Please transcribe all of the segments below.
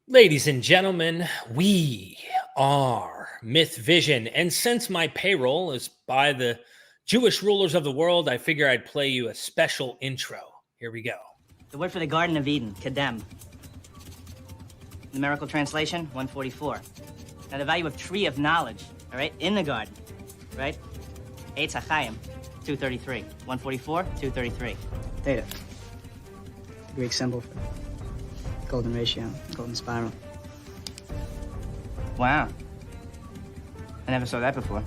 Ladies and gentlemen, we are MythVision, and since my payroll is by the Jewish rulers of the world, I figure I'd play you a special intro. Here we go. The word for the Garden of Eden, Kedem. Numerical translation, 144. Now the value of tree of knowledge, all right, in the garden, right? Eitz HaChaim, 233. 144, 233. Theta. The Greek symbol for golden ratio, golden spiral. Wow. I never saw that before.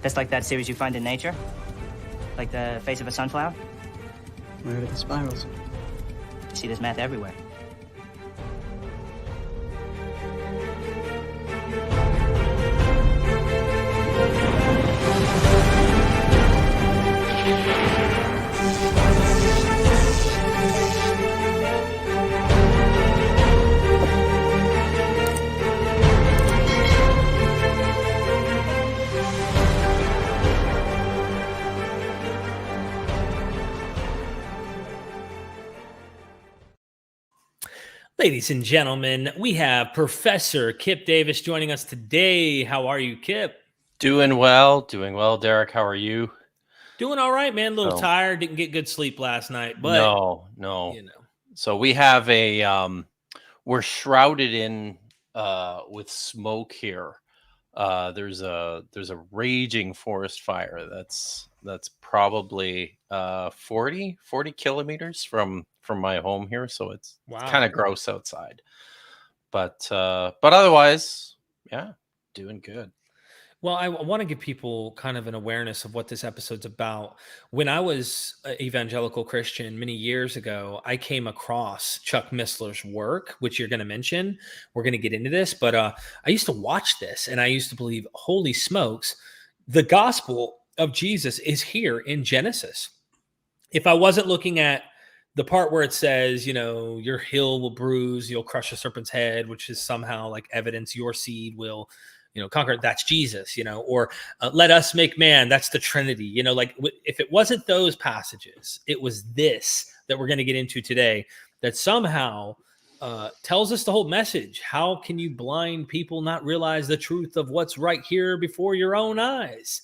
That's like that series you find in nature? Like the face of a sunflower? Where are the spirals? You see this math everywhere. Ladies and gentlemen, we have Professor Kipp Davis joining us today. How are you, Kipp? Doing well, Derek. How are you? Doing all right, man. A little tired. Didn't get good sleep last night, but no. You know. So we have we're shrouded in with smoke here. There's a raging forest fire that's probably 40 kilometers from my home here, so it's kind of gross outside, but otherwise, yeah, doing good. Well, I want to give people kind of an awareness of what this episode's about. When I was an evangelical Christian many years ago, I came across Chuck Missler's work, which you're going to mention. We're going to get into this, but I used to watch this, and I used to believe, holy smokes, the gospel of Jesus is here in Genesis. If I wasn't looking at the part where it says, you know, your heel will bruise, you'll crush a serpent's head, which is somehow like evidence your seed will, you know, conquer. That's Jesus, you know, or let us make man. That's the Trinity, you know, like if it wasn't those passages, it was this that we're going to get into today that somehow tells us the whole message. How can you blind people not realize the truth of what's right here before your own eyes?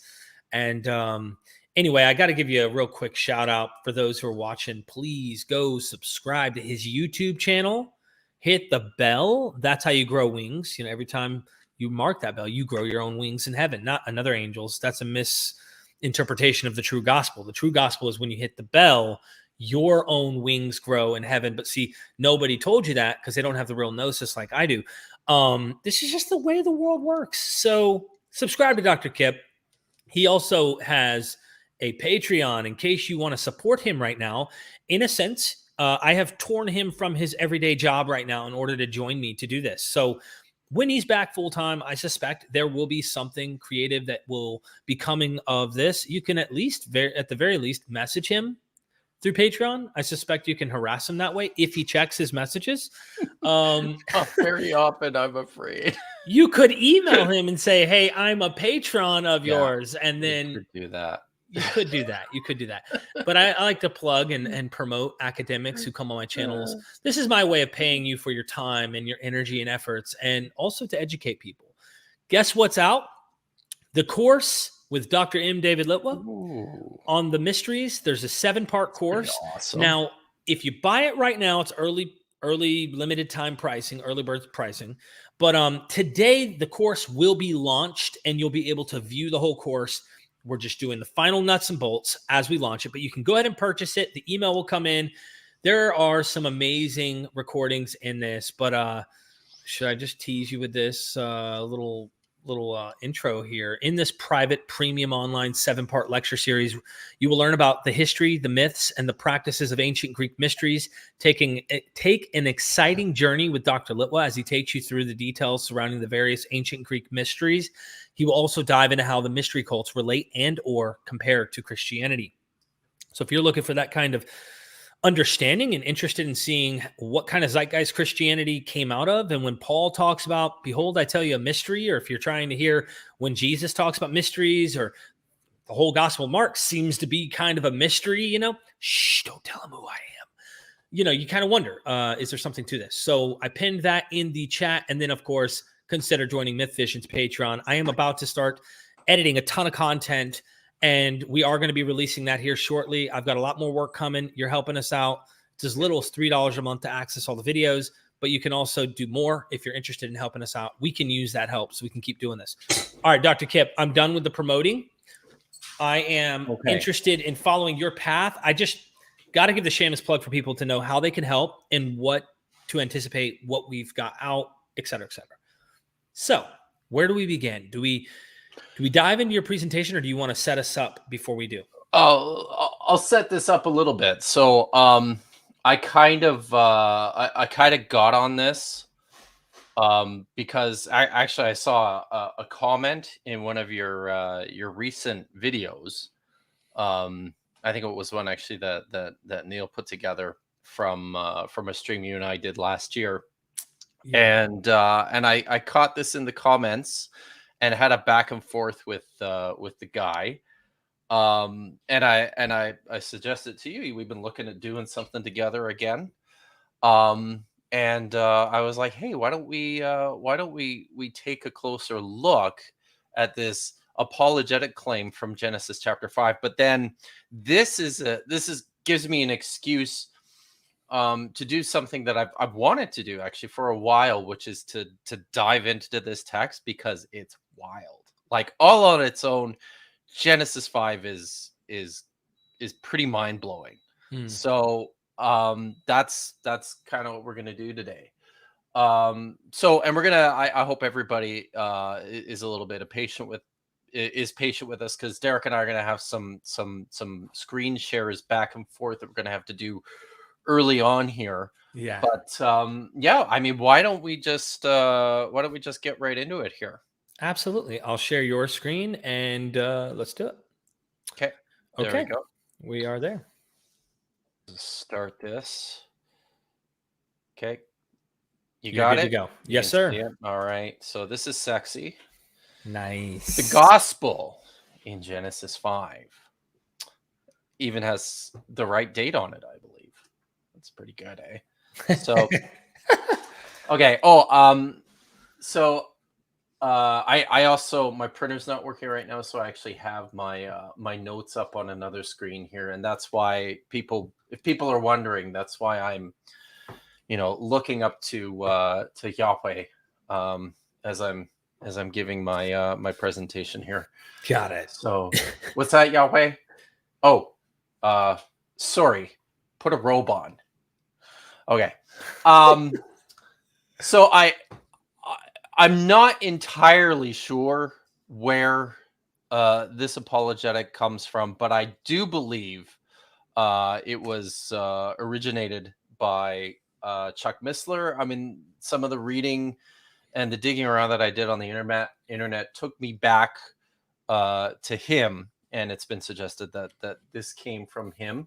And anyway, I got to give you a real quick shout out for those who are watching. Please go subscribe to his YouTube channel. Hit the bell. That's how you grow wings. You know, every time you mark that bell, you grow your own wings in heaven, not another angel's. That's a misinterpretation of the true gospel. The true gospel is when you hit the bell, your own wings grow in heaven. But see, nobody told you that because they don't have the real gnosis like I do. This is just the way the world works. So subscribe to Dr. Kipp. He also has a Patreon in case you want to support him right now. In a sense, I have torn him from his everyday job right now in order to join me to do this. So when he's back full time, I suspect there will be something creative that will be coming of this. You can at the very least, message him through Patreon. I suspect you can harass him that way if he checks his messages. Not very often, I'm afraid. You could email him and say, hey, I'm a patron of yours. And then you could do that. You could do that. But I like to plug and promote academics who come on my channels. This is my way of paying you for your time and your energy and efforts, and also to educate people. Guess what's out? The course with Dr. M. David Litwa Ooh, on the mysteries. There's a 7-part pretty course. awesome. Now, if you buy it right now, it's early limited time pricing, early bird pricing. But today the course will be launched and you'll be able to view the whole course. We're just doing the final nuts and bolts as we launch it, but you can go ahead and purchase it. The email will come in. There are some amazing recordings in this, but should I just tease you with this little intro here? In this private premium online 7-part lecture series, you will learn about the history, the myths, and the practices of ancient Greek mysteries. Take an exciting journey with Dr. Litwa as he takes you through the details surrounding the various ancient Greek mysteries. He will also dive into how the mystery cults relate and or compare to Christianity. So if you're looking for that kind of understanding and interested in seeing what kind of zeitgeist Christianity came out of, and when Paul talks about, behold, I tell you a mystery, or if you're trying to hear when Jesus talks about mysteries, or the whole Gospel of Mark seems to be kind of a mystery, shh, don't tell him who I am. You kind of wonder, is there something to this? So I pinned that in the chat. And then, of course, consider joining MythVision's Patreon. I am about to start editing a ton of content, and we are going to be releasing that here shortly. I've got a lot more work coming. You're helping us out. It's as little as $3 a month to access all the videos, but you can also do more if you're interested in helping us out. We can use that help so we can keep doing this. All right, Dr. Kipp, I'm done with the promoting. I am interested in following your path. I just got to give the shameless plug for people to know how they can help and what to anticipate, what we've got out, et cetera, et cetera. So where do we begin? Do we dive into your presentation, or do you want to set us up before we do? I'll set this up a little bit. So I kind of got on this because I saw a comment in one of your recent videos. I think it was one actually that Neil put together from a stream you and I did last year. Yeah. And I caught this in the comments and had a back and forth with the guy. And I suggested to you, we've been looking at doing something together again. And I was like, hey, why don't we take a closer look at this apologetic claim from Genesis chapter 5? But then this gives me an excuse to do something that I've wanted to do actually for a while, which is to dive into this text, because it's wild. Like, all on its own, Genesis 5 is pretty mind-blowing. So that's kind of what we're gonna do today. And we're gonna, I hope everybody is a little bit patient with us, because Derek and I are gonna have some screen shares back and forth that we're gonna have to do early on here. Yeah. But yeah, I mean, why don't we just get right into it here? Absolutely. I'll share your screen and let's do it. Okay. There we go. We are there. Start this. Okay. You're got good to go. Yes, sir. All right. So this is sexy. Nice. The gospel in Genesis 5 even has the right date on it, I believe. That's pretty good, eh? So okay. I also, my printer's not working right now, so I actually have my my notes up on another screen here, and that's why if people are wondering, that's why I'm looking up to Yahweh as I'm giving my my presentation here. Got it. So what's that, Yahweh? Oh, sorry, put a robe on. Okay. So I'm not entirely sure where this apologetic comes from, but I do believe it was originated by Chuck Missler. I mean, some of the reading and the digging around that I did on the internet took me back to him, and it's been suggested that this came from him.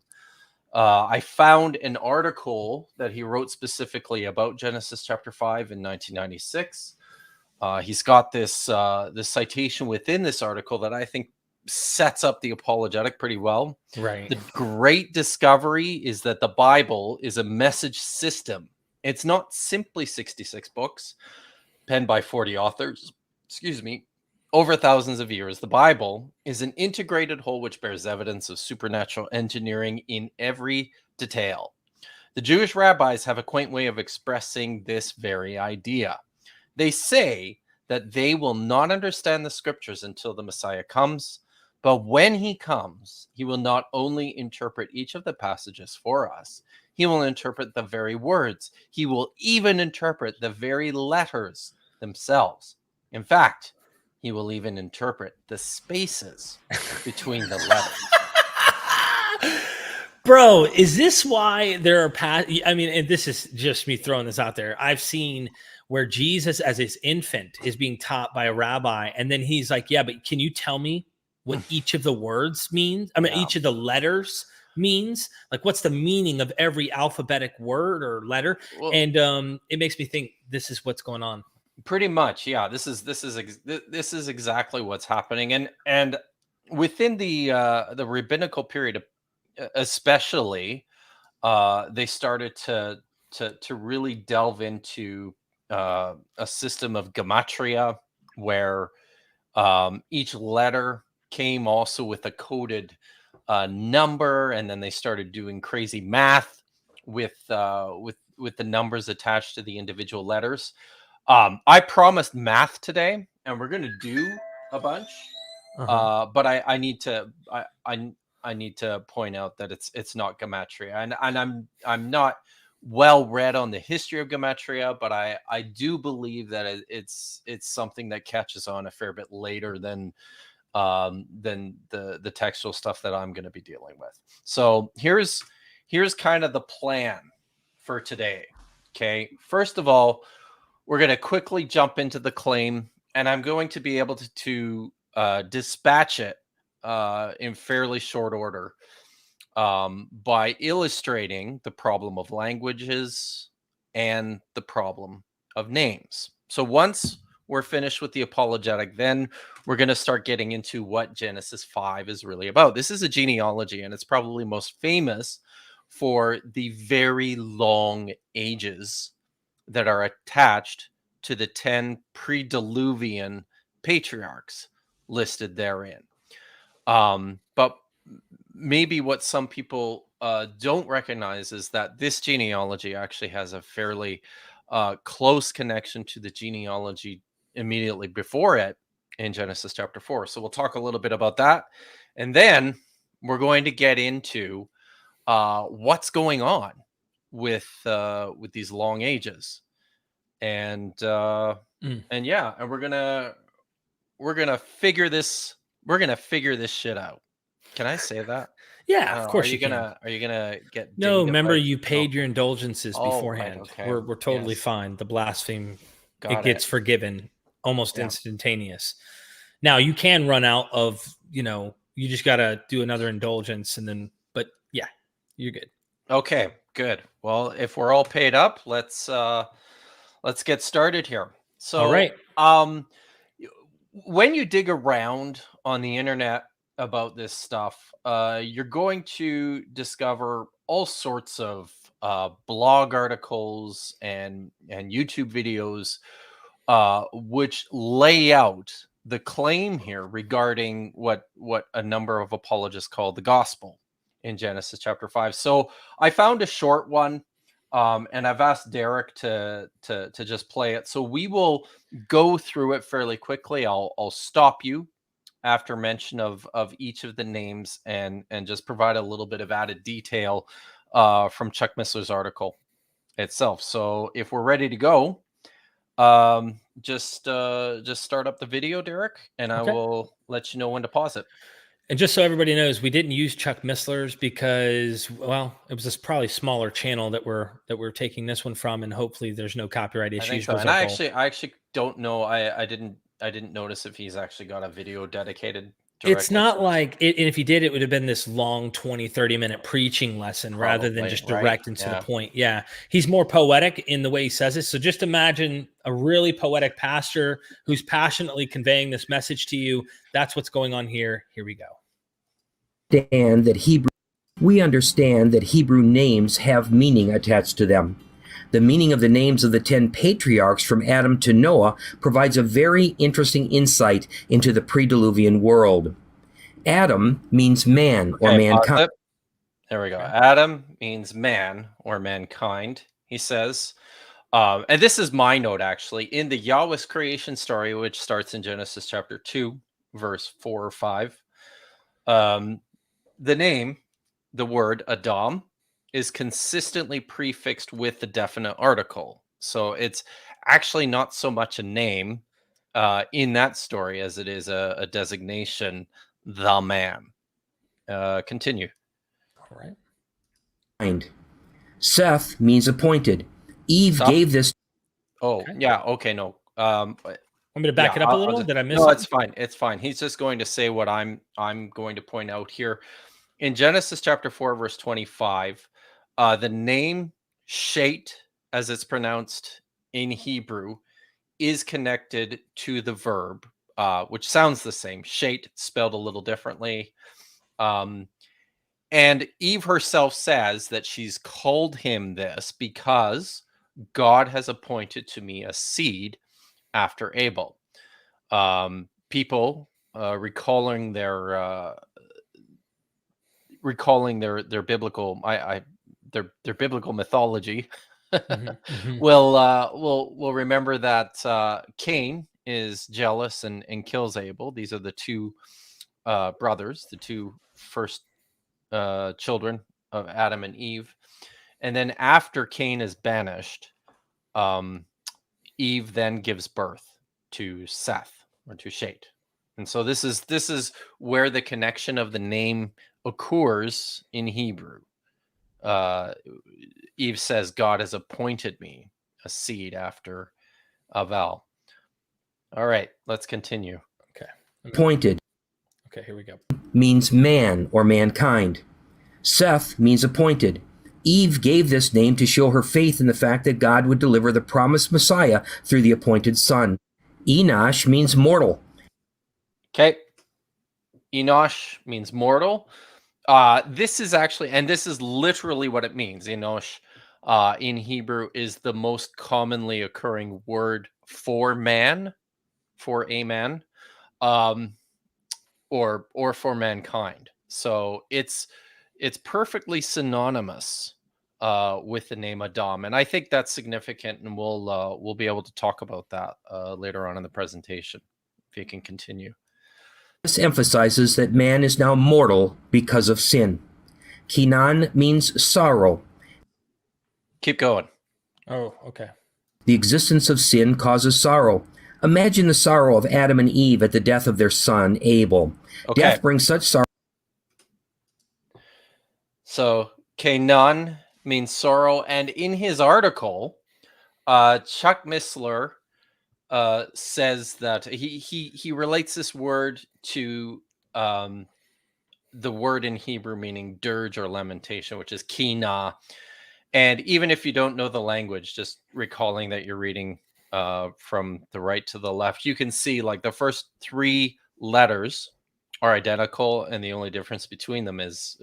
I found an article that he wrote specifically about Genesis chapter 5 in 1996. He's got this this citation within this article that I think sets up the apologetic pretty well. Right. The great discovery is that the Bible is a message system. It's not simply 66 books penned by 40 authors. Excuse me. over thousands of years, the Bible is an integrated whole which bears evidence of supernatural engineering in every detail. The Jewish rabbis have a quaint way of expressing this very idea. They say that they will not understand the scriptures until the Messiah comes, but when he comes, he will not only interpret each of the passages for us, he will interpret the very words. He will even interpret the very letters themselves. In fact, he will even interpret the spaces between the letters. Bro, is this why there are I mean, and this is just me throwing this out there. I've seen where Jesus as his infant is being taught by a rabbi, and then he's like, yeah, but can you tell me what each of the words means? I mean, each of the letters means? Like, what's the meaning of every alphabetic word or letter? Well, and it makes me think this is what's going on. Pretty much, yeah. This is exactly what's happening, and within the rabbinical period, especially, they started to really delve into a system of gematria, where each letter came also with a coded number, and then they started doing crazy math with the numbers attached to the individual letters. I promised math today, and we're going to do a bunch. But I need to I need to point out that it's not gematria, and I'm not well read on the history of gematria, but I do believe that it's something that catches on a fair bit later than the textual stuff that I'm going to be dealing with. So here's kind of the plan for today. Okay, first of all, we're going to quickly jump into the claim, and I'm going to be able to dispatch it in fairly short order by illustrating the problem of languages and the problem of names. So once we're finished with the apologetic, then we're going to start getting into what Genesis 5 is really about. This is a genealogy, and it's probably most famous for the very long ages that are attached to the 10 pre-Diluvian patriarchs listed therein. But maybe what some people don't recognize is that this genealogy actually has a fairly close connection to the genealogy immediately before it in Genesis chapter 4. So we'll talk a little bit about that. And then we're going to get into what's going on with these long ages. And yeah, and we're gonna figure this shit out. Can I say that? Yeah, of course are you can. gonna get No, remember you paid your indulgences beforehand. Right, okay. We're totally Yes. fine. The blasphemy, Got it gets it. forgiven almost instantaneous. Now you can run out of, you just got to do another indulgence, and then, but yeah, you're good. Okay, good. Well, if we're all paid up, let's get started here. So, All right. When you dig around on the internet about this stuff, you're going to discover all sorts of blog articles and YouTube videos which lay out the claim here regarding what a number of apologists call the gospel in Genesis chapter 5. So I found a short one, and I've asked Derek to just play it. So we will go through it fairly quickly. I'll stop you after mention of each of the names and just provide a little bit of added detail from Chuck Missler's article itself. So if we're ready to go, just start up the video, Derek, and I will let you know when to pause it. And just so everybody knows, we didn't use Chuck Missler's because, well, it was this probably smaller channel that we're taking this one from, and hopefully there's no copyright issues. I think so. And I actually don't know. I didn't notice if he's actually got a video dedicated. It's not like it, and if he did, it would have been this long 20-30 minute preaching lesson rather than just direct and to the point. Yeah, he's more poetic in the way he says it. So just imagine a really poetic pastor who's passionately conveying this message to you. That's what's going on here. Here we go. We understand that Hebrew names have meaning attached to them. The meaning of the names of the 10 patriarchs from Adam to Noah provides a very interesting insight into the pre-Diluvian world. Adam means man or mankind. There we go. Adam means man or mankind, he says. And this is my note, actually. In the Yahweh's creation story, which starts in Genesis chapter 2, verse 4 or 5, the name, the word Adam, is consistently prefixed with the definite article. So it's actually not so much a name in that story as it is a designation, the man. Continue. All right. Seth means appointed. Eve gave this. Oh, yeah. Okay. No. Want me to back it up a little? Did I miss No, it? it's fine. It's fine. He's just going to say what I'm going to point out here. In Genesis chapter 4, verse 25, the name Shait, as it's pronounced in Hebrew, is connected to the verb, which sounds the same. Shait, spelled a little differently. And Eve herself says that she's called him this because God has appointed to me a seed after Abel. People recalling their biblical their biblical mythology will remember that Cain is jealous and kills Abel. These are the two brothers, the two first children of Adam and Eve. And then after Cain is banished, Eve then gives birth to Seth or to Shait. And so this is where the connection of the name occurs in Hebrew. Eve says, God has appointed me a seed after Aval. All right, let's continue. Okay. Appointed. Okay, here we go. Means man or mankind. Seth means appointed. Eve gave this name to show her faith in the fact that God would deliver the promised Messiah through the appointed son. Enosh means mortal. Okay. Enosh means mortal. This is actually, and this is literally what it means. Enosh in Hebrew is the most commonly occurring word for man, for a man, or for mankind. So it's perfectly synonymous with the name Adam, and I think that's significant, and we'll be able to talk about that later on in the presentation. If you can continue. This emphasizes that man is now mortal because of sin. Kenan means sorrow. Keep going. Oh, okay. The existence of sin causes sorrow. Imagine the sorrow of Adam and Eve at the death of their son, Abel. Okay. Death brings such sorrow. So Kenan means sorrow, and in his article, Chuck Missler says that he relates this word to the word in Hebrew meaning dirge or lamentation, which is kina. And even if you don't know the language, just recalling that you're reading from the right to the left, you can see like the first three letters are identical, and the only difference between them is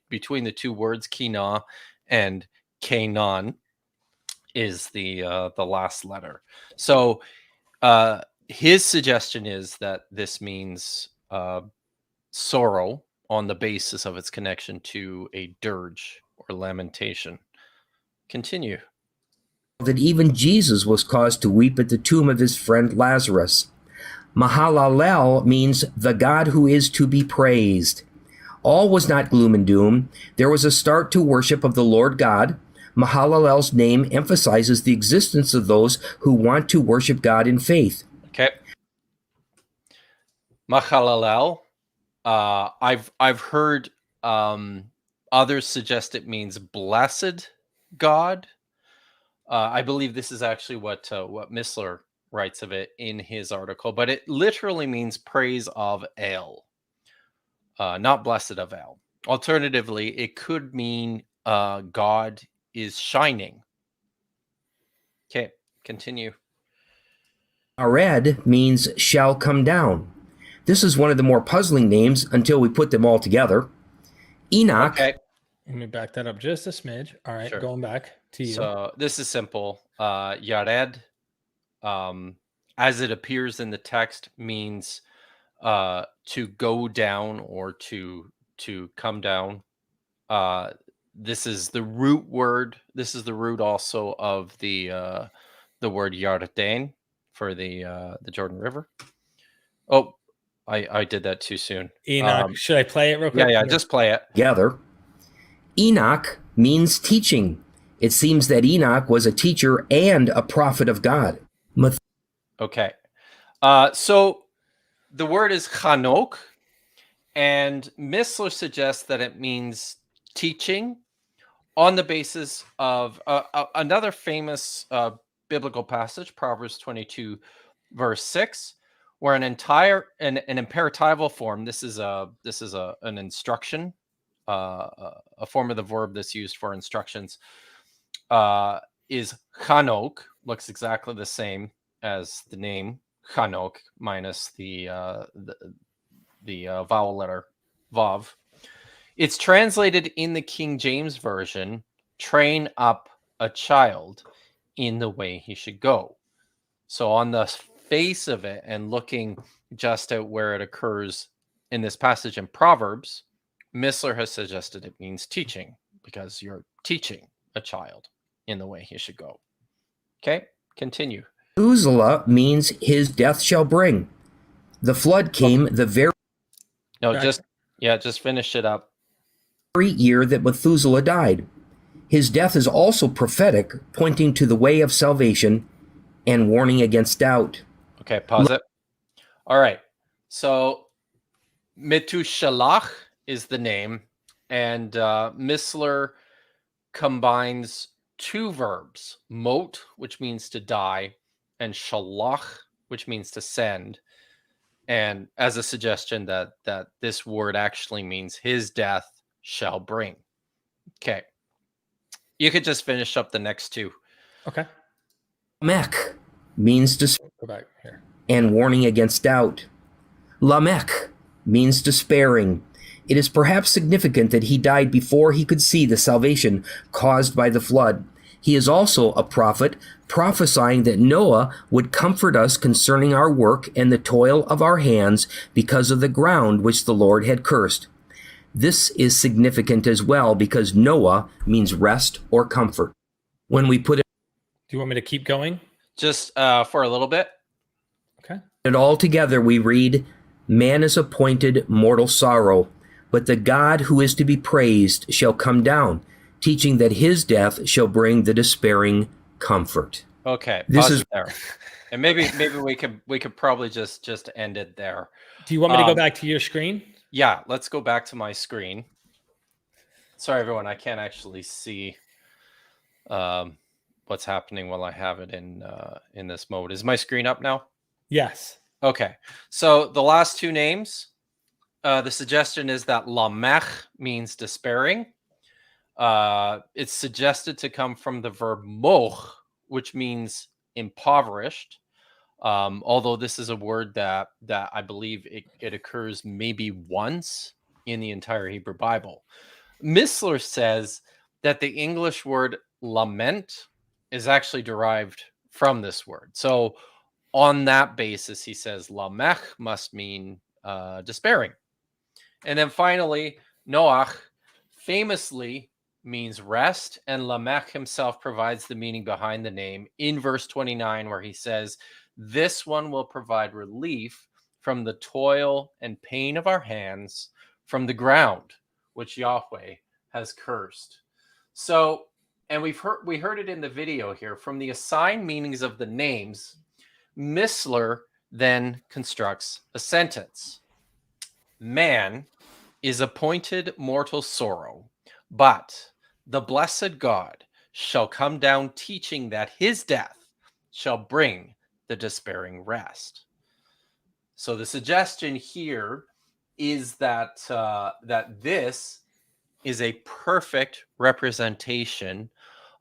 between the two words kina and Canaan is the last letter. So his suggestion is that this means sorrow on the basis of its connection to a dirge or lamentation. Continue. That even Jesus was caused to weep at the tomb of his friend Lazarus. Mahalalel means the God who is to be praised. All was not gloom and doom. There was a start to worship of the Lord God. Mahalalel's name emphasizes the existence of those who want to worship God in faith. Okay. Mahalalel. I've heard others suggest it means blessed God. I believe this is actually what Missler writes of it in his article, but it literally means praise of El, not blessed of El. Alternatively, it could mean God is shining. Okay, continue. Ared means shall come down. This is one of the more puzzling names until we put them all together. Enoch. Okay. Let me back that up just a smidge. All right, Sure. going back to you. So this is simple. Yared, as it appears in the text, means to go down or to come down. This is the root word. This is the root also of the word Yarden for the Jordan River. Oh, I did that too soon. Enoch, should I play it real quick? Yeah, just play it. Together. Enoch means teaching. It seems that Enoch was a teacher and a prophet of God. Okay. So the word is Chanok, and Missler suggests that it means teaching on the basis of another famous biblical passage, Proverbs 22, verse 6, where an imperatival form, this is an instruction, a form of the verb that's used for instructions, is Chanok, looks exactly the same as the name Chanok minus the vowel letter Vav. It's translated in the King James Version, train up a child in the way he should go. So on the face of it and looking just at where it occurs in this passage in Proverbs, Missler has suggested it means teaching because you're teaching a child in the way he should go. Okay, continue. Methuselah means his death shall bring. The flood came the very just finish it up. year that Methuselah died. His death is also prophetic, pointing to the way of salvation and warning against doubt. Okay, pause it. All right. So Methuselah is the name, and Missler combines two verbs, mot, which means to die, and shalach, which means to send, and as a suggestion that this word actually means his death shall bring. Okay. You could just finish up the next two. Okay. Lamech means Go back here. and warning against doubt. Lamech means despairing. It is perhaps significant that he died before he could see the salvation caused by the flood. He is also a prophet, prophesying that Noah would comfort us concerning our work and the toil of our hands because of the ground which the Lord had cursed. This is significant as well because Noah means rest or comfort. When we put Do you want me to keep going? Just for a little bit. Okay. it all together, we read, "Man is appointed mortal sorrow, but the God who is to be praised shall come down, teaching that his death shall bring the despairing comfort." Okay, This pause is- it there, and maybe we could probably just end it there. Do you want me to go back to your screen? Yeah, let's go back to my screen. Sorry, everyone, I can't actually see what's happening while I have it in this mode. Is my screen up now? Yes. Okay, so the last two names, the suggestion is that Lamech means despairing. It's suggested to come from the verb moch, which means impoverished. Although this is a word that I believe it occurs maybe once in the entire Hebrew Bible. Missler says that the English word lament is actually derived from this word. So on that basis, he says Lamech must mean despairing. And then finally, Noach famously means rest, and Lamech himself provides the meaning behind the name in verse 29, where he says, "This one will provide relief from the toil and pain of our hands, from the ground which Yahweh has cursed." So, and we heard it in the video here, from the assigned meanings of the names, Missler then constructs a sentence. Man is appointed mortal sorrow, but the blessed God shall come down, teaching that his death shall bring the despairing rest. So the suggestion here is that that this is a perfect representation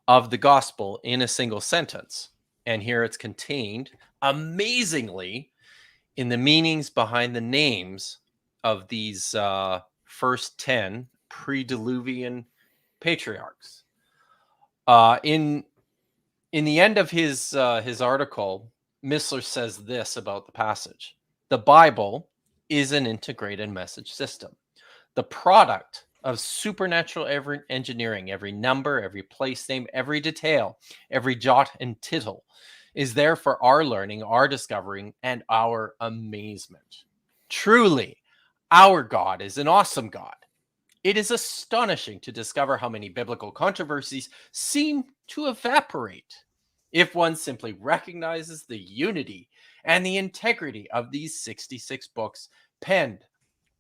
of the gospel in a single sentence. And here it's contained amazingly in the meanings behind the names of these first 10 pre-Diluvian patriarchs. In the end of his article, Missler says this about the passage: the Bible is an integrated message system, the product of supernatural engineering. Every number, every place name, every detail, every jot and tittle is there for our learning, our discovering, and our amazement. Truly, our God is an awesome God. It is astonishing to discover how many biblical controversies seem to evaporate if one simply recognizes the unity and the integrity of these 66 books penned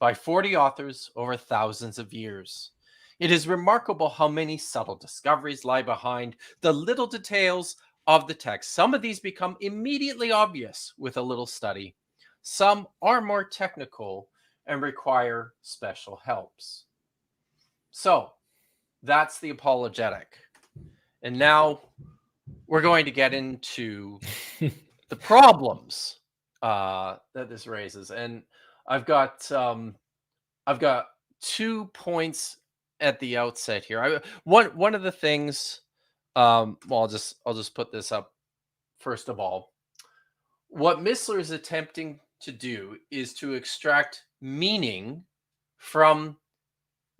by 40 authors over thousands of years. It is remarkable how many subtle discoveries lie behind the little details of the text. Some of these become immediately obvious with a little study. Some are more technical and require special helps. So that's the apologetic. And now we're going to get into the problems that this raises. And I've got 2 points at the outset here. One of the things, well, I'll just put this up first of all. What Missler is attempting to do is to extract meaning from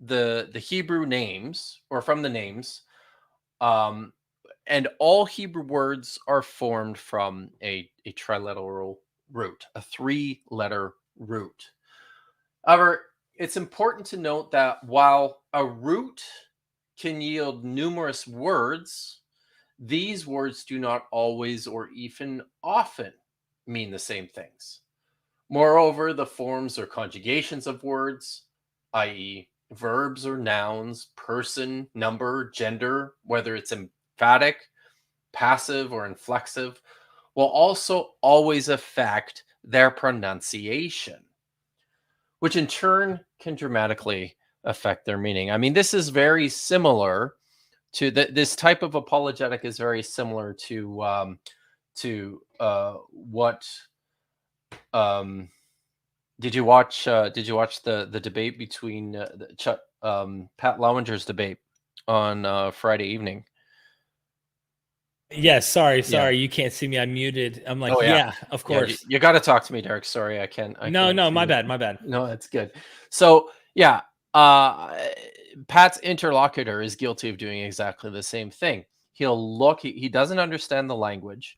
the Hebrew names, or from the names, and all Hebrew words are formed from a triliteral root, a 3-letter root. However, it's important to note that while a root can yield numerous words, these words do not always or even often mean the same things. Moreover, the forms or conjugations of words, i.e., verbs or nouns, person, number, gender, whether it's emphatic, passive, or inflexive, will also always affect their pronunciation, which in turn can dramatically affect their meaning. I mean, this is very similar to this type of apologetic is very similar to what did you watch the debate between Pat Lawenger's debate on Friday evening? Yes, sorry, Yeah. you can't see me. I'm muted. I'm like, Oh, yeah. yeah, of Yeah, course. you got to talk to me, Derek. Sorry, I can't. No, can't my see. bad, my bad. No, that's good. So yeah, Pat's interlocutor is guilty of doing exactly the same thing. He'll look. He doesn't understand the language.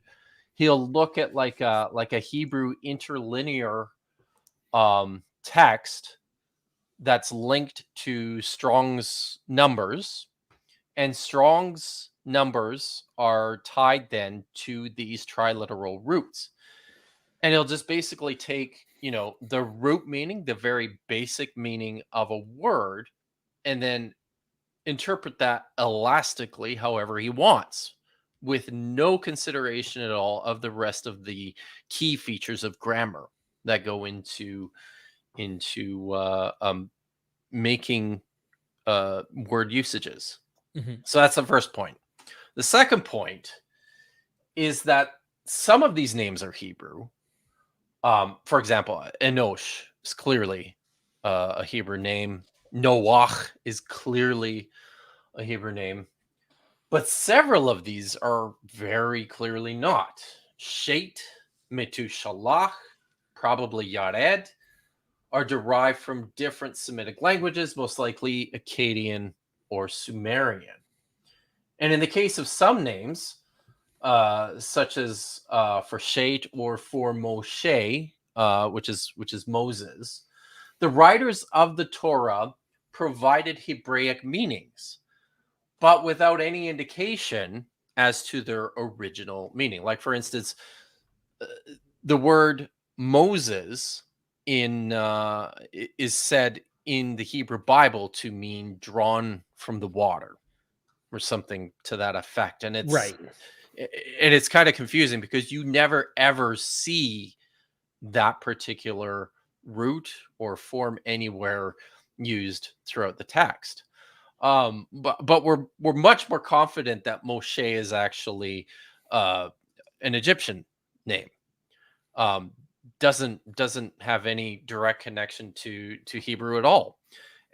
He'll look at like a Hebrew interlinear text that's linked to Strong's numbers, and Strong's numbers are tied then to these triliteral roots. And he'll just basically take, the root meaning, the very basic meaning of a word, and then interpret that elastically however he wants, with no consideration at all of the rest of the key features of grammar that go into making word usages. Mhm. So that's the first point. The second point is that some of these names are Hebrew. For example, Enosh is clearly a Hebrew name. Noach is clearly a Hebrew name. But several of these are very clearly not. Shet, Metushalach, probably Yared, are derived from different Semitic languages, most likely Akkadian or Sumerian. And in the case of some names, such as for Shet or for Moshe, which is Moses, the writers of the Torah provided Hebraic meanings, but without any indication as to their original meaning. Like, for instance, the word Moses is said in the Hebrew Bible to mean drawn from the water, or something to that effect. And it's kind of confusing because you never ever see that particular root or form anywhere used throughout the text. But we're much more confident that Moshe is actually an Egyptian name. Doesn't have any direct connection to Hebrew at all.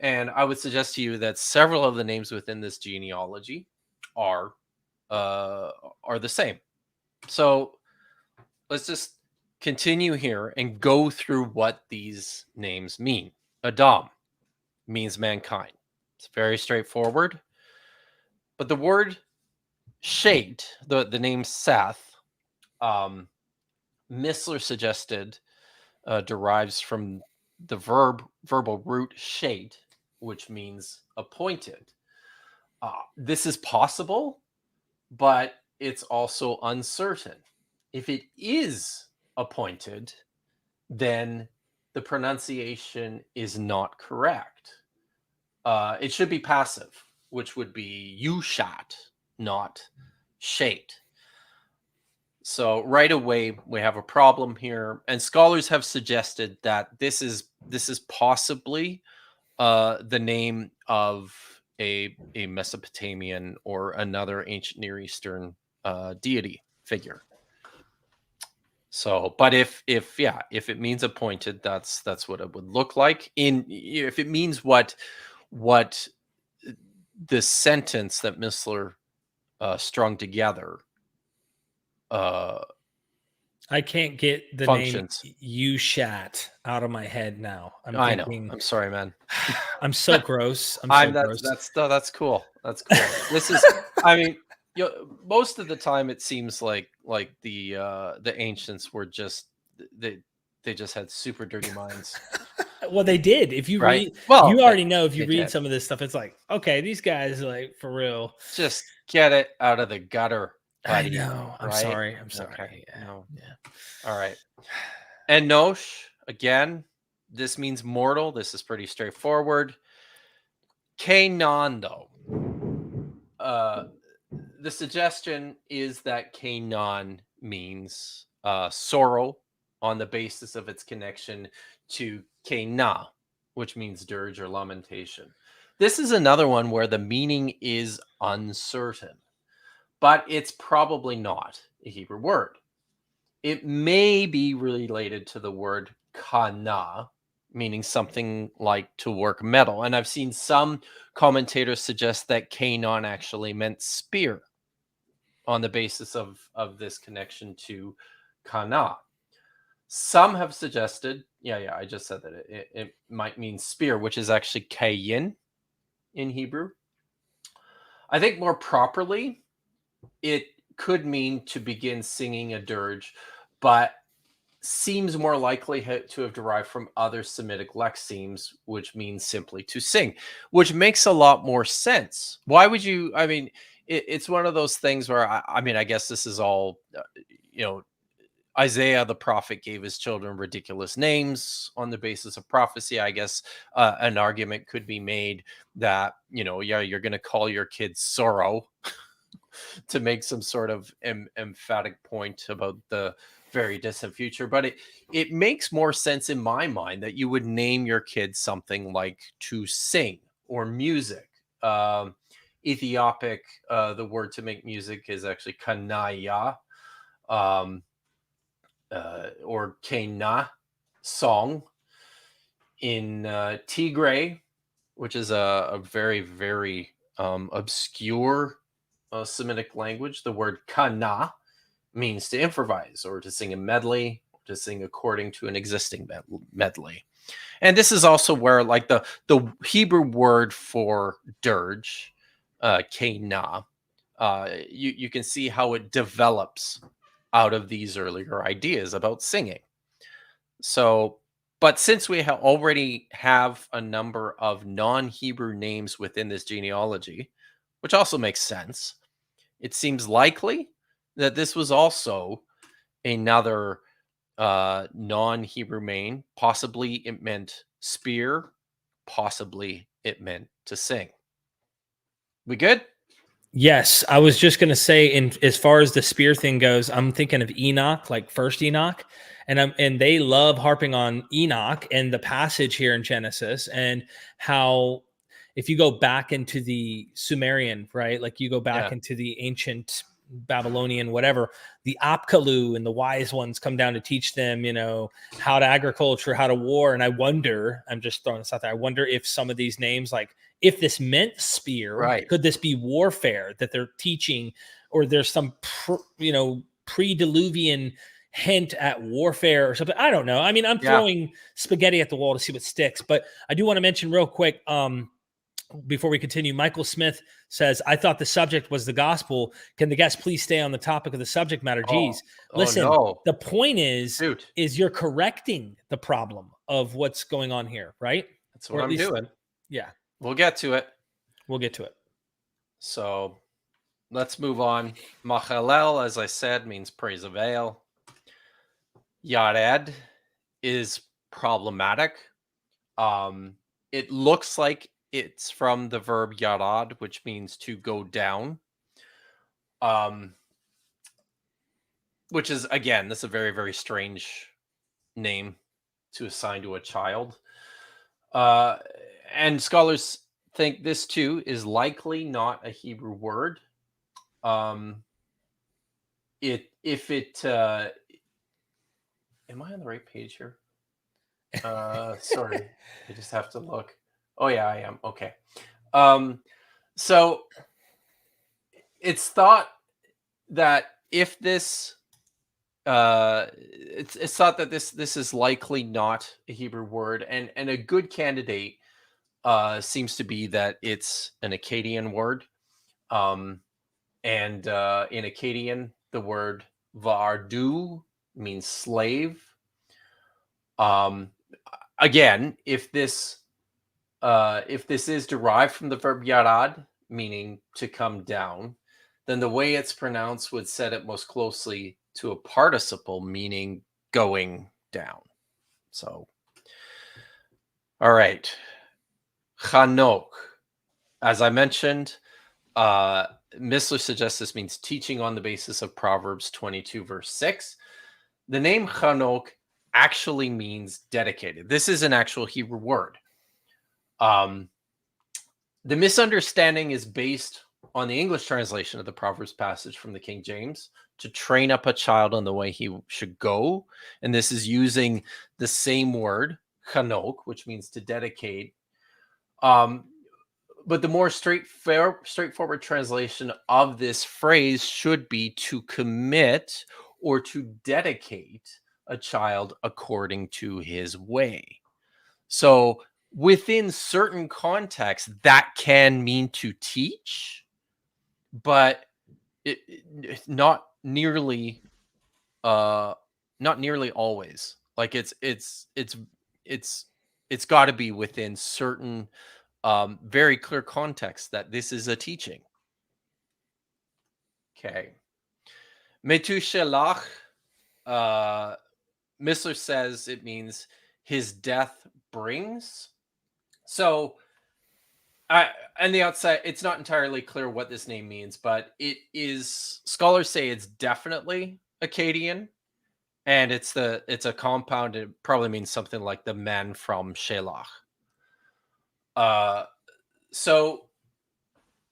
And I would suggest to you that several of the names within this genealogy are the same. So let's just continue here and go through what these names mean. Adam means mankind. It's very straightforward. But the word Shet, the name Seth, Missler suggested derives from the verbal root Shet, which means appointed. This is possible, but it's also uncertain. If it is appointed, then the pronunciation is not correct. It should be passive, which would be Yushat, not Shet. So right away we have a problem here, and scholars have suggested that this is possibly the name of a Mesopotamian or another ancient Near Eastern deity figure. So, but if it means appointed, that's what it would look like. If it means what the sentence that Missler strung together I can't get the functions. name Yushat out of my head now. I know. I'm sorry, man. I'm so gross. Gross. That's cool. That's cool. This is, I mean, most of the time it seems like the ancients were just they just had super dirty minds. Well, they did. If you right? read, well, you already know. If you read did. some of this stuff, it's like, okay, these guys, like, for real, just get it out of the gutter, buddy. I know. I'm right? sorry. I'm sorry. Okay. Yeah. No. Yeah. All right. And Nosh, again, this means mortal. This is pretty straightforward. Canaan, though. The suggestion is that Canaan means sorrow on the basis of its connection to Cana, which means dirge or lamentation. This is another one where the meaning is uncertain, but it's probably not a Hebrew word. It may be related to the word kana, meaning something like to work metal. And I've seen some commentators suggest that Canaan actually meant spear on the basis of this connection to kana. Some have suggested, I just said that it might mean spear, which is actually kayin in Hebrew. I think more properly, it could mean to begin singing a dirge, but seems more likely to have derived from other Semitic lexemes, which means simply to sing, which makes a lot more sense. Why would you, I mean, it's one of those things where, I guess this is all, Isaiah the prophet gave his children ridiculous names on the basis of prophecy. I guess an argument could be made that, you're going to call your kids sorrow to make some sort of emphatic point about the very distant future. But it makes more sense in my mind that you would name your kids something like to sing or music. Ethiopic, the word to make music is actually kanaya. Or Kena, song. In Tigray, which is a very, very obscure Semitic language, the word kana means to improvise or to sing a medley, or to sing according to an existing medley. And this is also where, like, the Hebrew word for dirge, Kena, you can see how it develops out of these earlier ideas about singing. So, but since we already have a number of non-Hebrew names within this genealogy, which also makes sense, it seems likely that this was also another non-Hebrew name. Possibly it meant spear, possibly it meant to sing. We good? Yes, I was just gonna say, as far as the spear thing goes, I'm thinking of Enoch, like first Enoch, and they love harping on Enoch and the passage here in Genesis, and how if you go back into the Sumerian, right, like you go back into the ancient Babylonian, whatever, the Apkallu and the wise ones come down to teach them, how to agriculture, how to war. And I wonder, I'm just throwing this out there, I wonder if some of these names, like if this meant spear, Right. could this be warfare that they're teaching, or there's some, pre-Diluvian hint at warfare or something? I don't know. I mean, I'm throwing spaghetti at the wall to see what sticks, but I do want to mention real quick, before we continue, Michael Smith says, I thought the subject was the gospel. Can the guest please stay on the topic of the subject matter? Geez, listen, no. The point is Dude. you're correcting the problem of what's going on here, right? That's what I'm doing. Yeah. We'll get to it. So let's move on. Machalel, as I said, means praise of ale. Yared is problematic. It looks like it's from the verb yarad, which means to go down. Which is, again, this is a very, very strange name to assign to a child. And scholars think this too is likely not a Hebrew word. Am I on the right page here? Sorry, I just have to look. Oh yeah, I am. Okay. So it's thought that if this, it's thought that this is likely not a Hebrew word, and a good candidate seems to be that it's an Akkadian word. And in Akkadian, the word vardu means slave. Again, if this is derived from the verb yarad, meaning to come down, then the way it's pronounced would set it most closely to a participle, meaning going down. So, all right. Chanok. As I mentioned, Missler suggests this means teaching on the basis of Proverbs 22, verse 6. The name Chanok actually means dedicated. This is an actual Hebrew word. The misunderstanding is based on the English translation of the Proverbs passage from the King James, to train up a child on the way he should go. And this is using the same word, chanok, which means to dedicate. But the more straightforward translation of this phrase should be to commit or to dedicate a child according to his way. So within certain contexts, that can mean to teach, but it's not nearly always. Like it's got to be within certain very clear context that this is a teaching. Okay. Metushelach, Missler says it means his death brings. So on the outside, it's not entirely clear what this name means, but it is, scholars say it's definitely Akkadian, and it's a compound. It probably means something like the men from Shelach. So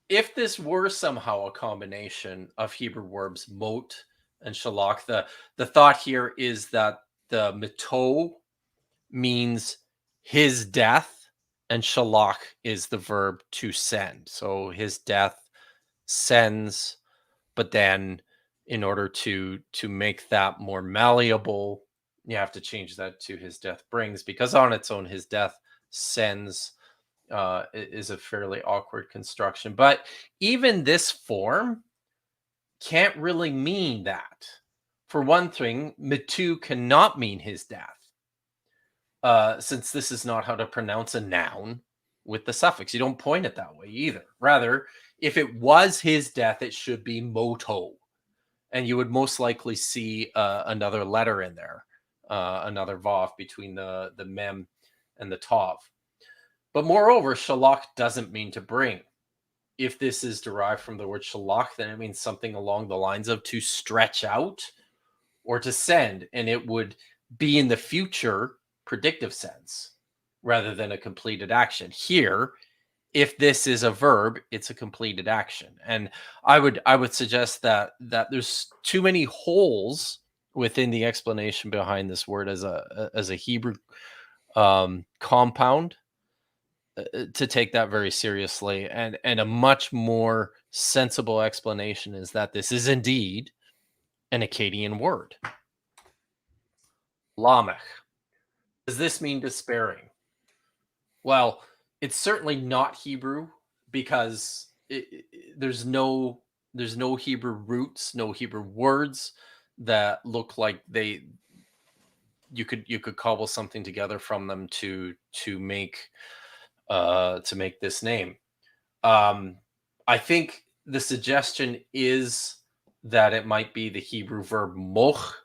if this were somehow a combination of Hebrew verbs mot and shalach, the thought here is that the mito means his death, and shalach is the verb to send. So his death sends, but then in order to make that more malleable, you have to change that to his death brings, because on its own, his death sends is a fairly awkward construction. But even this form can't really mean that. For one thing, mitu cannot mean his death, since this is not how to pronounce a noun with the suffix. You don't point it that way either. Rather, if it was his death, it should be moto. And you would most likely see another letter in there, another vav between the mem and the tav. But moreover, shalach doesn't mean to bring. If this is derived from the word shalach, then it means something along the lines of to stretch out or to send. And it would be in the future predictive sense rather than a completed action. Here, if this is a verb, it's a completed action. And I would suggest that there's too many holes within the explanation behind this word as a Hebrew compound to take that very seriously. And a much more sensible explanation is that this is indeed an Akkadian word. Lamech. Does this mean despairing? Well, it's certainly not Hebrew, because there's no Hebrew roots, no Hebrew words that look like you could cobble something together from them to make this name. I think the suggestion is that it might be the Hebrew verb moch,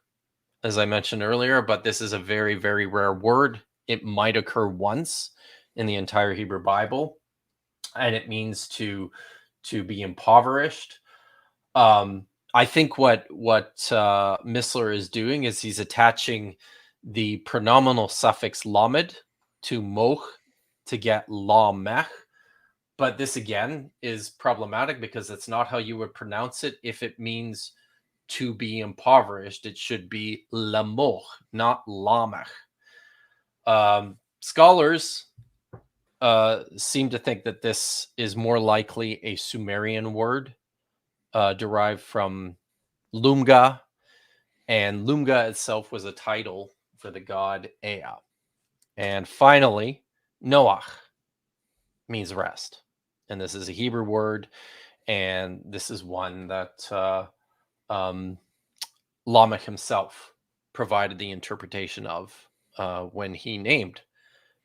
as I mentioned earlier, but this is a very, very rare word. It might occur once in the entire Hebrew Bible, and it means to be impoverished. I think what Missler is doing is he's attaching the pronominal suffix lamed to moch to get lamech, but this again is problematic because it's not how you would pronounce it. If it means to be impoverished, it should be lamoch, not lamech. Scholars seem to think that this is more likely a Sumerian word derived from Lumga, and Lumga itself was a title for the god Ea. And finally, Noach means rest, and this is a Hebrew word, and this is one that Lamech himself provided the interpretation of when he named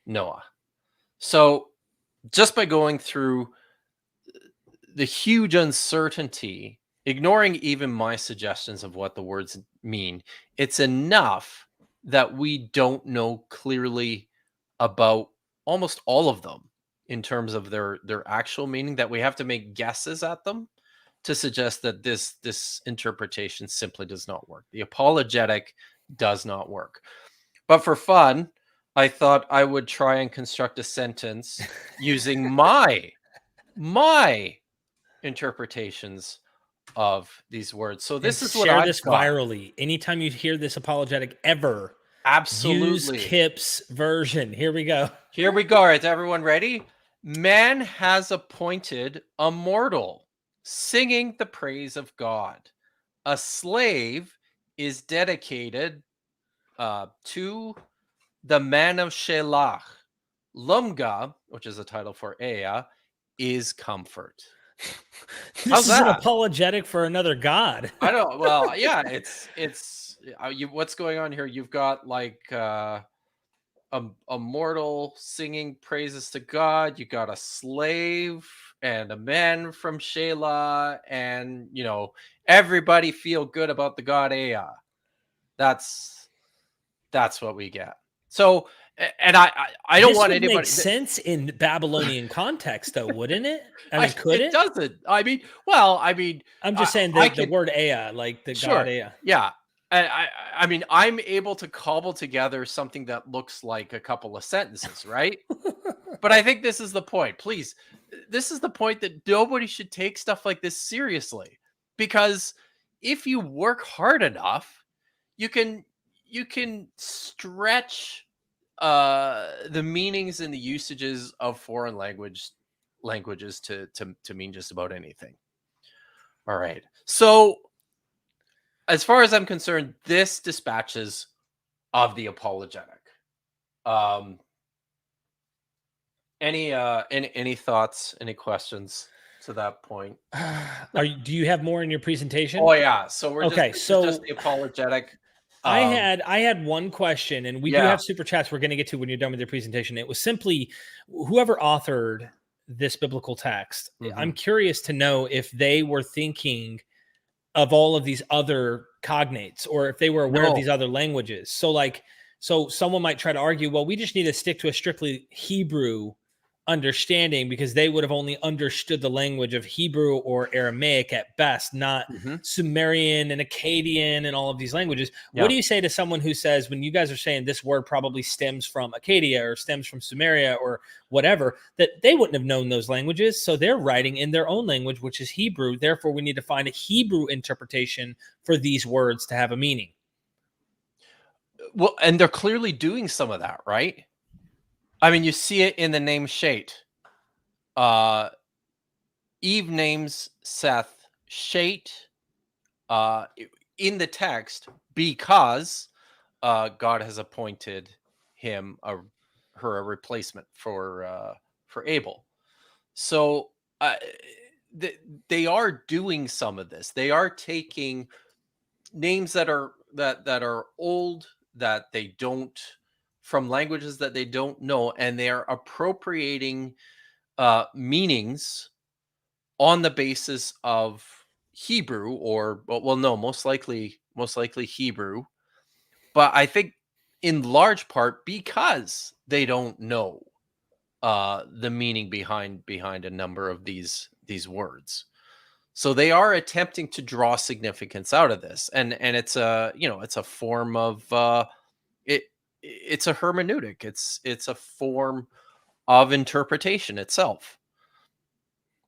Noah. So just by going through the huge uncertainty, ignoring even my suggestions of what the words mean, it's enough that we don't know clearly about almost all of them in terms of their actual meaning, that we have to make guesses at them to suggest that this interpretation simply does not work. The apologetic does not work. But for fun, I thought I would try and construct a sentence using my interpretations of these words. So this is what share I've this got. virally. Anytime you hear this apologetic ever, Absolutely. use Kipp's version. Here we go. Here we go. Is everyone ready? Man has appointed a mortal, singing the praise of God. A slave is dedicated to the man of Shelach. Lumga, which is a title for Ea, is comfort. This is an apologetic for another god. I don't. Well, yeah, it's what's going on here? You've got like a mortal singing praises to God. You got a slave and a man from Shelah, and everybody feel good about the god Ea. That's what we get. So, and I don't want anybody. Make sense in Babylonian context, though, wouldn't it? I mean, could it? It doesn't. I mean, well, I'm just saying the word Ea, like the god Ea. Yeah. I mean, I'm able to cobble together something that looks like a couple of sentences, right? But I think this is the point. Please, this is the point that nobody should take stuff like this seriously, because if you work hard enough, you can stretch the meanings and the usages of foreign languages to mean just about anything. All right. So as far as I'm concerned, this dispatches of the apologetic. Any thoughts, any questions to that point? Do you have more in your presentation? Oh yeah. So we're okay. Just the apologetic. I had one question, and we do have super chats we're going to get to when you're done with your presentation. It was simply whoever authored this biblical text. Mm-hmm. I'm curious to know if they were thinking of all of these other cognates, or if they were aware of these other languages. So someone might try to argue, well, we just need to stick to a strictly Hebrew understanding, because they would have only understood the language of Hebrew or Aramaic at best, not Sumerian and Akkadian and all of these languages. Yeah. What do you say to someone who says, when you guys are saying this word probably stems from Akkadia or stems from Sumeria or whatever, that they wouldn't have known those languages, so they're writing in their own language, which is Hebrew. Therefore, we need to find a Hebrew interpretation for these words to have a meaning. Well, and they're clearly doing some of that, right? I mean, you see it in the name Shet. Eve names Seth Shet in the text because God has appointed him her a replacement for Abel. So they are doing some of this. They are taking names that are old, that they don't, from languages that they don't know, and they are appropriating meanings on the basis of Hebrew, or well, no, most likely Hebrew. But I think in large part because they don't know the meaning behind a number of these words. So they are attempting to draw significance out of this, and it's a it's a form of it's a hermeneutic. It's a form of interpretation itself.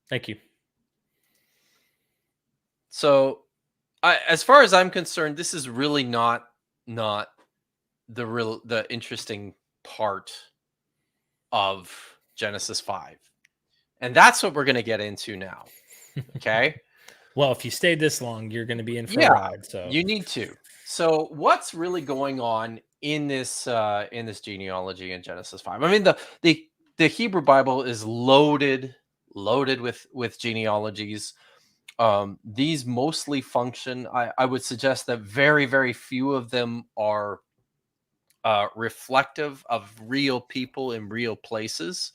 Thank you. So, as far as I'm concerned, this is really not the interesting part of Genesis 5, and that's what we're going to get into now. Okay. Well, if you stayed this long, you're going to be in for a ride. So you need to. So, what's really going on in this genealogy in Genesis 5? I mean, the Hebrew Bible is loaded with genealogies. These mostly function. I would suggest that very, very few of them are reflective of real people in real places.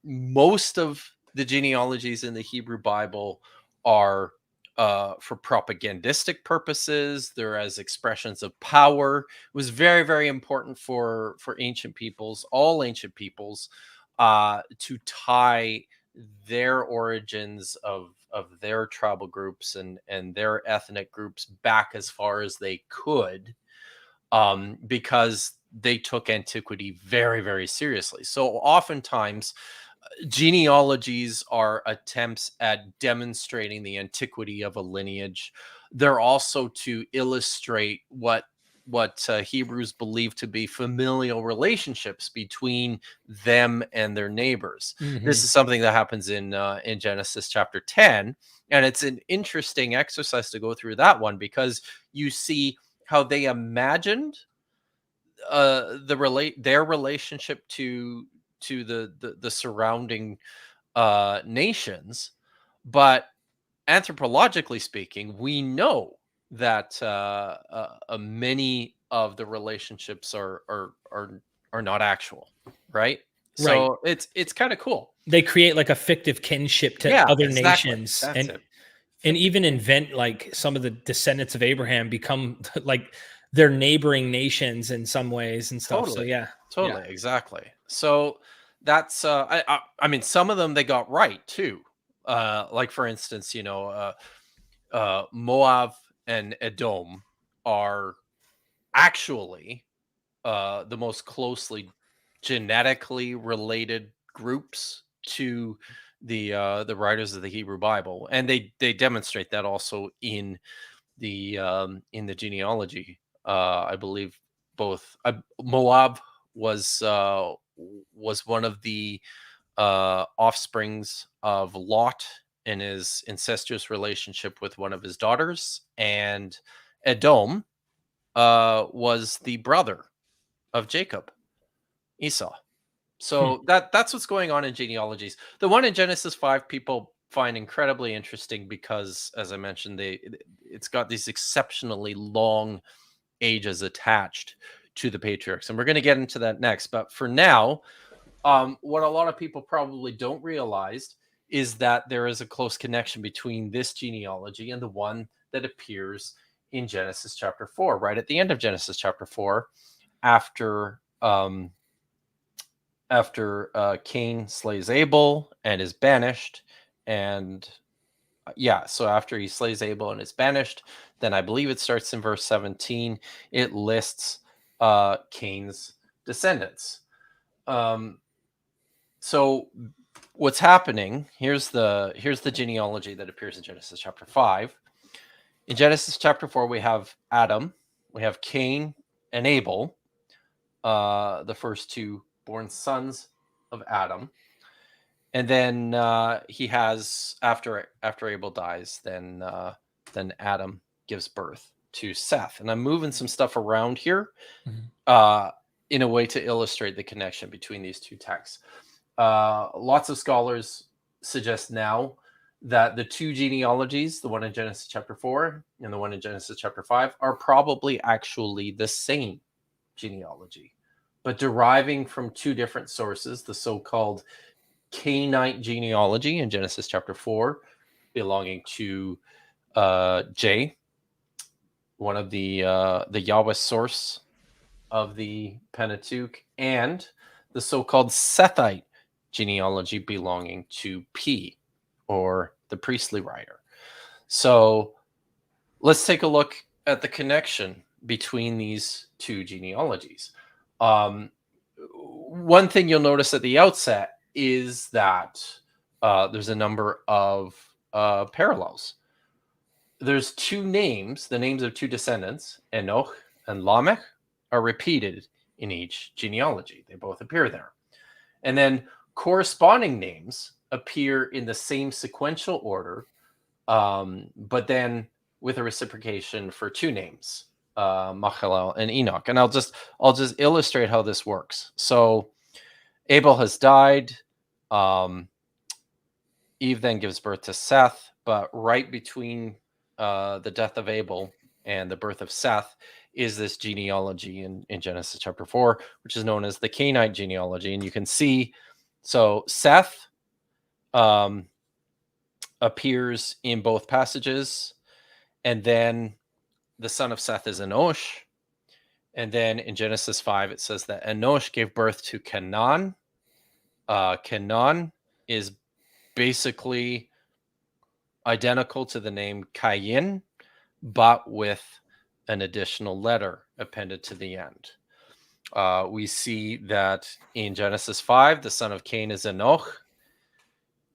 Most of the genealogies in the Hebrew Bible are for propagandistic purposes. They're as expressions of power. It was very, very important for ancient peoples, all ancient peoples, to tie their origins of their tribal groups and their ethnic groups back as far as they could, because they took antiquity very, very seriously. So oftentimes genealogies are attempts at demonstrating the antiquity of a lineage. They're also to illustrate what Hebrews believe to be familial relationships between them and their neighbors. This is something that happens in Genesis chapter 10, and it's an interesting exercise to go through that one, because you see how they imagined their relationship to the surrounding nations, but anthropologically speaking, we know that many of the relationships are not actual, right? So it's kind of cool. They create like a fictive kinship to other nations, That's and even invent like some of the descendants of Abraham become like their neighboring nations in some ways and stuff. Totally. So Exactly. So that's I mean, some of them they got right too. Like for instance, Moab and Edom are actually the most closely genetically related groups to the writers of the Hebrew Bible, and they demonstrate that also in the genealogy. I believe both Moab was one of the offsprings of Lot in his incestuous relationship with one of his daughters, and Edom was the brother of Jacob, Esau. So that's what's going on in genealogies. The one in Genesis 5 people find incredibly interesting because, as I mentioned, it's got these exceptionally long ages attached to the patriarchs, and we're going to get into that next. But for now, what a lot of people probably don't realize is that there is a close connection between this genealogy and the one that appears in Genesis chapter 4, right at the end of Genesis chapter 4, after after Cain slays Abel and is banished. And so after he slays Abel and is banished, then I believe it starts in verse 17. It lists Cain's descendants. So what's happening, here's the genealogy that appears in Genesis chapter 5. In Genesis chapter 4, we have Adam, we have Cain and Abel, the first two born sons of Adam. And then he has, after Abel dies, then Adam gives birth to Seth. And I'm moving some stuff around here in a way to illustrate the connection between these two texts. Lots of scholars suggest now that the two genealogies, the one in Genesis chapter 4 and the one in Genesis chapter 5, are probably actually the same genealogy, but deriving from two different sources, the so-called Cainite genealogy in Genesis chapter 4, belonging to J, one of the Yahweh source of the Pentateuch, and the so-called Sethite genealogy belonging to P, or the priestly writer. So let's take a look at the connection between these two genealogies. One thing you'll notice at the outset is that there's a number of parallels. There's two names, the names of two descendants, Enoch and Lamech, are repeated in each genealogy. They both appear there. And then corresponding names appear in the same sequential order, but then with a reciprocation for two names, Machalel and Enoch. And I'll just illustrate how this works. So Abel has died. Eve then gives birth to Seth, but right between the death of Abel and the birth of Seth is this genealogy in Genesis chapter 4, which is known as the Cainite genealogy. And you can see, so Seth appears in both passages, and then the son of Seth is Enosh. And then in Genesis 5, it says that Enosh gave birth to Canaan. Canaan is basically identical to the name Cain, but with an additional letter appended to the end. We see that in Genesis 5, the son of Cain is Enoch.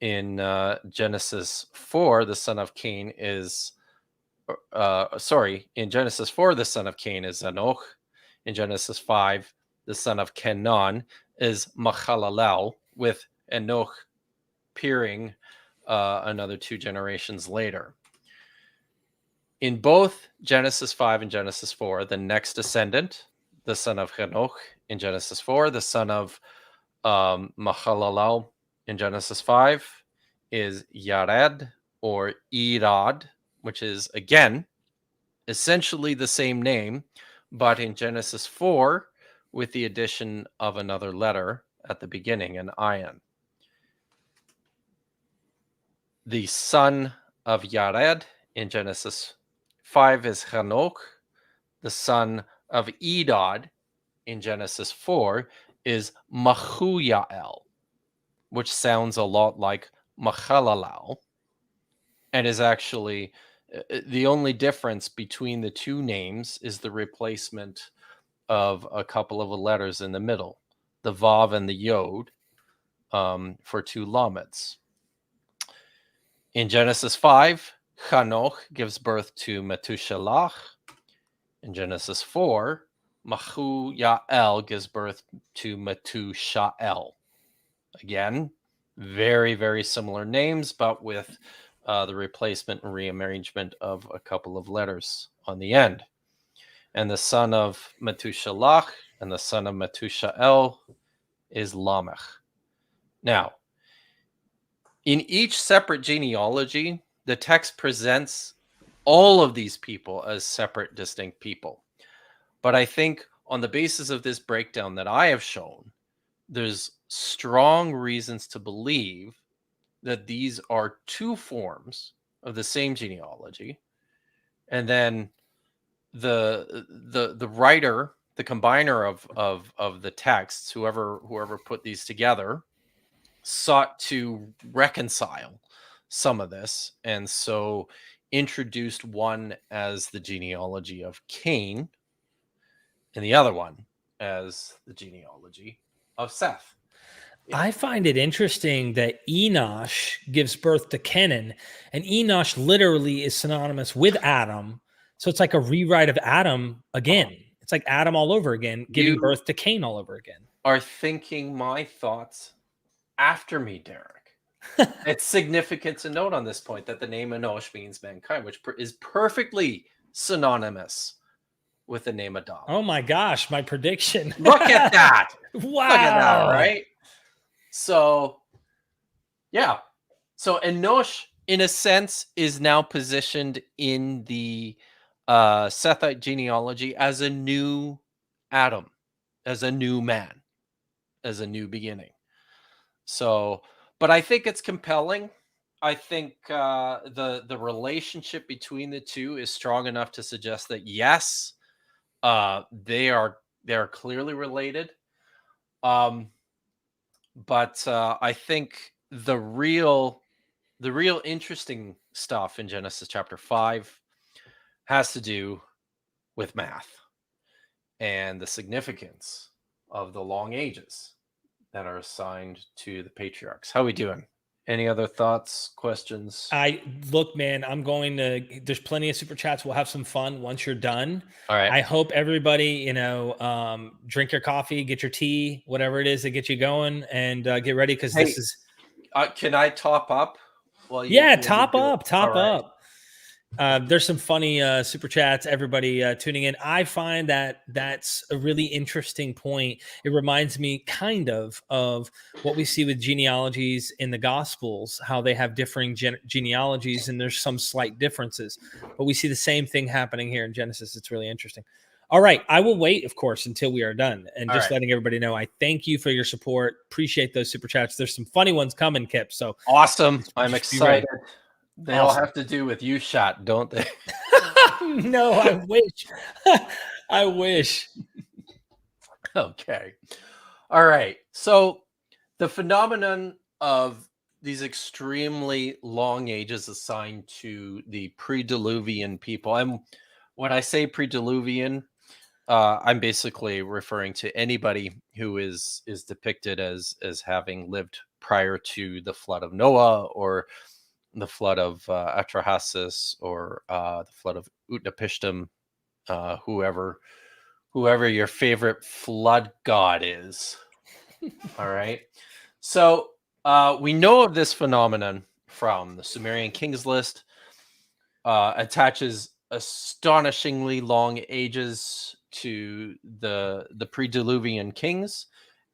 In Genesis 4, the son of Cain is, in Genesis 4, the son of Cain is Enoch. In Genesis 5, the son of Canaan is Mahalalel, with Enoch appearing another 2 generations later. In both Genesis 5 and Genesis 4, the next descendant, the son of Henoch in Genesis 4, the son of Mahalalel in Genesis 5, is Yared or Irad, which is, again, essentially the same name, but in Genesis 4, with the addition of another letter at the beginning, an ayin. The son of Yared in Genesis 5 is Hanoch. The son of Edad in Genesis 4 is Mahuyael, which sounds a lot like Mahalalel, and is actually the only difference between the two names is the replacement of a couple of letters in the middle, the Vav and the Yod, for 2 lamets. In Genesis 5, Hanoch gives birth to Metushelach. In Genesis 4, Mahuyael gives birth to Metushael. Again, very, very similar names, but with the replacement and rearrangement of a couple of letters on the end. And the son of Metushelach and the son of Metushael is Lamech. Now, in each separate genealogy, the text presents all of these people as separate, distinct people. But I think on the basis of this breakdown that I have shown, there's strong reasons to believe that these are 2 forms of the same genealogy. And then the writer, the combiner of the texts, whoever put these together, sought to reconcile some of this, and so introduced one as the genealogy of Cain and the other one as the genealogy of Seth. I find it interesting that Enosh gives birth to Kenan, and Enosh literally is synonymous with Adam. So it's like a rewrite of Adam again. It's like Adam all over again, giving birth to Cain all over again. Are thinking my thoughts after me, Derek. It's significant to note on this point that the name Enosh means mankind, which is perfectly synonymous with the name Adam. Oh my gosh, my prediction. Look at that. Wow. Look at that, right? So, yeah. So Enosh, in a sense, is now positioned in the Sethite genealogy as a new Adam, as a new man, as a new beginning. So, but I think it's compelling. I think the relationship between the two is strong enough to suggest that yes, they are clearly related. But I think the real interesting stuff in Genesis chapter 5 has to do with math and the significance of the long ages that are assigned to the patriarchs. How are we doing? Any other thoughts, questions? Look, man, I'm going to, there's plenty of super chats. We'll have some fun once you're done. All right. I hope everybody, drink your coffee, get your tea, whatever it is that gets you going, and get ready. Cause this is, can I top up? Top up. There's some funny super chats, everybody tuning in. I find that that's a really interesting point. It reminds me kind of what we see with genealogies in the Gospels, how they have differing genealogies and there's some slight differences. But we see the same thing happening here in Genesis. It's really interesting. All right. I will wait, of course, until we are done. And just letting everybody know, I thank you for your support. Appreciate those super chats. There's some funny ones coming, Kipp. So awesome. I'm excited. They all have to do with you shot, don't they? No, I wish. I wish. Okay. All right. So the phenomenon of these extremely long ages assigned to the pre-Diluvian people. When I say pre-Diluvian, I'm basically referring to anybody who is depicted as having lived prior to the flood of Noah, or the flood of Atrahasis, or the flood of Utnapishtim, whoever your favorite flood god is. All right. So we know of this phenomenon from the Sumerian Kings list. Attaches astonishingly long ages to the pre-Diluvian kings,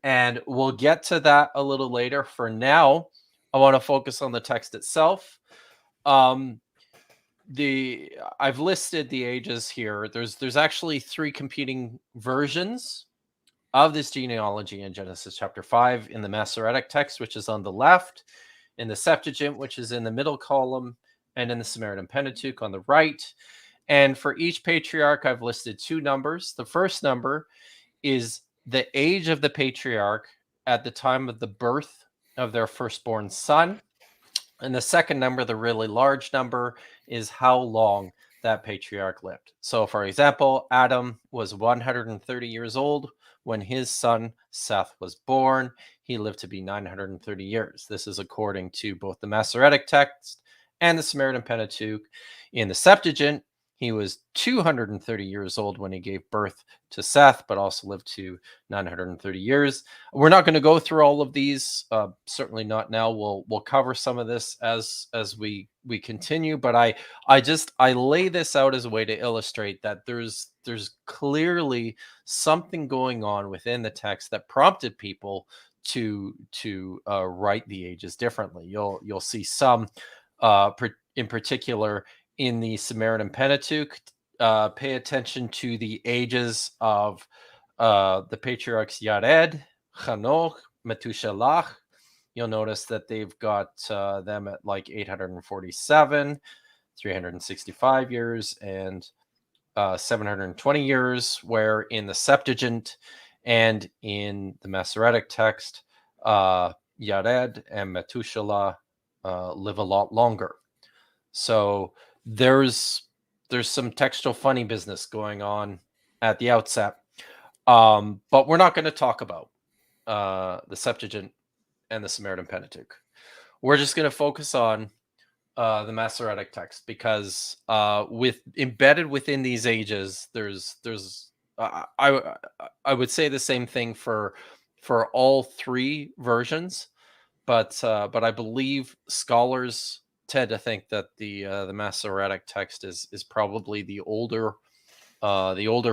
and we'll get to that a little later. For now, I want to focus on the text itself. I've listed the ages here. There's actually 3 competing versions of this genealogy in Genesis chapter 5, in the Masoretic text, which is on the left, in the Septuagint, which is in the middle column, and in the Samaritan Pentateuch on the right. And for each patriarch, I've listed 2 numbers. The first number is the age of the patriarch at the time of the birth of their firstborn son. And the second number, the really large number, is how long that patriarch lived. So for example, Adam was 130 years old when his son Seth was born. He lived to be 930 years. This is according to both the Masoretic text and the Samaritan Pentateuch. In the Septuagint, he was 230 years old when he gave birth to Seth, but also lived to 930 years. We're not going to go through all of these, certainly not now. We'll cover some of this as we continue, but I lay this out as a way to illustrate that there's clearly something going on within the text that prompted people to write the ages differently. You'll see some in particular in the Samaritan Pentateuch. Pay attention to the ages of the patriarchs Yared, Hanoch, Methuselah. You'll notice that they've got them at like 847, 365 years, and 720 years, where in the Septuagint and in the Masoretic text, Yared and Methuselah live a lot longer. So there's some textual funny business going on at the outset, but we're not going to talk about the Septuagint and the Samaritan Pentateuch. We're just going to focus on the Masoretic text, because with embedded within these ages, there's I would say the same thing for all three versions, but I believe scholars tend to think that the Masoretic text is probably the older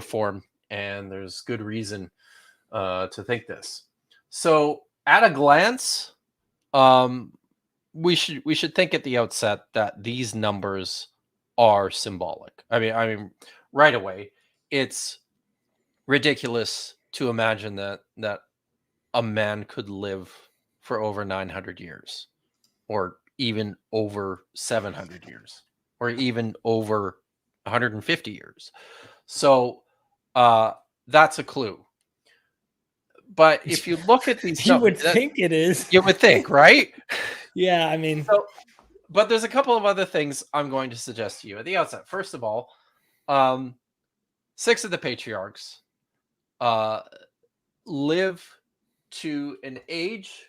form, and there's good reason to think this. So at a glance, we should think at the outset that these numbers are symbolic. I mean, right away, it's ridiculous to imagine that a man could live for over 900 years, or even over 700 years, or even over 150 years. So that's a clue. But if you look at these You numbers, would think it is. you would think, right? Yeah, I mean, But there's a couple of other things I'm going to suggest to you at the outset. First of all, 6 of the patriarchs live to an age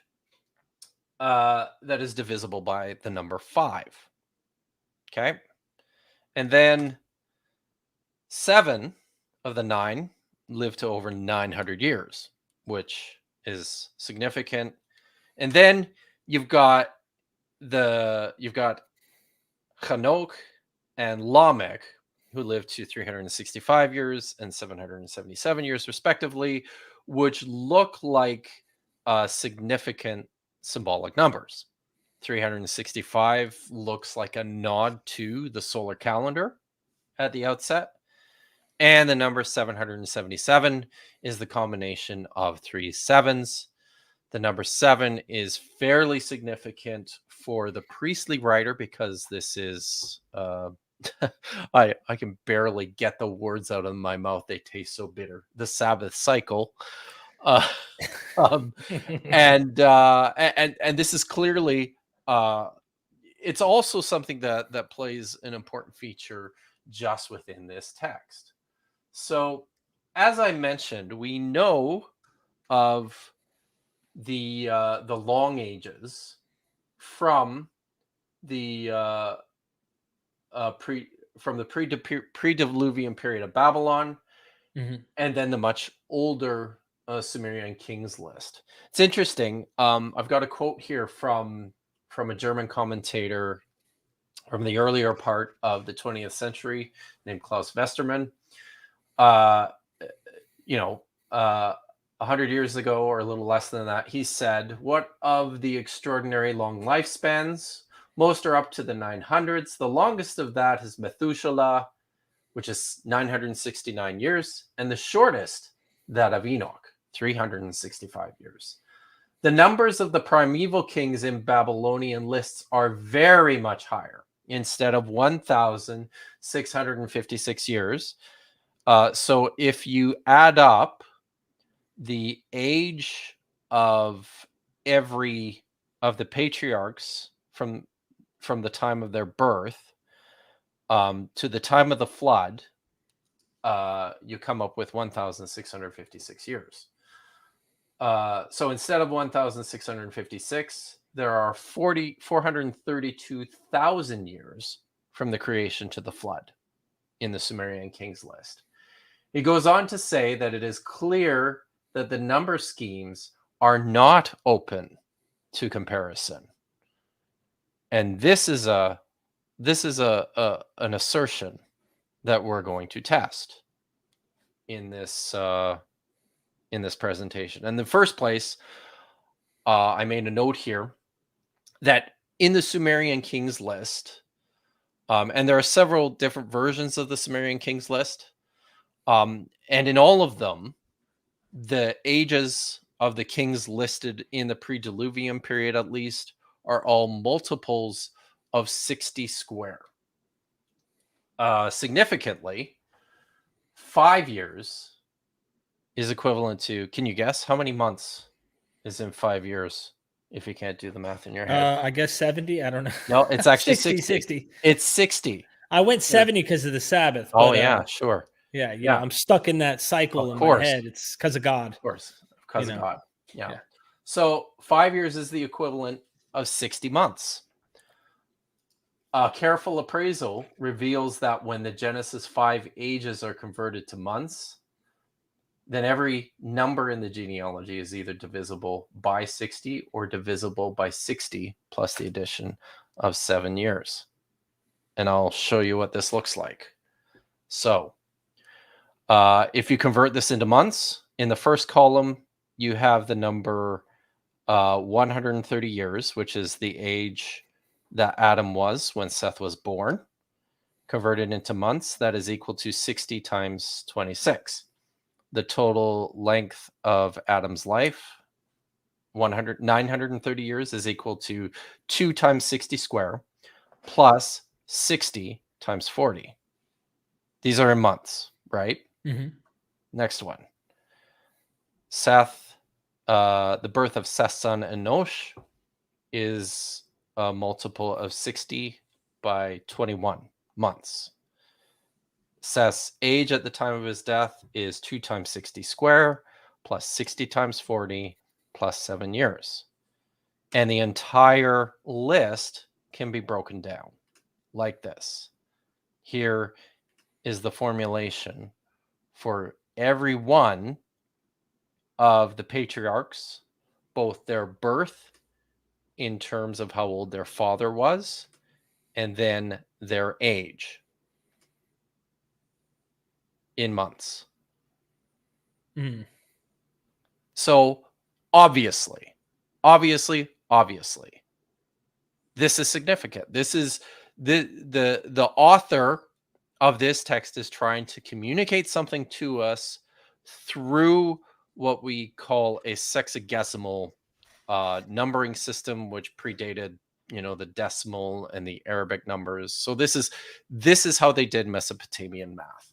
that is divisible by the number 5. Okay. And then 7 of the 9 live to over 900 years, which is significant. And then you've got Hanok and Lamech, who lived to 365 years and 777 years respectively, which look like significant symbolic numbers. 365 looks like a nod to the solar calendar at the outset, and the number 777 is the combination of 3 sevens. The number 7 is fairly significant for the priestly writer, because this is I can barely get the words out of my mouth. They taste so bitter. The Sabbath cycle. And this is clearly it's also something that plays an important feature just within this text. So, as I mentioned, we know of the long ages from the pre-Diluvian period of Babylon, and then the much older Sumerian kings list. It's interesting. I've got a quote here from a German commentator from the earlier part of the 20th century named Klaus Westermann. 100 years ago, or a little less than that, he said, "What of the extraordinary long lifespans? Most are up to the 900s. The longest of that is Methuselah, which is 969 years, and the shortest, that of Enoch, 365 years. The numbers of the primeval kings in Babylonian lists are very much higher, instead of 1,656 years. So if you add up the age of every of the patriarchs from the time of their birth to the time of the flood, you come up with 1,656 years. So instead of 1,656, there are 432,000 years from the creation to the flood in the Sumerian kings list. He goes on to say that it is clear that the number schemes are not open to comparison. And this is an assertion that we're going to test in this presentation. In the first place, I made a note here that in the Sumerian kings list, and there are several different versions of the Sumerian kings list, and in all of them, the ages of the kings listed in the pre-Diluvian period, at least, are all multiples of 60 square. Significantly, 5 years is equivalent to, can you guess how many months is in 5 years? If you can't do the math in your head. I guess 70. I don't know. No, it's actually 60, 60. 60. It's 60. I went 70 because of the Sabbath. Oh, But, yeah, sure. yeah, Yeah. I'm stuck in that cycle Of in course. my head. It's because of God. Of course, because You of know. God. Yeah. Yeah. So 5 years is the equivalent of 60 months. A careful appraisal reveals that when the Genesis 5 ages are converted to months, then every number in the genealogy is either divisible by 60 or divisible by 60 plus the addition of 7 years. And I'll show you what this looks like. So if you convert this into months, in the first column, you have the number 130 years, which is the age that Adam was when Seth was born. Converted into months, that is equal to 60 times 26. The total length of Adam's life, 930 years, is equal to 2 times 60 square plus 60 times 40. These are in months, right? Mm-hmm. Next one. Seth, the birth of Seth's son Enosh is a multiple of 60 by 21 months. Seth's age at the time of his death is 2 times 60 square plus 60 times 40 plus 7 years. And the entire list can be broken down like this. Here is the formulation for every one of the patriarchs, both their birth in terms of how old their father was, and then their age in months. Mm. So obviously, this is significant. This is the author of this text is trying to communicate something to us through what we call a sexagesimal numbering system, which predated, the decimal and the Arabic numbers. So this is how they did Mesopotamian math.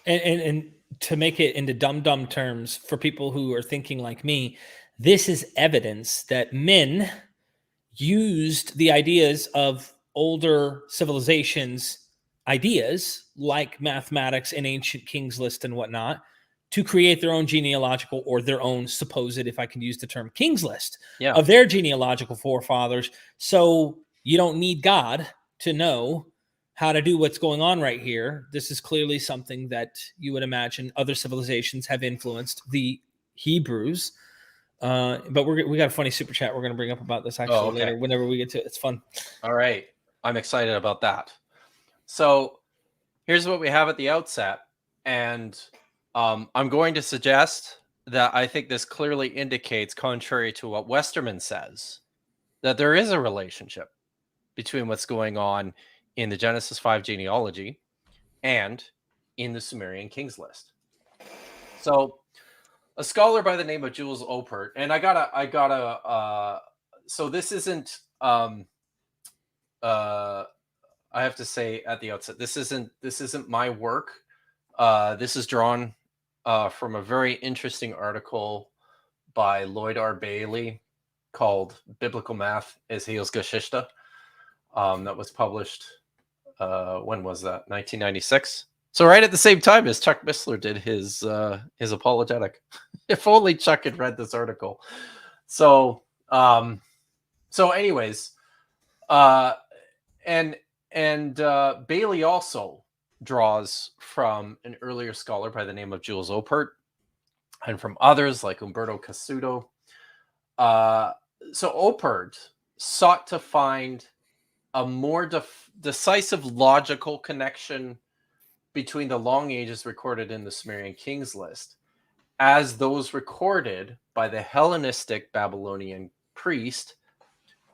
And to make it into dumb terms for people who are thinking like me, this is evidence that men used the ideas of older civilizations, ideas like mathematics and ancient kings list and whatnot, to create their own genealogical or their own supposed, if I can use the term, king's list of their genealogical forefathers. So you don't need God to know how to do what's going on right here. This is clearly something that you would imagine other civilizations have influenced the Hebrews. But we got a funny super chat we're going to bring up about this actually later, whenever we get to it. It's fun. All right. I'm excited about that. So here's what we have at the outset. And I'm going to suggest that I think this clearly indicates, contrary to what Westerman says, that there is a relationship between what's going on in the Genesis 5 genealogy and in the Sumerian Kings list. So a scholar by the name of Jules Oppert, and I gotta so this isn't I have to say at the outset, this isn't my work. This is drawn from a very interesting article by Lloyd R. Bailey called Biblical Math as Heels Geschichte. That was published, when was that? 1996. So right at the same time as Chuck Missler did his apologetic. If only Chuck had read this article. So anyways, and Bailey also draws from an earlier scholar by the name of Jules Oppert, and from others like Umberto Cassuto. So Oppert sought to find a more decisive logical connection between the long ages recorded in the Sumerian Kings list as those recorded by the Hellenistic Babylonian priest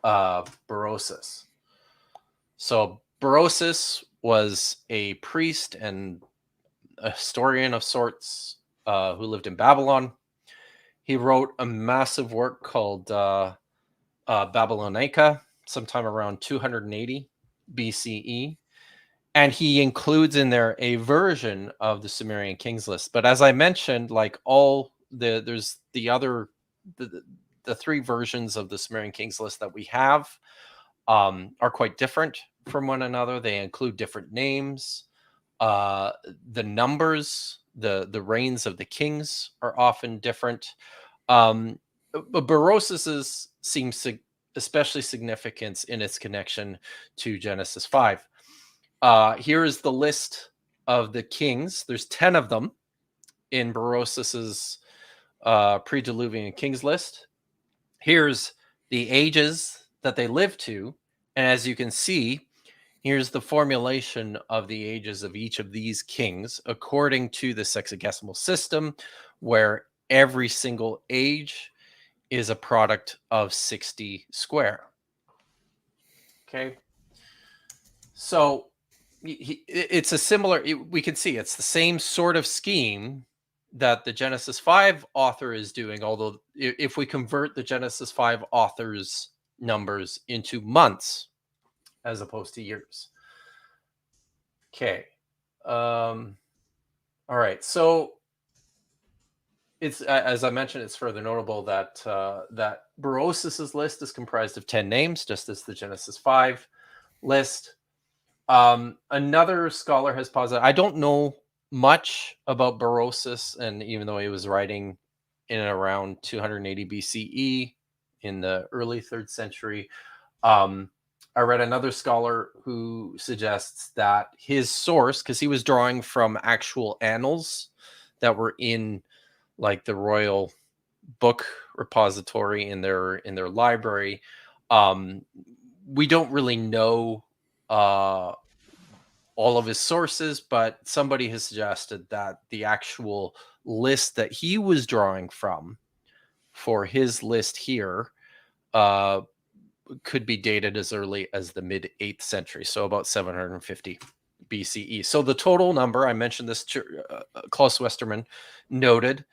Berosus. So Berosus was a priest and a historian of sorts who lived in Babylon. He wrote a massive work called Babylonica sometime around 280 BCE. And he includes in there a version of the Sumerian kings list. But as I mentioned, like there's the three versions of the Sumerian kings list that we have are quite different from one another. They include different names. The numbers, the reigns of the kings are often different. But Berosus's seems especially significance in its connection to Genesis 5. Here is the list of the kings. There's 10 of them in Berosus's pre-Diluvian kings list. Here's the ages that they lived to. And as you can see, here's the formulation of the ages of each of these kings according to the sexagesimal system, where every single age is a product of 60 square. Okay. So it's a similar, we can see it's the same sort of scheme that the Genesis 5 author is doing, although if we convert the Genesis 5 author's numbers into months as opposed to years. Okay. All right. So it's, as I mentioned, it's further notable that that Berosus's list is comprised of 10 names, just as the Genesis 5 list. Another scholar has posited, I don't know much about Berosus, and even though he was writing in and around 280 BCE in the early 3rd century, I read another scholar who suggests that his source, because he was drawing from actual annals that were in like the royal book repository in their library, we don't really know all of his sources, but somebody has suggested that the actual list that he was drawing from for his list here could be dated as early as the mid 8th century, so about 750 BCE. So the total number, I mentioned this, Klaus Westermann noted,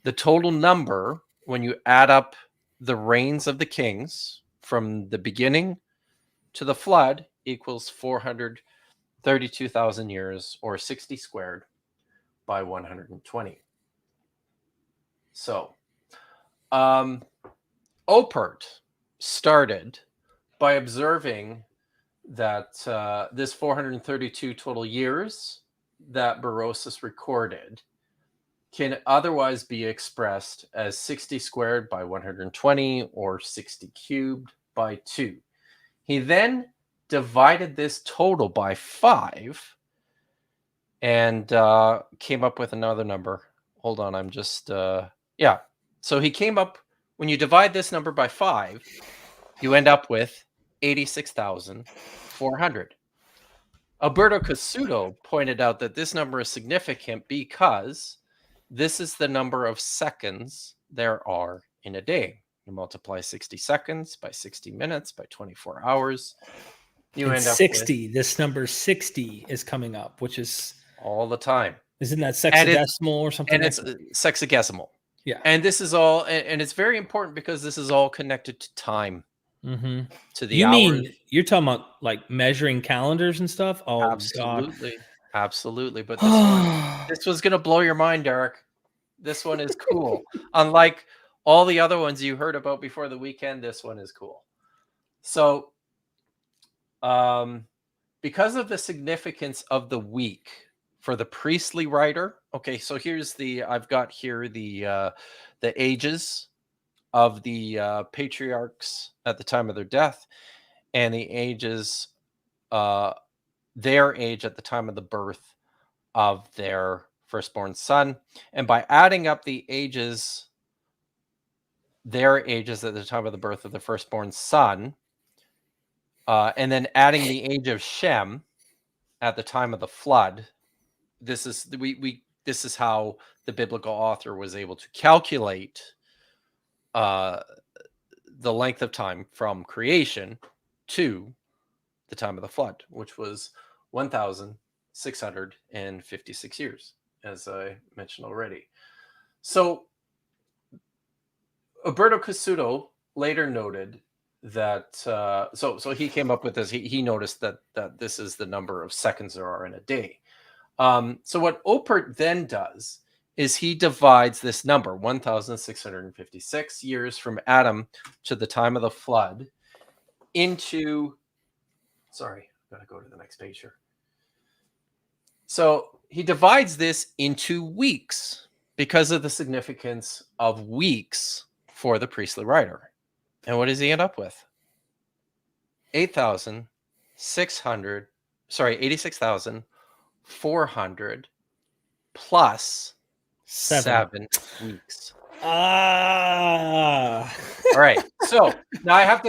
the total number, when you add up the reigns of the kings from the beginning to the flood, equals 432,000 years, or 60 squared by 120. So Oppert started by observing that this 432 total years that Berosus recorded can otherwise be expressed as 60 squared by 120 or 60 cubed by 2. He then divided this total by 5 and came up with another number. Hold on, I'm just, yeah. So he came up, when you divide this number by 5, you end up with 86,400. Alberto Cassuto pointed out that this number is significant because this is the number of seconds there are in a day. You multiply 60 seconds by 60 minutes by 24 hours. You And end up 60. with, This number 60 is coming up, which is all the time. Isn't that sexagesimal or something? And it's sexagesimal. Yeah. And this is all, and it's very important because this is all connected to time, to the You hours. mean you're talking about like measuring calendars and stuff? Oh, Absolutely. God. Absolutely. But this one's going to blow your mind, Derek. This one is cool. Unlike all the other ones you heard about before the weekend, this one is cool. So, because of the significance of the week for the priestly writer, okay, so here's I've got here the ages of the patriarchs at the time of their death, and the ages, their age at the time of the birth of their firstborn son. And by adding up the ages, their ages at the time of the birth of the firstborn son, and then adding the age of Shem at the time of the flood, this is this is how the biblical author was able to calculate the length of time from creation to the time of the flood, which was 1,656 years, as I mentioned already. So Alberto Cassuto later noted that so he came up with this. He noticed that this is the number of seconds there are in a day. So what Oppert then does is he divides this number, 1,656 years from Adam to the time of the flood, into, sorry, I've got to go to the next page here. So he divides this into weeks because of the significance of weeks for the priestly writer. And what does he end up with? 86,400 plus 7 weeks. Ah. All right. So now I have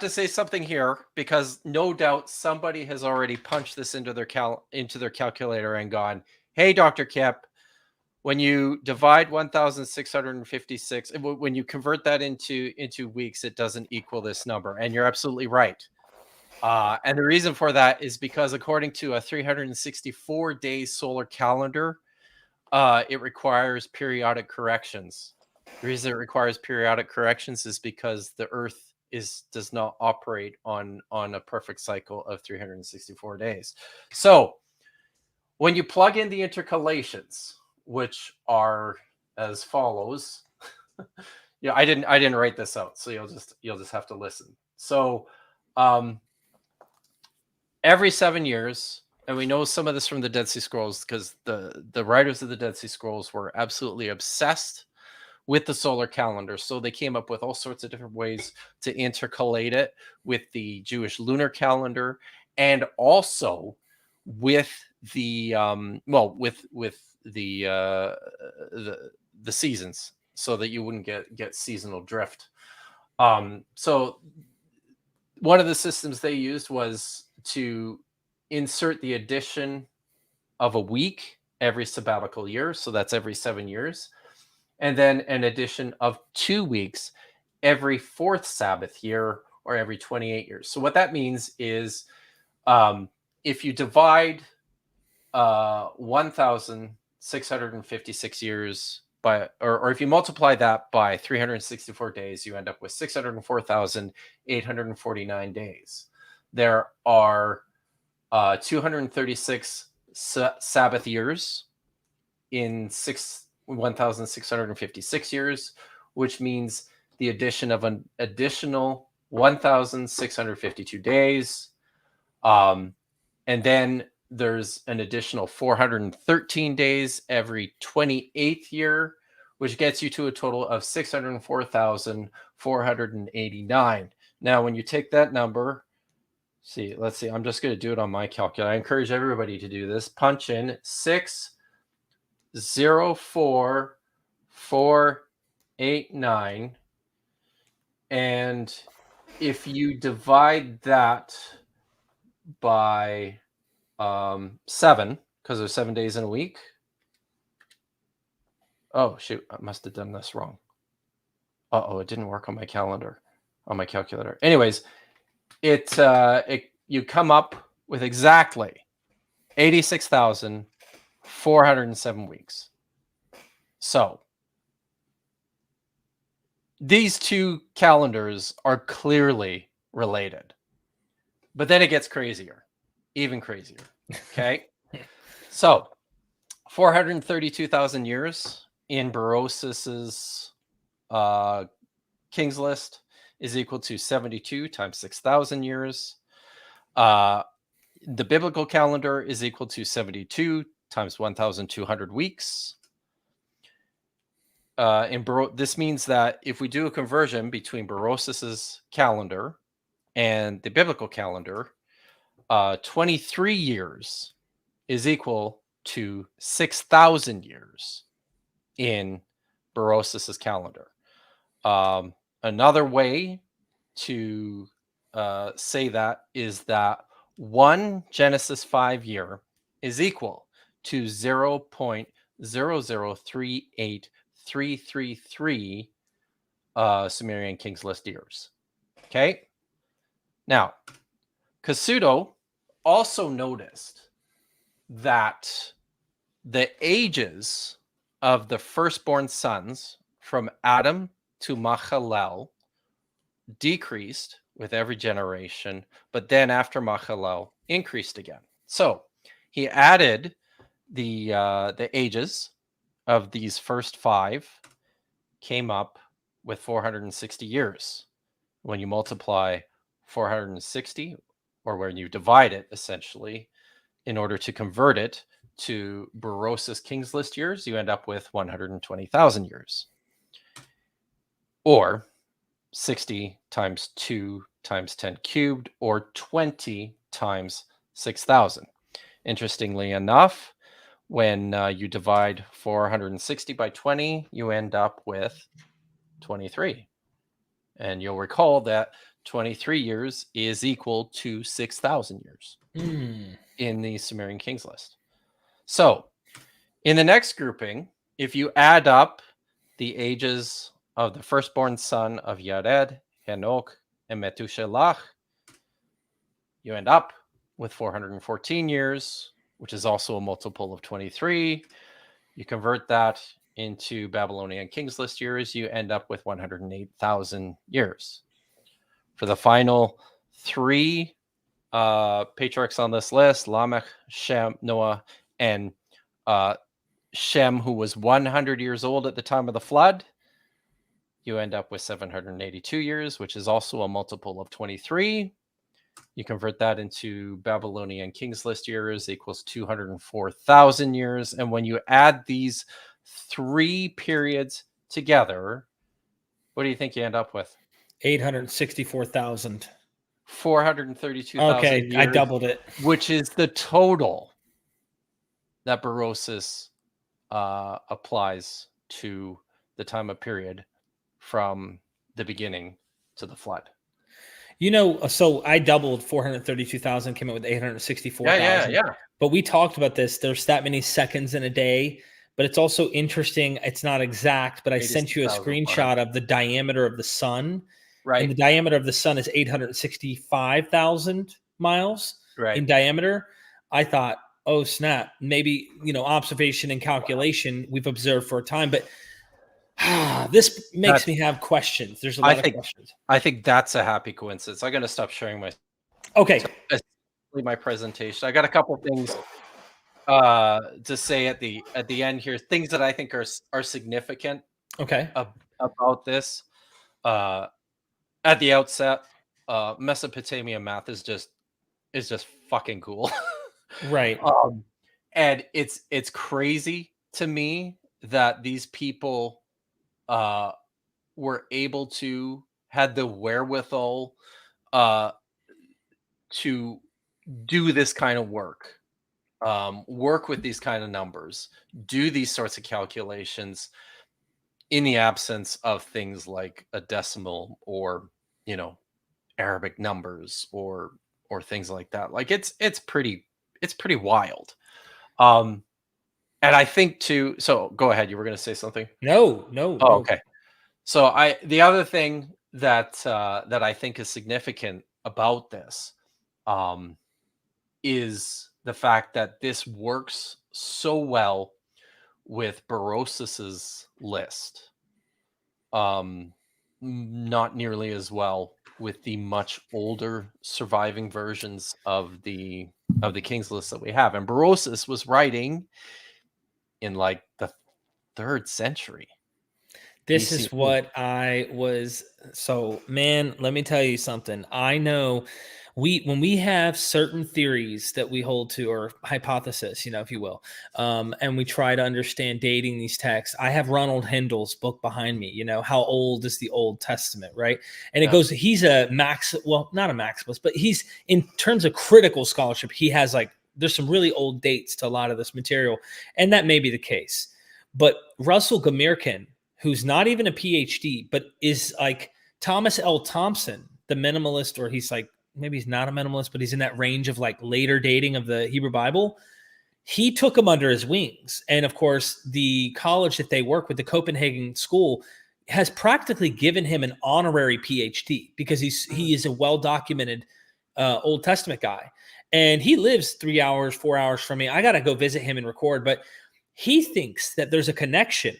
to say something here, because no doubt somebody has already punched this into their calculator and gone, "Hey, Dr. Kipp, when you divide 1,656, when you convert that into weeks, it doesn't equal this number." And you're absolutely right. And the reason for that is because according to a 364-day solar calendar, it requires periodic corrections. The reason it requires periodic corrections is because the Earth does not operate on a perfect cycle of 364 days. So when you plug in the intercalations, which are as follows, I didn't write this out, so you'll just have to listen. So every 7 years, and we know some of this from the Dead Sea Scrolls, because the writers of the Dead Sea Scrolls were absolutely obsessed with the solar calendar. So they came up with all sorts of different ways to intercalate it with the Jewish lunar calendar, and also with the the seasons, so that you wouldn't get seasonal drift. So one of the systems they used was to insert the addition of a week every sabbatical year. So that's every 7 years. And then an addition of 2 weeks every 4th Sabbath year, or every 28 years. So what that means is if you divide 1,656 years by, or if you multiply that by 364 days, you end up with 604,849 days. There are 236 Sabbath years in 1,656 years, which means the addition of an additional 1,652 days. And then there's an additional 413 days every 28th year, which gets you to a total of 604,489. Now, when you take that number, let's see, I'm just going to do it on my calculator. I encourage everybody to do this. Punch in 604,489. And if you divide that by 7, because there's 7 days in a week. Oh, shoot, I must have done this wrong. It didn't work on my calculator. Anyways, you come up with exactly 86,407 weeks. So these two calendars are clearly related, but then it gets crazier, even crazier. Okay. So 432,000 years in Berosus's King's List is equal to 72 times 6,000 years. The biblical calendar is equal to 72 times 1,200 weeks. This means that if we do a conversion between Berosus's calendar and the biblical calendar, 23 years is equal to 6,000 years in Berosus's calendar. Another way to say that is that one Genesis 5 year is equal to 0.0038333 Sumerian King's List years. Okay. Now, Cassuto also noticed that the ages of the firstborn sons from Adam to Mahalalel decreased with every generation, but then after Mahalalel increased again. So he added the ages of these first 5, came up with 460 years. When you multiply 460, or when you divide it essentially, in order to convert it to Berosus King's List years, you end up with 120,000 years. Or 60 times 2 times 10 cubed, or 20 times 6,000. Interestingly enough, when you divide 460 by 20, you end up with 23. And you'll recall that 23 years is equal to 6,000 years in the Sumerian King's List. So in the next grouping, if you add up the ages of the firstborn son of Yared, Henok, and Metushelach, you end up with 414 years, which is also a multiple of 23. You convert that into Babylonian King's List years, you end up with 108,000 years. For the final 3 patriarchs on this list, Lamech, Shem, Noah, and Shem, who was 100 years old at the time of the flood, you end up with 782 years, which is also a multiple of 23. You convert that into Babylonian King's List years, equals 204,000 years. And when you add these 3 periods together, what do you think you end up with? 864,000. 432,000 Okay, years, I doubled it. which is the total that Berosus applies to the time of period from the beginning to the flood. So I doubled 432,000, came up with 864,000. Yeah. But we talked about this. There's that many seconds in a day, but it's also interesting. It's not exact, but I sent you a screenshot of the diameter of the sun. Right. And the diameter of the sun is 865,000 miles in diameter. I thought, oh, snap. Maybe, observation and calculation we've observed for a time, but this makes me have questions. There's a lot of questions. I think that's a happy coincidence. I'm going to stop sharing my presentation. I got a couple of things to say at the end here. Things that I think are significant. Okay. About this. At the outset, Mesopotamia math is just fucking cool. Right. And it's crazy to me that these people were able to had the wherewithal to do this kind of work with these kind of numbers, do these sorts of calculations in the absence of things like a decimal or Arabic numbers or things like that. Like it's pretty wild. And I think too, so go ahead. You were going to say something? No. Oh, okay. So the other thing that I think is significant about this is the fact that this works so well with Berosus's list. Not nearly as well with the much older surviving versions of the King's List that we have. And Berosus was writing in like the 3rd century. This is what I was. So, man, let me tell you something. I know when we have certain theories that we hold to, or hypothesis, if you will, and we try to understand dating these texts. I have Ronald Hindle's book behind me. How old is the Old Testament, right? And it goes. He's not a maximalist, but he's, in terms of critical scholarship, he has there's some really old dates to a lot of this material, and that may be the case. But Russell Gamirkin, who's not even a PhD, but is like Thomas L. Thompson, the minimalist, or he's like, maybe he's not a minimalist, but he's in that range of like later dating of the Hebrew Bible. He took him under his wings. And of course, the college that they work with, the Copenhagen School, has practically given him an honorary PhD because he is a well-documented Old Testament guy. And he lives 3 hours, 4 hours from me. I got to go visit him and record, but he thinks that there's a connection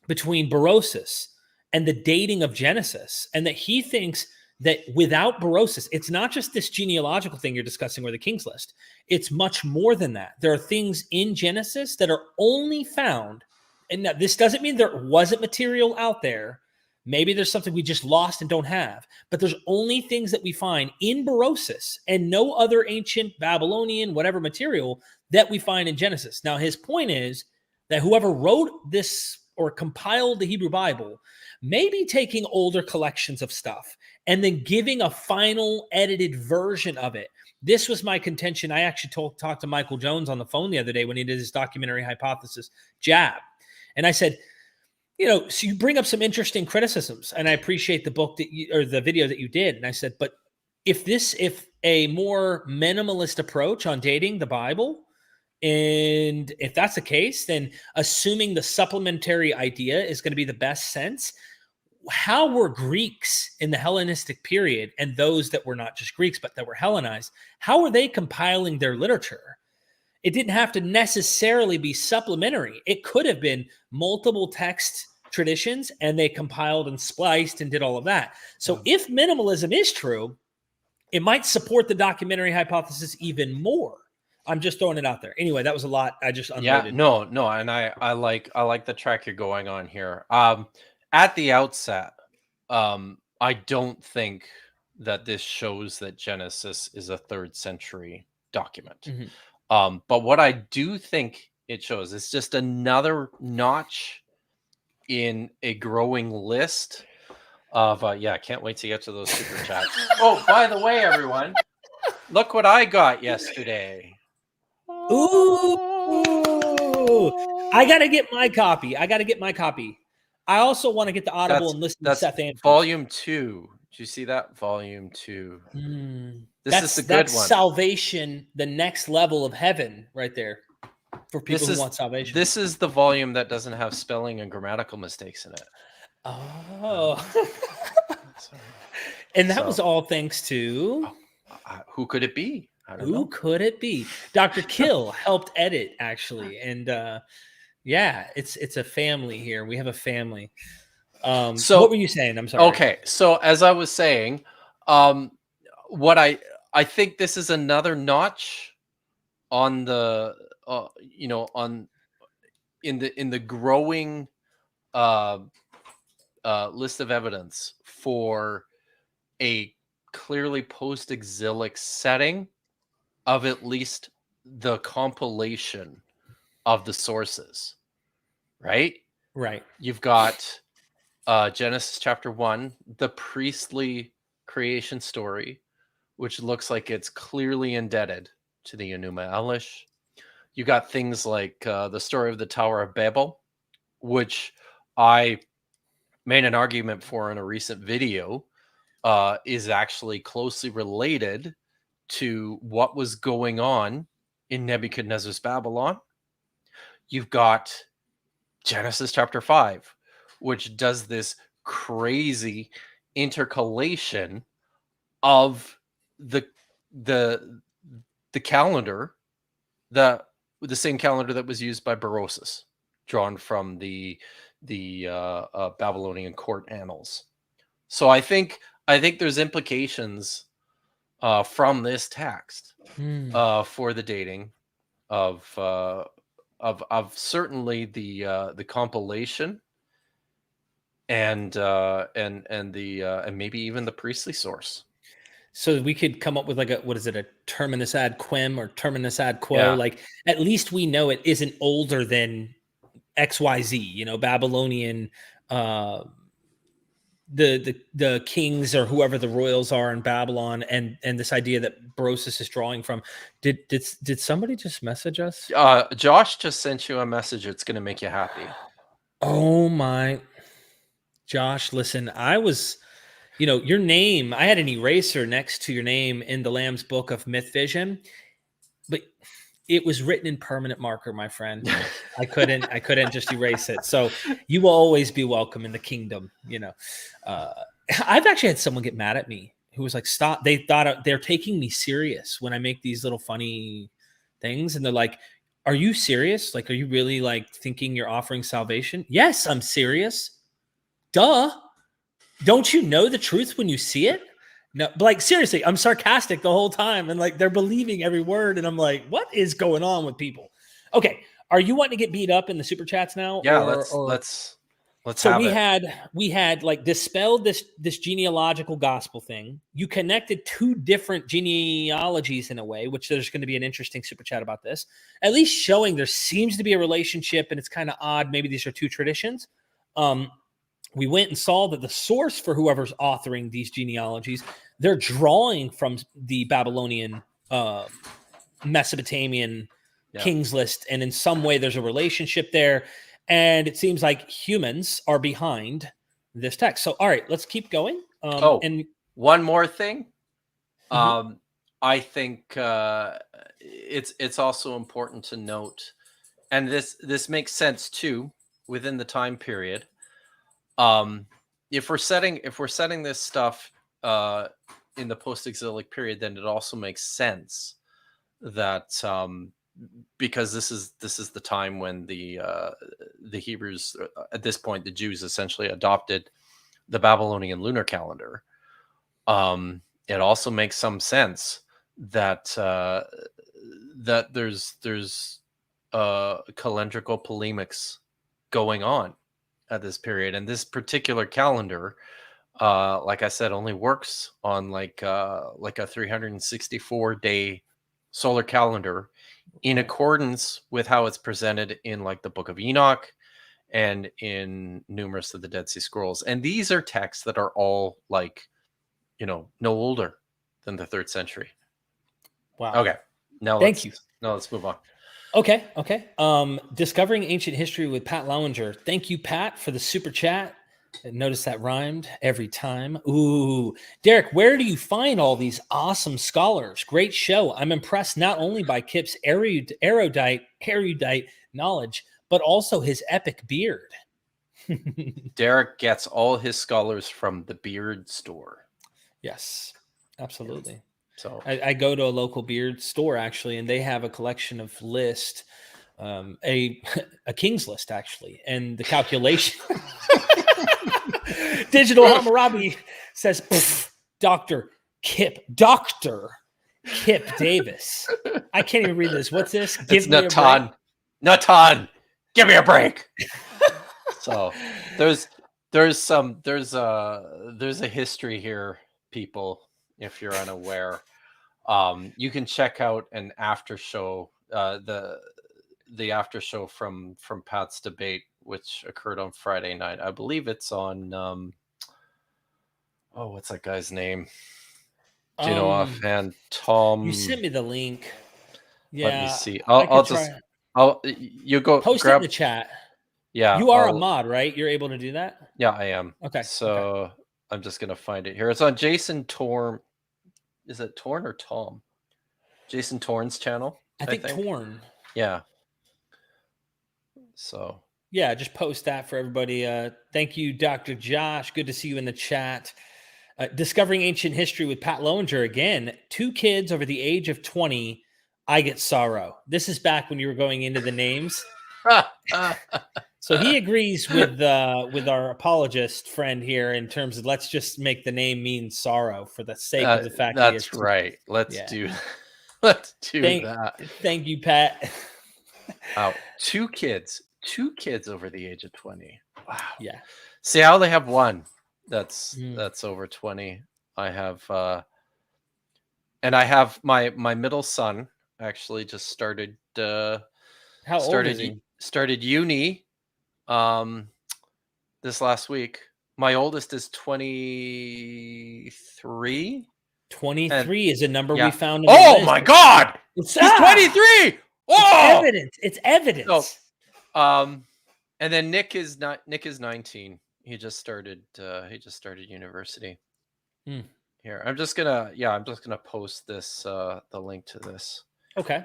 between Berosus and the dating of Genesis, and that he thinks that without Berosus, it's not just this genealogical thing you're discussing or the King's List. It's much more than that. There are things in Genesis that are only found, and now, this doesn't mean there wasn't material out there. Maybe there's something we just lost and don't have, but there's only things that we find in Berosus and no other ancient Babylonian, whatever material that we find in Genesis. Now, his point is that whoever wrote this or compiled the Hebrew Bible may be taking older collections of stuff and then giving a final edited version of it. This was my contention. I actually talked to Michael Jones on the phone the other day when he did his documentary hypothesis, Jab. And I said, so you bring up some interesting criticisms, and I appreciate the book or the video that you did. And I said, but if a more minimalist approach on dating the Bible, and if that's the case, then assuming the supplementary idea is going to be the best sense, how were Greeks in the Hellenistic period, and those that were not just Greeks, but that were Hellenized, how were they compiling their literature? It didn't have to necessarily be supplementary. It could have been multiple text traditions, and they compiled and spliced and did all of that. So if minimalism is true, it might support the documentary hypothesis even more. I'm just throwing it out there. Anyway, that was a lot. I just unloaded. Yeah, no, and I like the track you're going on here. At the outset, I don't think that this shows that Genesis is a 3rd century document. Mm-hmm. But what I do think it shows is just another notch in a growing list of I can't wait to get to those super chats. Oh, by the way, everyone, look what I got yesterday. Ooh, I gotta get my copy. I also want to get the Audible and listen to Seth Andrews. Volume 2. Did you see that? Volume 2. This is the good one. Salvation, the next level of heaven, right there. For people who want salvation. This is the volume that doesn't have spelling and grammatical mistakes in it. Oh. And that was all thanks to... who could it be? I don't know. Who could it be? Dr. Kill helped edit, actually. And it's a family here. We have a family. So what were you saying? I'm sorry. Okay. So as I was saying, what I think this is another notch on the in the growing list of evidence for a clearly post-exilic setting of at least the compilation of the sources, right? Right. You've got Genesis chapter 1, the priestly creation story, which looks like it's clearly indebted to the Enuma Elish. You got things like the story of the Tower of Babel, which I made an argument for in a recent video, is actually closely related to what was going on in Nebuchadnezzar's Babylon. You've got Genesis chapter 5, which does this crazy intercalation of the calendar, the same calendar that was used by Berosus, drawn from the Babylonian court annals. So I think there's implications from this text for the dating of certainly the compilation and maybe even the priestly source. So we could come up with like a terminus ad quem or terminus ad quo. Yeah. Like at least we know it isn't older than XYZ, Babylonian, the kings or whoever the royals are in Babylon, and this idea that Berosus is drawing from. Did somebody just message us? Josh just sent you a message. It's going to make you happy. Oh my, Josh, listen, I was, your name, I had an eraser next to your name in the Lamb's book of MythVision, but it was written in permanent marker, my friend. I couldn't just erase it. So you will always be welcome in the kingdom. I've actually had someone get mad at me who was like, stop. They thought they're taking me serious when I make these little funny things. And they're like, are you serious? Like, are you really like thinking you're offering salvation? Yes, I'm serious. Duh. Don't you know the truth when you see it? No, but like seriously, I'm sarcastic the whole time, and like they're believing every word, and I'm like, what is going on with people? Okay, are you wanting to get beat up in the super chats now? Yeah, or let's so have we had like dispelled this genealogical gospel thing. You connected two different genealogies in a way, which there's going to be an interesting super chat about this. At least showing there seems to be a relationship, and it's kind of odd. Maybe these are two traditions. We went and saw that the source for whoever's authoring these genealogies, they're drawing from the Babylonian, Mesopotamian kings list, and in some way there's a relationship there. And it seems like humans are behind this text. So, all right, let's keep going. And one more thing. I think it's also important to note, and this makes sense too within the time period. If we're setting this stuff in the post-exilic period, then it also makes sense that because this is the time when the Hebrews, at this point the Jews, essentially adopted the Babylonian lunar calendar. It also makes some sense that that there's calendrical polemics going on at this period, and this particular calendar, like I said, only works on like a 364-day solar calendar in accordance with how it's presented in like the Book of Enoch and in numerous of the Dead Sea Scrolls. And these are texts that are all like, no older than the 3rd century. Wow. Okay. Now let's move on. Okay. Discovering Ancient History with Pat Lowinger. Thank you, Pat, for the super chat. Notice that rhymed every time. Ooh, Derek, where do you find all these awesome scholars? Great show. I'm impressed not only by Kipp's erudite knowledge, but also his epic beard. Derek gets all his scholars from the beard store. Yes, absolutely. So I go to a local beard store actually, and they have a collection of list, a king's list actually, and the calculation. Digital Hammurabi says, Dr. Kipp Davis. I can't even read this. What's this? It's Natan. Give me a break. So there's a history here, people, if you're unaware. You can check out an after show, the after show from Pat's debate, which occurred on Friday night. I believe it's on what's that guy's name? Do you know offhand? Tom. You sent me the link. Yeah. Let me see. You go post it in the chat. Yeah. You are a mod, right? You're able to do that? Yeah, I am. Okay. So I'm just gonna find it here. It's on Jason Torn. Is it Torn or Tom? Jason Torn's channel. I think Torn. Yeah. So yeah, just post that for everybody. Thank you, Dr. Josh. Good to see you in the chat. Discovering Ancient History with Pat Lowinger again. 2 kids over the age of 20. I get sorrow. This is back when you were going into the names. So he agrees with our apologist friend here in terms of let's just make the name mean sorrow for the sake of the fact that that's right. Let's do that. Thank you, Pat. Wow, 2 kids over the age of 20. Wow. Yeah. See, I only have one that's over 20. I have and I have my middle son actually just started How old is he? Started uni this last week. My oldest is 23. 23 is a number we found. Oh my God! He's 23. Oh, It's evidence. So, and then Nick is 19. He just started university. Here, I'm just gonna post this the link to this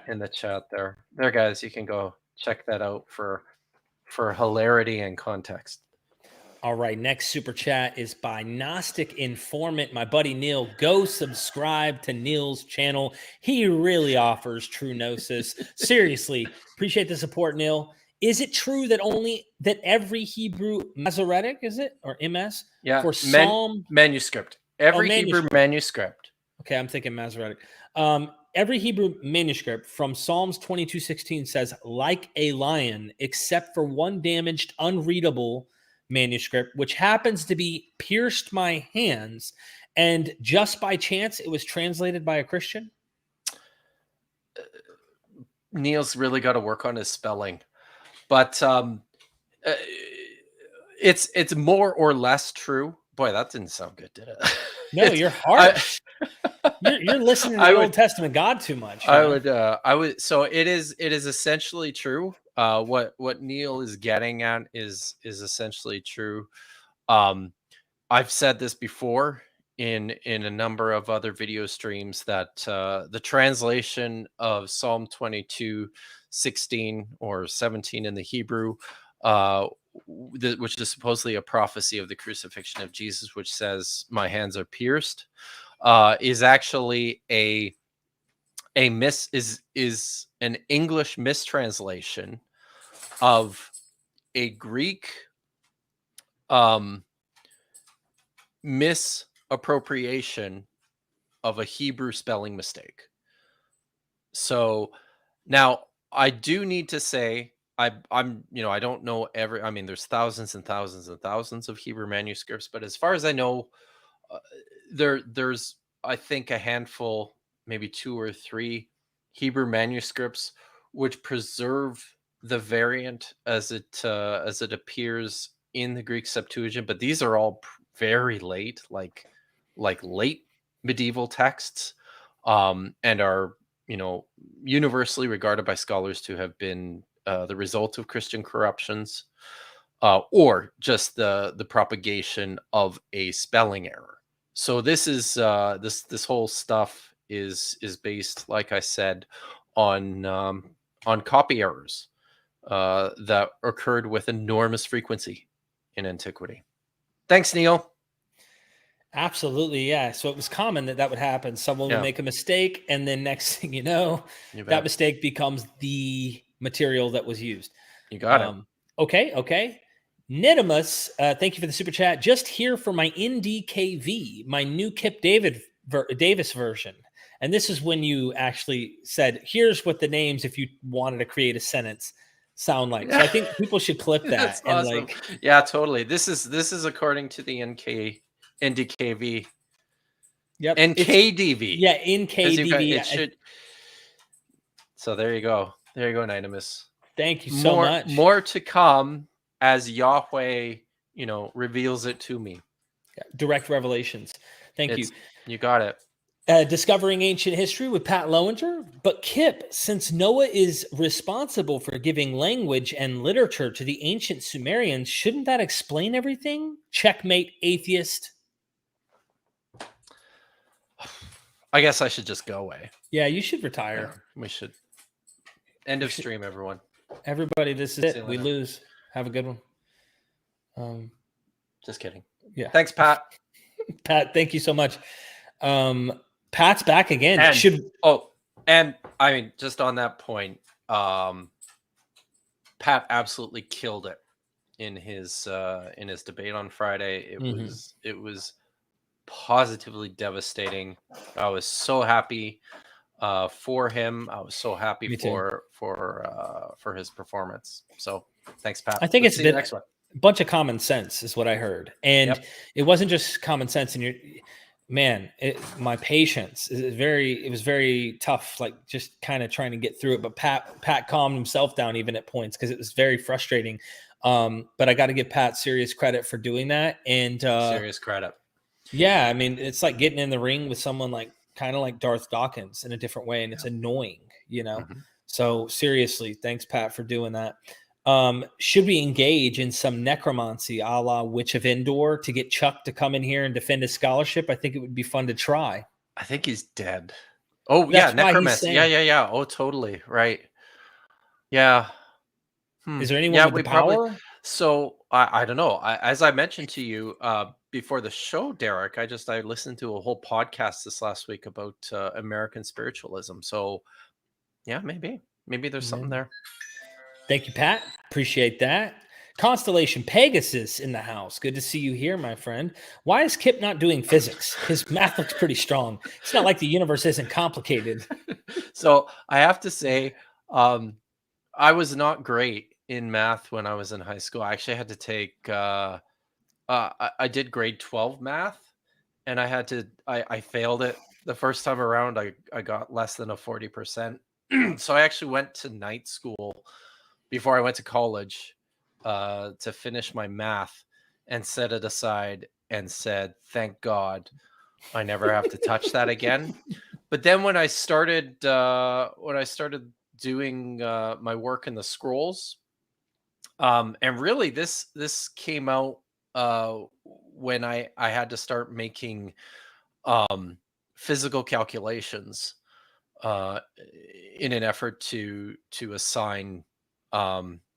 in the chat there, guys. You can go check that out for hilarity and context. All right, next super chat is by Gnostic Informant, my buddy Neil. Go subscribe to Neil's channel. He really offers true gnosis. Seriously, appreciate the support, Neil. Is it true that every Hebrew Masoretic, is it, or MS? Yeah, for Psalm manuscript. Every Hebrew manuscript. Okay, I'm thinking Masoretic. Every Hebrew manuscript from Psalms 22:16 says, like a lion, except for one damaged, unreadable manuscript, which happens to be pierced my hands. And just by chance, it was translated by a Christian. Neil's really got to work on his spelling, but it's more or less true. Boy, that didn't sound good, did it? No, you're harsh. You're listening to the Old Testament God too much. I would. So it is essentially true. What Neil is getting at is essentially true. I've said this before in a number of other video streams that the translation of Psalm 22:16 or 17 in the Hebrew, which is supposedly a prophecy of the crucifixion of Jesus, which says, "My hands are pierced," is actually is an English mistranslation of a Greek misappropriation of a Hebrew spelling mistake. So now I do need to say I'm I don't know there's thousands and thousands and thousands of Hebrew manuscripts, but as far as I know, there's I think a handful, maybe 2 or 3 Hebrew manuscripts which preserve the variant as it appears in the Greek Septuagint, but these are all very late, like late medieval texts, and are universally regarded by scholars to have been the result of Christian corruptions, or just the propagation of a spelling error. So this is this whole stuff is based, like I said, on copy errors that occurred with enormous frequency in antiquity. Thanks, Neil. Absolutely, yeah. So it was common that would happen. Someone would make a mistake, and then next thing you know, that mistake becomes the material that was used. You got it. Okay. Nidimus, thank you for the super chat. Just here for my NDKV, my new Kipp Davis version. And this is when you actually said, here's what the names, if you wanted to create a sentence, sound like. So I think people should clip that. That's and awesome. Yeah, totally. This is according to the NDKV. Yep. NKDV. Yeah, NKDV. It should. So there you go. There you go, Nidimus. Thank you so much. More to come as Yahweh, reveals it to me. Yeah, direct revelations. Thank you. You got it. Discovering Ancient History with Pat Lowinger. But Kipp, since Noah is responsible for giving language and literature to the ancient Sumerians, shouldn't that explain everything? Checkmate, atheist. I guess I should just go away. Yeah, you should retire. Yeah, we should. End of stream, everyone. Everybody, this is it. We lose. Have a good one. Just kidding. Yeah. Thanks, Pat. Pat, thank you so much. Pat's back again. And I mean, just on that point, Pat absolutely killed it in his debate on Friday. It was positively devastating. I was so happy for him. I was so happy for his performance. So thanks, Pat. I think Let's it's see the next one. A bunch of common sense is what I heard, and it wasn't just common sense. And my patience it was very tough, like just kind of trying to get through it. But Pat calmed himself down even at points because it was very frustrating. But I got to give Pat serious credit for doing that. And serious credit. Yeah, I mean, it's like getting in the ring with someone kind of like Darth Dawkins in a different way, and it's annoying, Mm-hmm. So seriously, thanks, Pat, for doing that. Should we engage in some necromancy a la Witch of Endor to get Chuck to come in here and defend his scholarship? I think it would be fun to try. I think he's dead. Oh, that's necromancy. Yeah. Oh, totally. Right. Yeah. Is there anyone with the power? So I don't know. As I mentioned to you before the show, Derek, I listened to a whole podcast this last week about American spiritualism. So yeah, maybe there's something there. Thank you, Pat. Appreciate that. Constellation Pegasus in the house. Good to see you here, my friend. Why is Kipp not doing physics? His math looks pretty strong. It's not like the universe isn't complicated. So I have to say, I was not great in math when I was in high school. I actually had to take, I did grade 12 math, and I failed it the first time around. I got less than a 40%. So I actually went to night school before I went to college to finish my math, and set it aside and said, thank God I never have to touch that again. But then when I started doing my work in the scrolls, and really this came out when I had to start making physical calculations in an effort to assign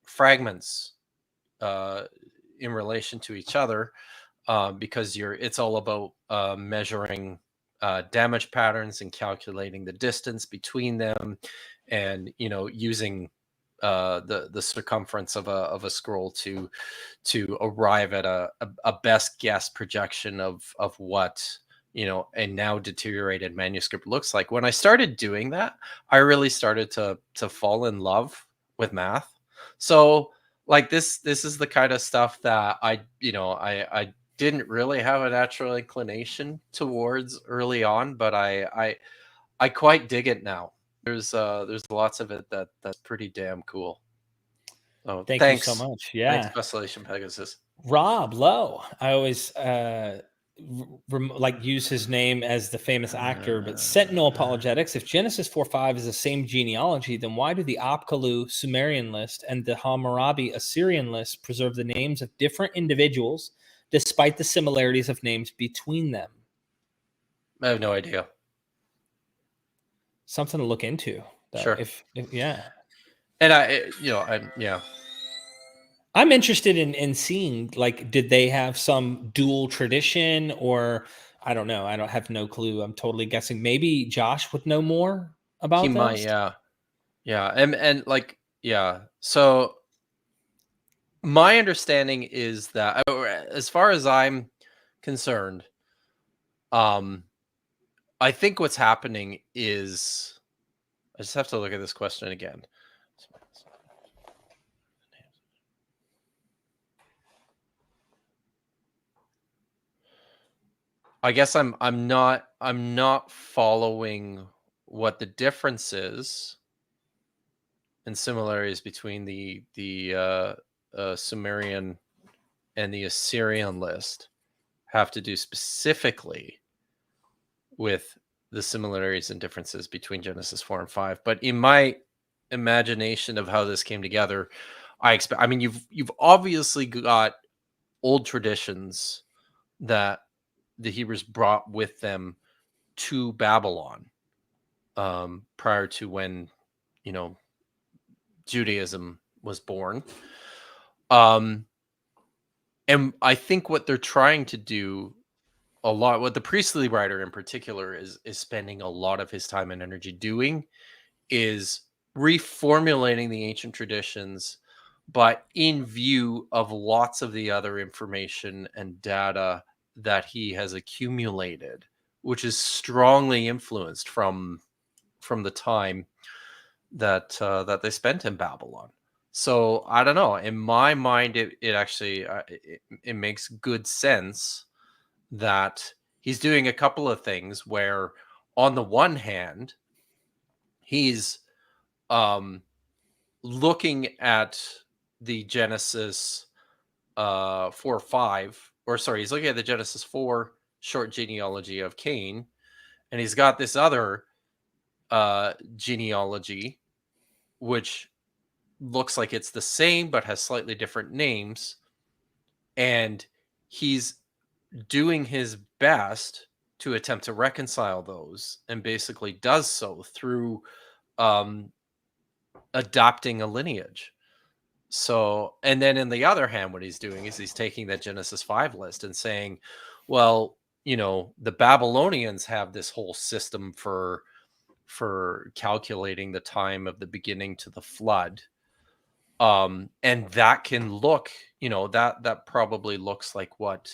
fragments in relation to each other, because it's all about measuring damage patterns and calculating the distance between them, and using the circumference of a scroll to arrive at a best guess projection of what a now deteriorated manuscript looks like. When I started doing that, I really started to fall in love with math. So like this is the kind of stuff that I didn't really have a natural inclination towards early on, but I quite dig it now. There's lots of it that's pretty damn cool. Oh, Thanks you so much. Yeah. Thanks, Constellation Pegasus. Rob Lowe. I always use his name as the famous actor, but Sentinel Apologetics. If Genesis 4:5 is the same genealogy, then why do the Apkallu Sumerian list and the Hammurabi Assyrian list preserve the names of different individuals despite the similarities of names between them? I have no idea. Something to look into. Though. Sure. Yeah. And I'm interested in seeing, like, did they have some dual tradition, or I don't know. I don't have no clue. I'm totally guessing. Maybe Josh would know more about he this. might, yeah. And like, yeah. So my understanding is that, as far as I'm concerned, I think what's happening is, I just have to look at this question again. I guess I'm not following what the difference is and similarities between the Sumerian and the Assyrian list have to do specifically with the similarities and differences between Genesis 4 and 5. But in my imagination of how this came together, I mean, you've obviously got old traditions that the Hebrews brought with them to Babylon prior to when Judaism was born. And I think what they're trying to do a lot, what the priestly writer in particular is spending a lot of his time and energy doing, is reformulating the ancient traditions, but in view of lots of the other information and data that he has accumulated, which is strongly influenced from the time that they spent in Babylon. So I don't know. In my mind, it actually it makes good sense that he's doing a couple of things where, on the one hand, he's looking at the Genesis 4:5, or sorry, he's looking at the Genesis 4 short genealogy of Cain, and he's got this other genealogy which looks like it's the same but has slightly different names, and he's doing his best to attempt to reconcile those, and basically does so through adopting a lineage. So, and then in the other hand, what he's doing is he's taking that Genesis 5 list and saying, well, the Babylonians have this whole system for calculating the time of the beginning to the flood. And that can look, that probably looks like what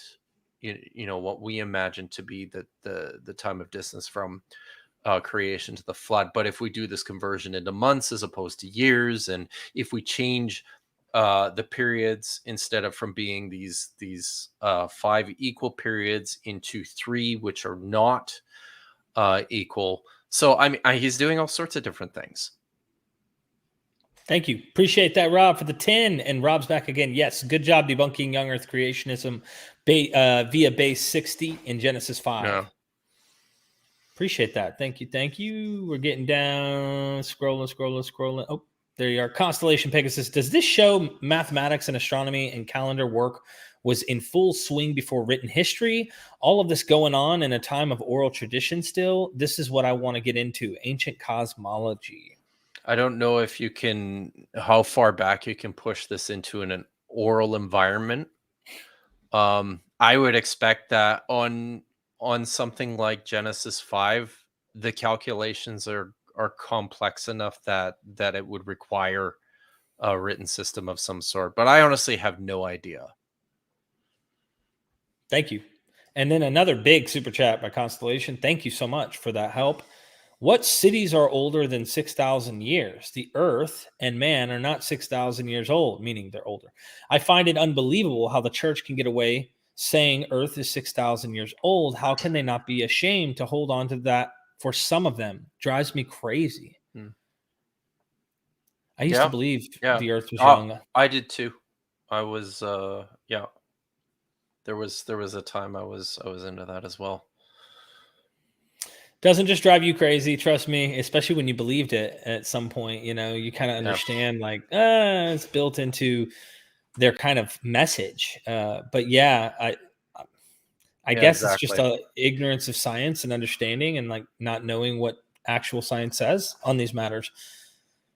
what we imagine to be the time of distance from creation to the flood. But if we do this conversion into months as opposed to years, and if we change the periods, instead of from being these 5 equal periods into 3 which are not equal, so I mean, he's doing all sorts of different things. Thank you. Appreciate that, Rob, for the 10. And Rob's back again. Yes, good job debunking young earth creationism via base 60 in Genesis 5. Yeah. Appreciate that. Thank you. Thank you. We're getting down. Scrolling. Oh, there you are. Constellation Pegasus. Does this show mathematics and astronomy and calendar work was in full swing before written history? All of this going on in a time of oral tradition still? This is what I want to get into. Ancient cosmology. I don't know if you can, how far back you can push this into an oral environment. I would expect that on something like Genesis 5, the calculations are complex enough that it would require a written system of some sort. But I honestly have no idea. Thank you. And then another big super chat by Constellation. Thank you so much for that help. What cities are older than 6,000 years? The earth and man are not 6,000 years old, meaning they're older. I find it unbelievable how the church can get away saying earth is 6,000 years old. How can they not be ashamed to hold on to that for some of them? Drives me crazy. I used to believe the earth was young. I did too. I was, there was a time I was into that as well. Doesn't just drive you crazy, trust me, especially when you believed it at some point. You kind of understand it's built into their kind of message. But yeah, I guess exactly. It's just a ignorance of science and understanding, and like not knowing what actual science says on these matters,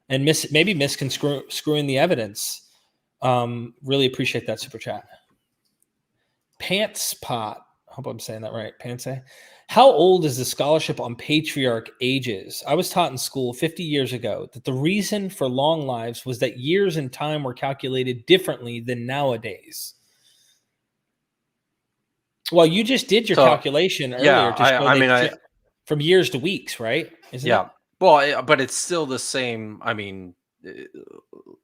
and maybe misconstruing the evidence. Really appreciate that super chat. Pants Pot, hope I'm saying that right. Pants. How old is the scholarship on patriarch ages? I was taught in school 50 years ago that the reason for long lives was that years and time were calculated differently than nowadays. Well, you just did your calculation earlier. From years to weeks, right? Isn't it? Well, but it's still the same. I mean,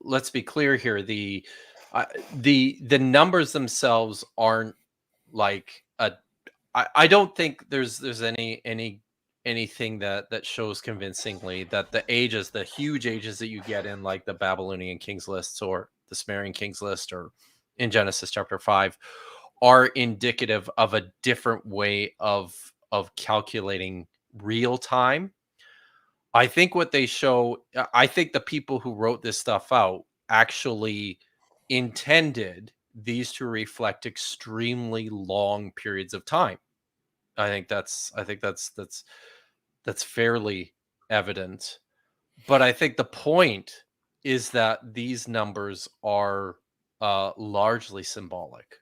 let's be clear here. The numbers themselves aren't like a. I don't think there's anything that shows convincingly that the ages, the huge ages that you get in like the Babylonian Kings lists or the Sumerian Kings list or in Genesis chapter 5 are indicative of a different way of calculating real time. I think what they show, I think the people who wrote this stuff out actually intended these to reflect extremely long periods of time. I think that's fairly evident. But I think the point is that these numbers are largely symbolic.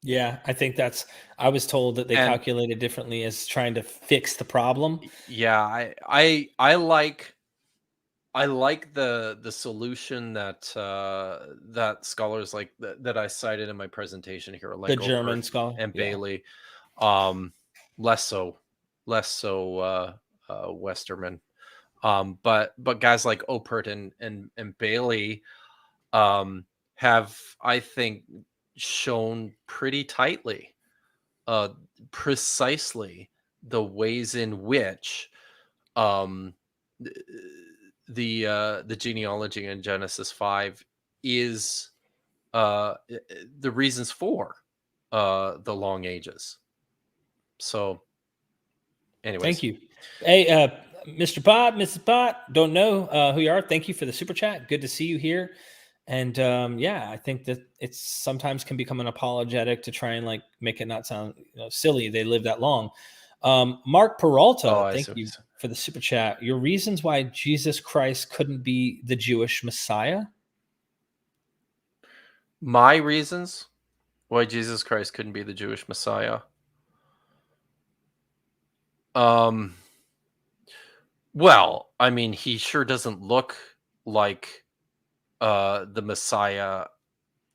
Yeah, I think I was told that they calculated differently as trying to fix the problem. Yeah, I like the solution that that scholars like that I cited in my presentation here, like the German scholar and Bailey, less so Westerman, but guys like Oppert and Bailey have, I think, shown pretty tightly precisely the ways in which the genealogy in Genesis 5 is the reasons for the long ages. So anyways. Thank you. Hey, Mr. Pot, Mrs. Pot, don't know who you are. Thank you for the super chat. Good to see you here. And I think that it's sometimes can become an apologetic to try and like make it not sound silly. They live that long. Mark Peralta, thank you for the super chat. Your reasons why Jesus Christ couldn't be the Jewish Messiah? My reasons why Jesus Christ couldn't be the Jewish Messiah. Well, I mean, he sure doesn't look like the Messiah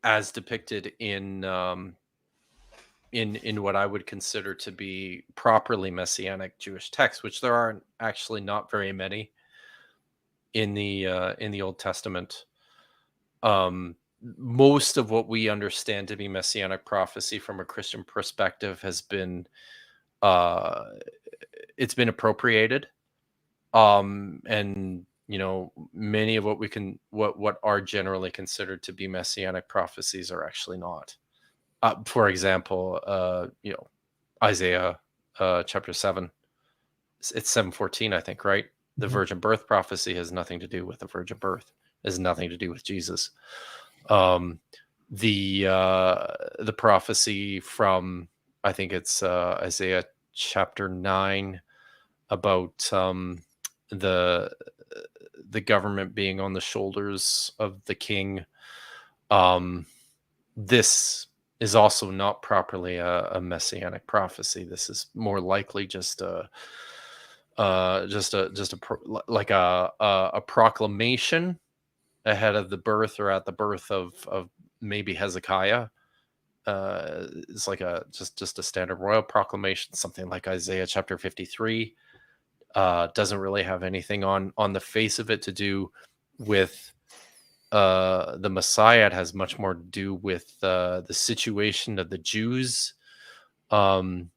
as depicted in what I would consider to be properly messianic Jewish texts, which there are actually not very many in the Old Testament. Most of what we understand to be messianic prophecy from a Christian perspective has been it's been appropriated, and many of what are generally considered to be messianic prophecies are actually not. For example, Isaiah chapter 7, it's 7:14, I think, right? The virgin birth prophecy has nothing to do with the virgin birth. It has nothing to do with Jesus. The prophecy from, I think it's Isaiah chapter 9 about the government being on the shoulders of the king. This is also not properly a messianic prophecy. This is more likely just a proclamation ahead of the birth or at the birth of maybe Hezekiah. It's like just a standard royal proclamation, something like Isaiah chapter 53. Doesn't really have anything on the face of it to do with the Messiah. It has much more to do with the situation of the Jews in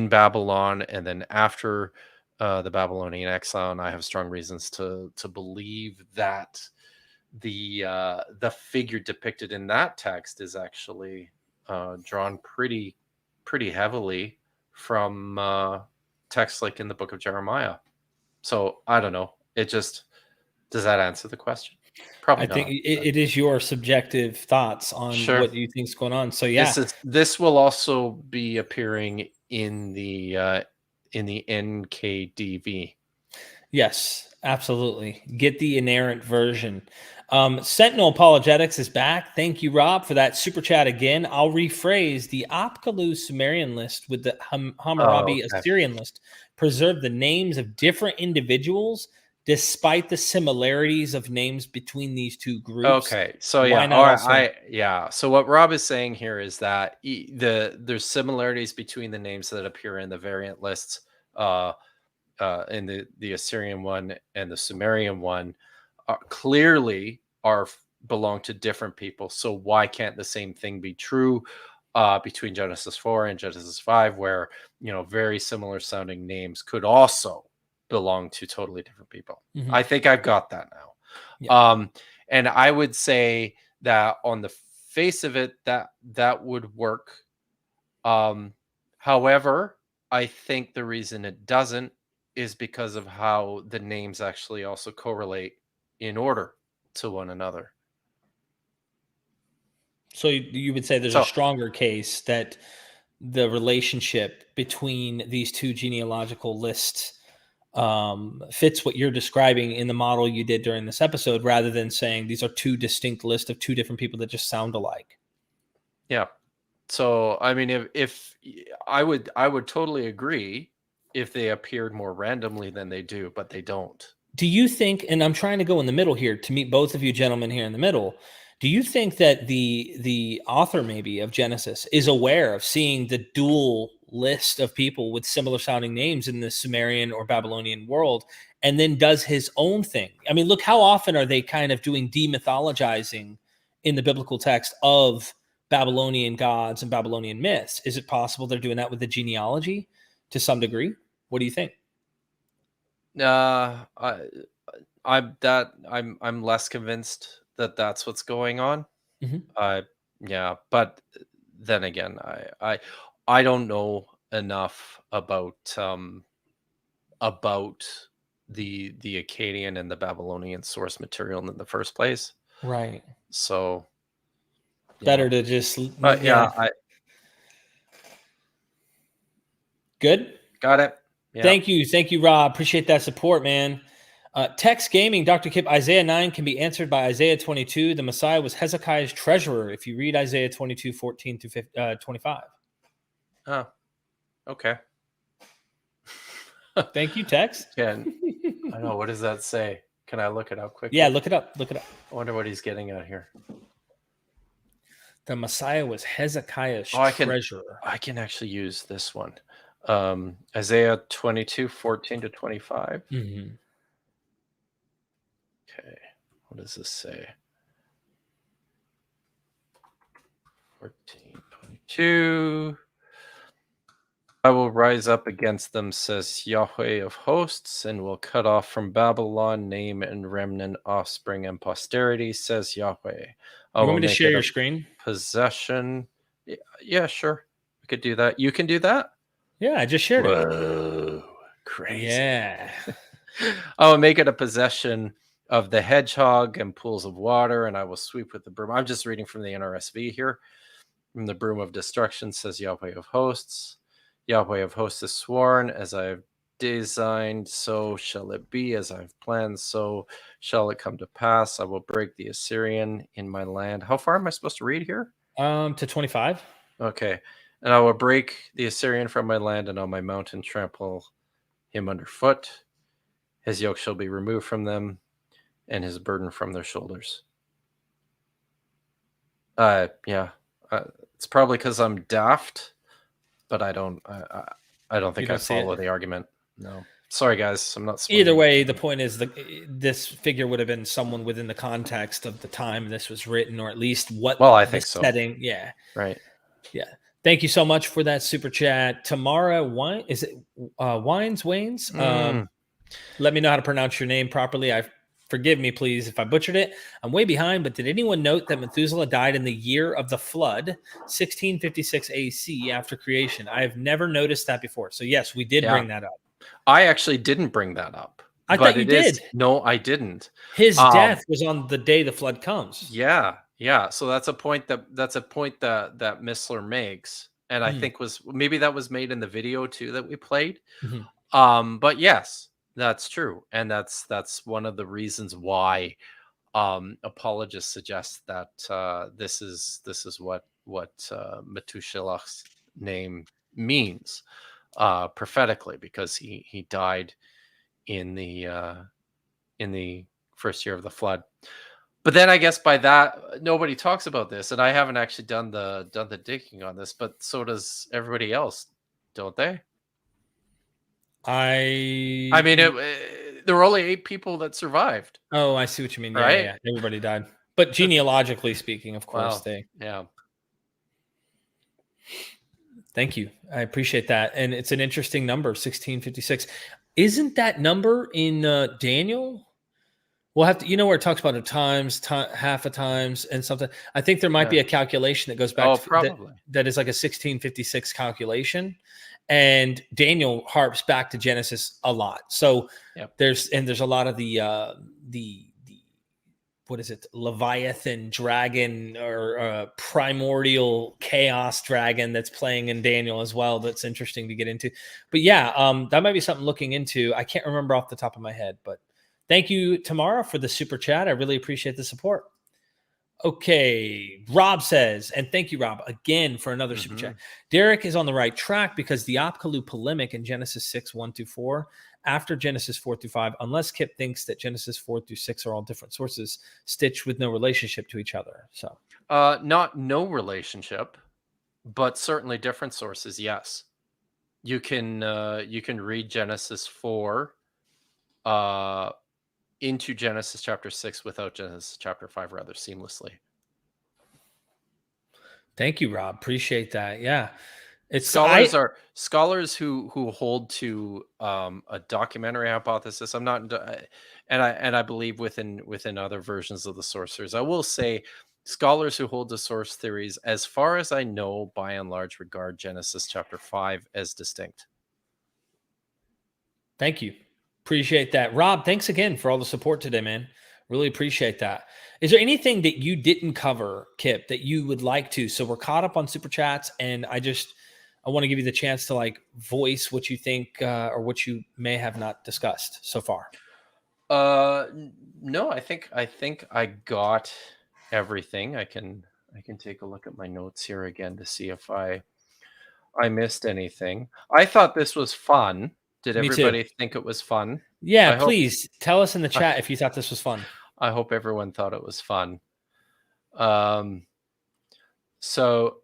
Babylon, and then after the Babylonian exile. And I have strong reasons to believe that the figure depicted in that text is actually drawn pretty heavily from texts like in the book of Jeremiah. So I don't know. Does that answer the question? Probably I think not. it is your subjective thoughts on Sure. what you think is going on. So yeah, this will also be appearing in the NKDV. yes, absolutely. Get the inerrant version. Sentinel Apologetics is back. Thank you, Rob, for that super chat again. I'll rephrase the Apkallu Sumerian list with the Hammurabi Assyrian list. Preserve the names of different individuals despite the similarities of names between these two groups. Okay, so so what Rob is saying here is that there's similarities between the names that appear in the variant lists, in the Assyrian one and the Sumerian one, clearly belong to different people. So why can't the same thing be true between Genesis 4 and Genesis 5, where very similar sounding names could also belong to totally different people? Mhm. I think I've got that now. Yeah. And I would say that on the face of it, that would work. However, I think the reason it doesn't is because of how the names actually also correlate in order to one another. So you would say there's a stronger case that the relationship between these two genealogical lists fits what you're describing in the model you did during this episode, rather than saying these are two distinct lists of two different people that just sound alike. Yeah. So, I mean, if I would totally agree if they appeared more randomly than they do, but they don't. Do you think, and I'm trying to go in the middle here to meet both of you gentlemen here in the middle, do you think that the author maybe of Genesis is aware of seeing the dual list of people with similar sounding names in the Sumerian or Babylonian world, and then does his own thing? I mean, look, how often are they kind of doing demythologizing in the biblical text of Babylonian gods and Babylonian myths? Is it possible they're doing that with the genealogy to some degree? What do you think? I'm less convinced that that's what's going on. Yeah, but then again, I don't know enough about the Akkadian and the Babylonian source material in the first place. Right. So better to just good. Got it. Yeah. Thank you, Rob. Appreciate that support, man. Text Gaming, Dr. Kipp, Isaiah 9 can be answered by Isaiah 22. The Messiah was Hezekiah's treasurer, if you read Isaiah 22, 14 through 25. Oh, okay. Thank you, Text. I know. What does that say? Can I look it up quickly? Yeah, look it up. Look it up. I wonder what he's getting at here. The Messiah was Hezekiah's treasurer. I can actually use this one. Isaiah 22, 14 to 25. Mm-hmm. Okay. What does this say? 14, 22. I will rise up against them, says Yahweh of hosts, and will cut off from Babylon name and remnant, offspring, and posterity, says Yahweh. I You will want me to make share it your a screen? possession. Yeah, sure. We could do that. You can do that? Yeah, I just shared it. Whoa. Crazy. Yeah. I will make it a possession of the hedgehog and pools of water, and I will sweep with the broom. I'm just reading from the NRSV here. From the broom of destruction, says Yahweh of hosts. Yahweh of hosts is sworn, as I have designed, so shall it be, as I have planned, so shall it come to pass. I will break the Assyrian in my land. How far am I supposed to read here? To 25. Okay. And I will break the Assyrian from my land, and on my mountain trample him underfoot. His yoke shall be removed from them, and his burden from their shoulders. Yeah. It's probably because I'm daft, but I don't think I follow the argument. No. Sorry, guys. I'm not smart. Either way, the point is this figure would have been someone within the context of the time this was written, or at least what I think so. Setting. Yeah. Right. Yeah. Thank you so much for that super chat. Tamara Waynes? Let me know how to pronounce your name properly. Forgive me, please, if I butchered it. I'm way behind, but did anyone note that Methuselah died in the year of the flood, 1656 AC, after creation? I have never noticed that before. So, yes, we did bring that up. I actually didn't bring that up. I thought you did. No, I didn't. His death was on the day the flood comes. Yeah. So that's a point that Missler makes, and I think maybe that was made in the video too that we played. Mm-hmm. But yes, that's true, and that's one of the reasons why apologists suggest that this is what Methuselah's name means prophetically, because he died in the first year of the flood. But then I guess by that, nobody talks about this, and I haven't actually done the digging on this, but so does everybody else, don't they? I mean, there were only 8 people that survived. Oh, I see what you mean. Right? Yeah. Everybody died. But genealogically speaking, of course, Yeah. Thank you. I appreciate that. And it's an interesting number, 1656. Isn't that number in Daniel? We'll have to, where it talks about half a times and something. I think there might be a calculation that goes back probably. That is like a 1656 calculation. And Daniel harps back to Genesis a lot. So there's a lot of the what is it? Leviathan dragon or primordial chaos dragon that's playing in Daniel as well. That's interesting to get into. But that might be something looking into. I can't remember off the top of my head, but thank you, Tamara, for the super chat. I really appreciate the support. Okay, Rob says, and thank you, Rob, again for another super chat. Derek is on the right track because the Opkalu polemic in Genesis 6, 1-4, after Genesis 4-5, unless Kipp thinks that Genesis 4-6 are all different sources stitched with no relationship to each other. So, not no relationship, but certainly different sources. Yes, you can read Genesis 4 into Genesis chapter 6 without Genesis chapter 5 rather seamlessly. Thank you, Rob. Appreciate that. Yeah. It's scholars who hold to a documentary hypothesis. I'm not, and I believe within other versions of the sources. I will say scholars who hold to source theories, as far as I know, by and large, regard Genesis chapter 5 as distinct. Thank you. Appreciate that. Rob, thanks again for all the support today, man. Really appreciate that. Is there anything that you didn't cover, Kipp, that you would like to? So we're caught up on super chats, and I want to give you the chance to voice what you think or what you may have not discussed so far. No, I think I got everything. I can take a look at my notes here again to see if I missed anything. I thought this was fun. Did everybody think it was fun? Yeah, I hope please tell us in the chat if you thought this was fun. I hope everyone thought it was fun. So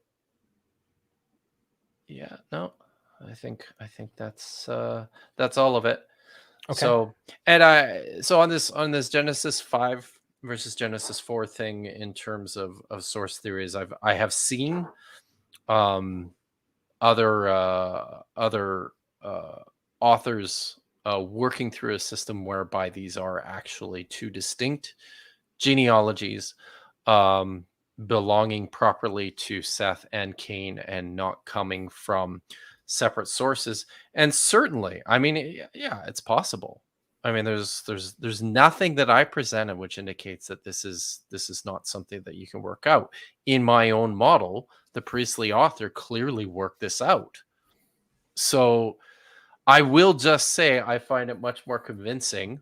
yeah, no, I think that's all of it. Okay. So, and on this Genesis 5 versus Genesis 4 thing, in terms of source theories, I have seen other authors working through a system whereby these are actually two distinct genealogies, belonging properly to Seth and Cain, and not coming from separate sources. And certainly, I mean, yeah, it's possible. I mean, there's nothing that I presented which indicates that this is not something that you can work out. In my own model, the priestly author clearly worked this out. So I will just say I find it much more convincing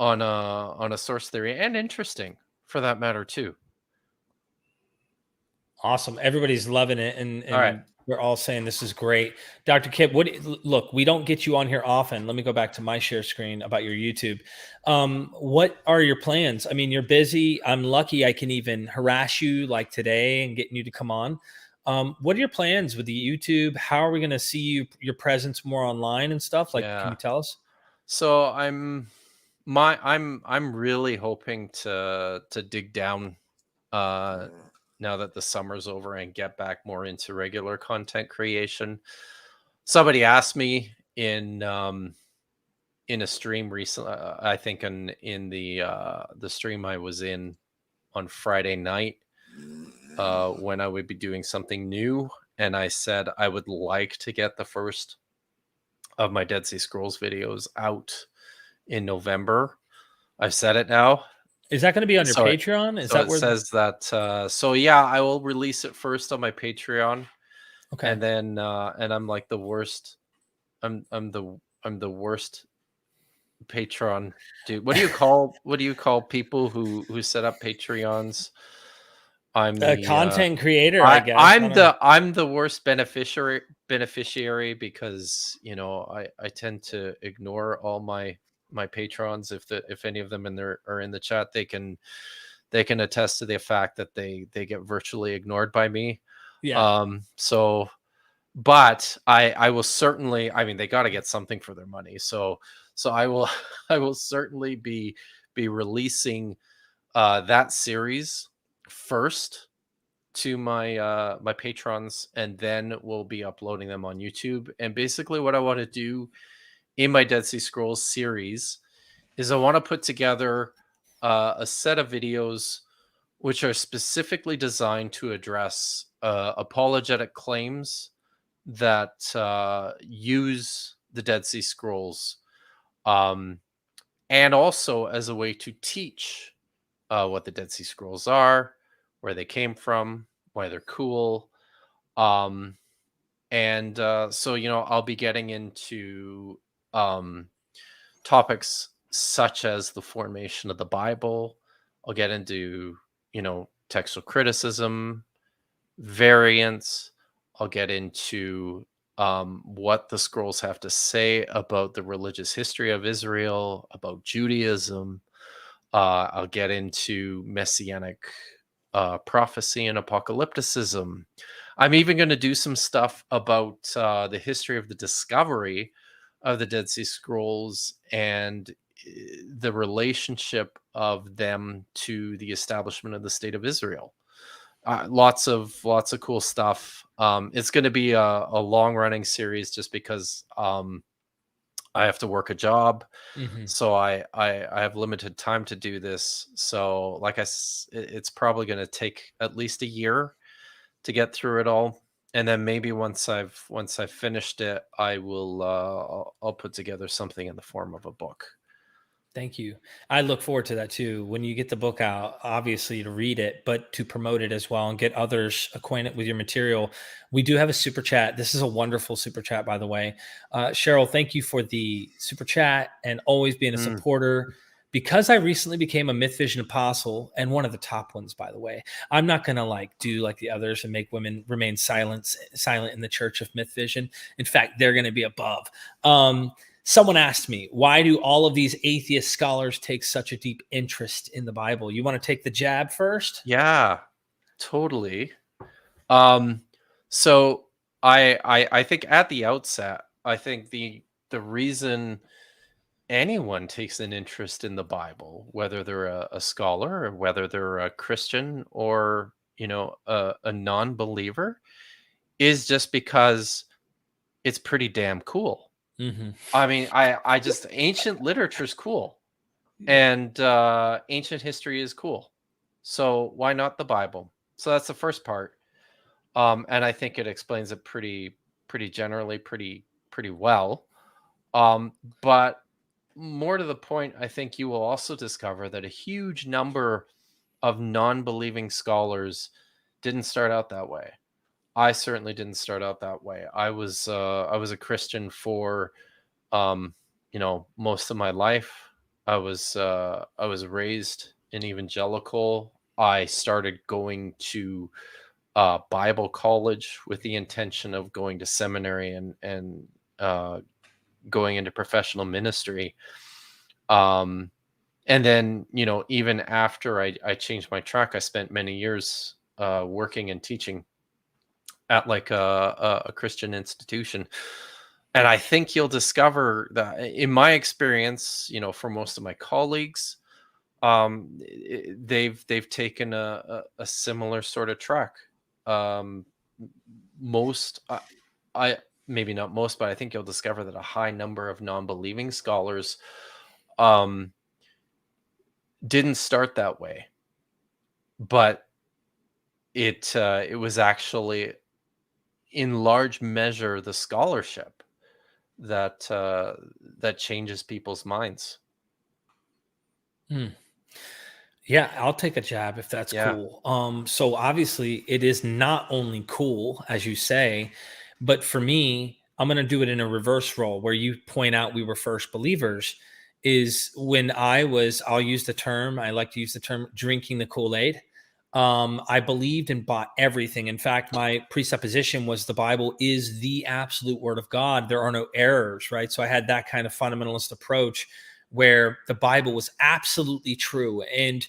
on a source theory, and interesting for that matter too. Awesome. Everybody's loving it. And All right. we're all saying this is great. Dr. Kipp, look, we don't get you on here often. Let me go back to my share screen about your YouTube. What are your plans? I mean, you're busy. I'm lucky I can even harass you like today and getting you to come on. What are your plans with the YouTube? How are we going to see your presence more online and stuff? Like, Yeah. can you tell us? So I'm really hoping to dig down now that the summer's over, and get back more into regular content creation. Somebody asked me in a stream recently, I think in the stream I was in on Friday night, when I would be doing something new, and I said I would like to get the first of my Dead Sea Scrolls videos out in November. I've said it now. Is that going to be on your Patreon? Is that where it says that? So yeah, I will release it first on my Patreon. Okay. And then and I'm like the worst. I'm the worst Patreon dude. What do you call people who set up Patreons? I'm the content creator, I guess. I'm the worst beneficiary because, you know, I tend to ignore all my patrons. If any of them are in the chat, they can attest to the fact that they get virtually ignored by me. Yeah. So, but I will certainly, I mean, they got to get something for their money. So I will I will certainly be releasing that series first to my my patrons, and then we'll be uploading them on YouTube. And basically what I want to do in my Dead Sea Scrolls series is I want to put together a set of videos which are specifically designed to address apologetic claims that use the Dead Sea Scrolls, and also as a way to teach what the Dead Sea Scrolls are, where they came from, why they're cool. And so, you know, I'll be getting into topics such as the formation of the Bible. I'll get into, you know, textual criticism, variants. I'll get into what the scrolls have to say about the religious history of Israel, about Judaism. I'll get into messianic prophecy and apocalypticism. I'm even going to do some stuff about the history of the discovery of the Dead Sea Scrolls and the relationship of them to the establishment of the state of Israel. Lots of cool stuff. It's going to be a long running series just because I have to work a job. Mm-hmm. So I have limited time to do this. So like it's probably going to take at least a year to get through it all. And then maybe once I've finished it, I will I'll put together something in the form of a book. Thank you. I look forward to that too. When you get the book out, obviously to read it, but to promote it as well and get others acquainted with your material. We do have a super chat. This is a wonderful super chat, by the way. Cheryl, thank you for the super chat and always being a supporter. Because I recently became a MythVision apostle, and one of the top ones, by the way. I'm not going to do like the others and make women remain silent in the church of MythVision. In fact, they're going to be above. Someone asked me, why do all of these atheist scholars take such a deep interest in the Bible? You want to take the jab first? Yeah, totally. So I think at the outset, I think the reason anyone takes an interest in the Bible, whether they're a scholar or whether they're a Christian or, a non-believer, is just because it's pretty damn cool. Mm-hmm. I mean, I just ancient literature is cool, and ancient history is cool. So why not the Bible? So that's the first part, and I think it explains it pretty generally, pretty well. But more to the point, I think you will also discover that a huge number of non-believing scholars didn't start out that way. I certainly didn't start out that way. I was a Christian for most of my life. I was raised an evangelical. I started going to Bible college with the intention of going to seminary and going into professional ministry. And then, even after I changed my track, I spent many years working and teaching at like a Christian institution. And I think you'll discover that in my experience, for most of my colleagues, they've taken a similar sort of track. Most, I maybe not most, but I think you'll discover that a high number of non-believing scholars didn't start that way, but it was actually in large measure the scholarship that changes people's minds. Yeah, I'll take a jab if that's cool. So obviously it is not only cool, as you say, but for me, I'm going to do it in a reverse role where you point out we were first believers. Is when I'll use the term, I like to use the term drinking the Kool-Aid. I believed and bought everything. In fact, my presupposition was the Bible is the absolute word of God. There are no errors, right? So I had that kind of fundamentalist approach where the Bible was absolutely true. And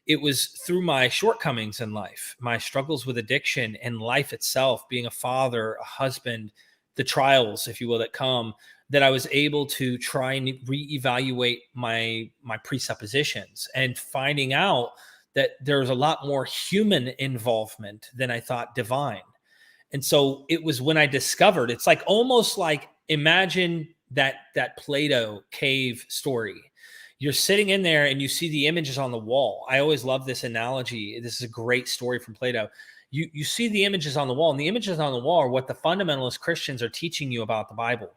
it was through my shortcomings in life, my struggles with addiction and life itself, being a father, a husband, the trials, if you will, that come, that I was able to try and reevaluate my presuppositions and finding out that there's a lot more human involvement than I thought divine. And so it was when I discovered, it's like almost like imagine that Plato cave story. You're sitting in there and you see the images on the wall. I always love this analogy. This is a great story from Plato. You see the images on the wall, and the images on the wall are what the fundamentalist Christians are teaching you about the Bible.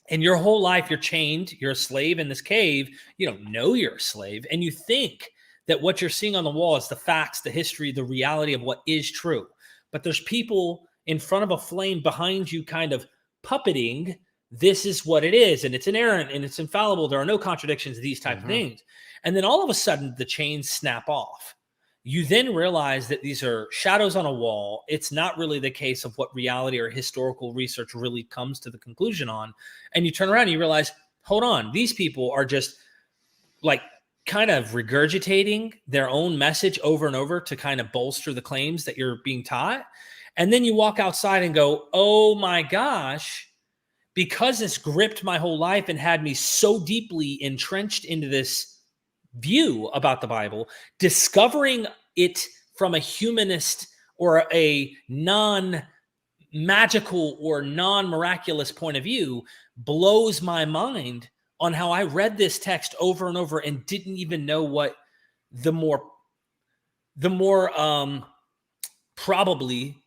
And your whole life, you're chained, you're a slave in this cave. You don't know you're a slave, and you think that what you're seeing on the wall is the facts, the history, the reality of what is true. But there's people in front of a flame behind you kind of puppeting, this is what it is, and it's inerrant, and it's infallible. There are no contradictions, these type of things. And then all of a sudden, the chains snap off. You then realize that these are shadows on a wall. It's not really the case of what reality or historical research really comes to the conclusion on. And you turn around and you realize, hold on, these people are just like kind of regurgitating their own message over and over to kind of bolster the claims that you're being taught. And then you walk outside and go, oh my gosh, because this gripped my whole life and had me so deeply entrenched into this view about the Bible, discovering it from a humanist or a non-magical or non-miraculous point of view blows my mind on how I read this text over and over and didn't even know what the more probably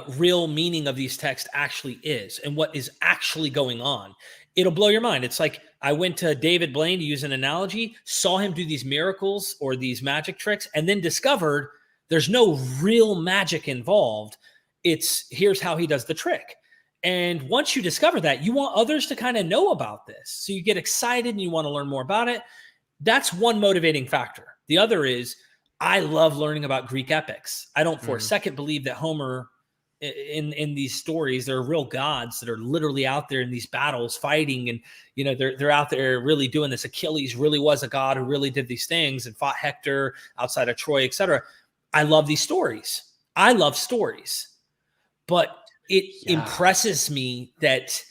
real meaning of these texts actually is and what is actually going on. It'll blow your mind. It's like I went to David Blaine, to use an analogy, saw him do these miracles or these magic tricks, and then discovered there's no real magic involved. It's here's how he does the trick. And once you discover that, you want others to kind of know about this. So you get excited and you want to learn more about it. That's one motivating factor. The other is I love learning about Greek epics. I don't for a second believe that Homer in these stories. There are real gods that are literally out there in these battles fighting, and they're out there really doing this. Achilles really was a god who really did these things and fought Hector outside of Troy, etc. I love these stories. I love stories, but it impresses me that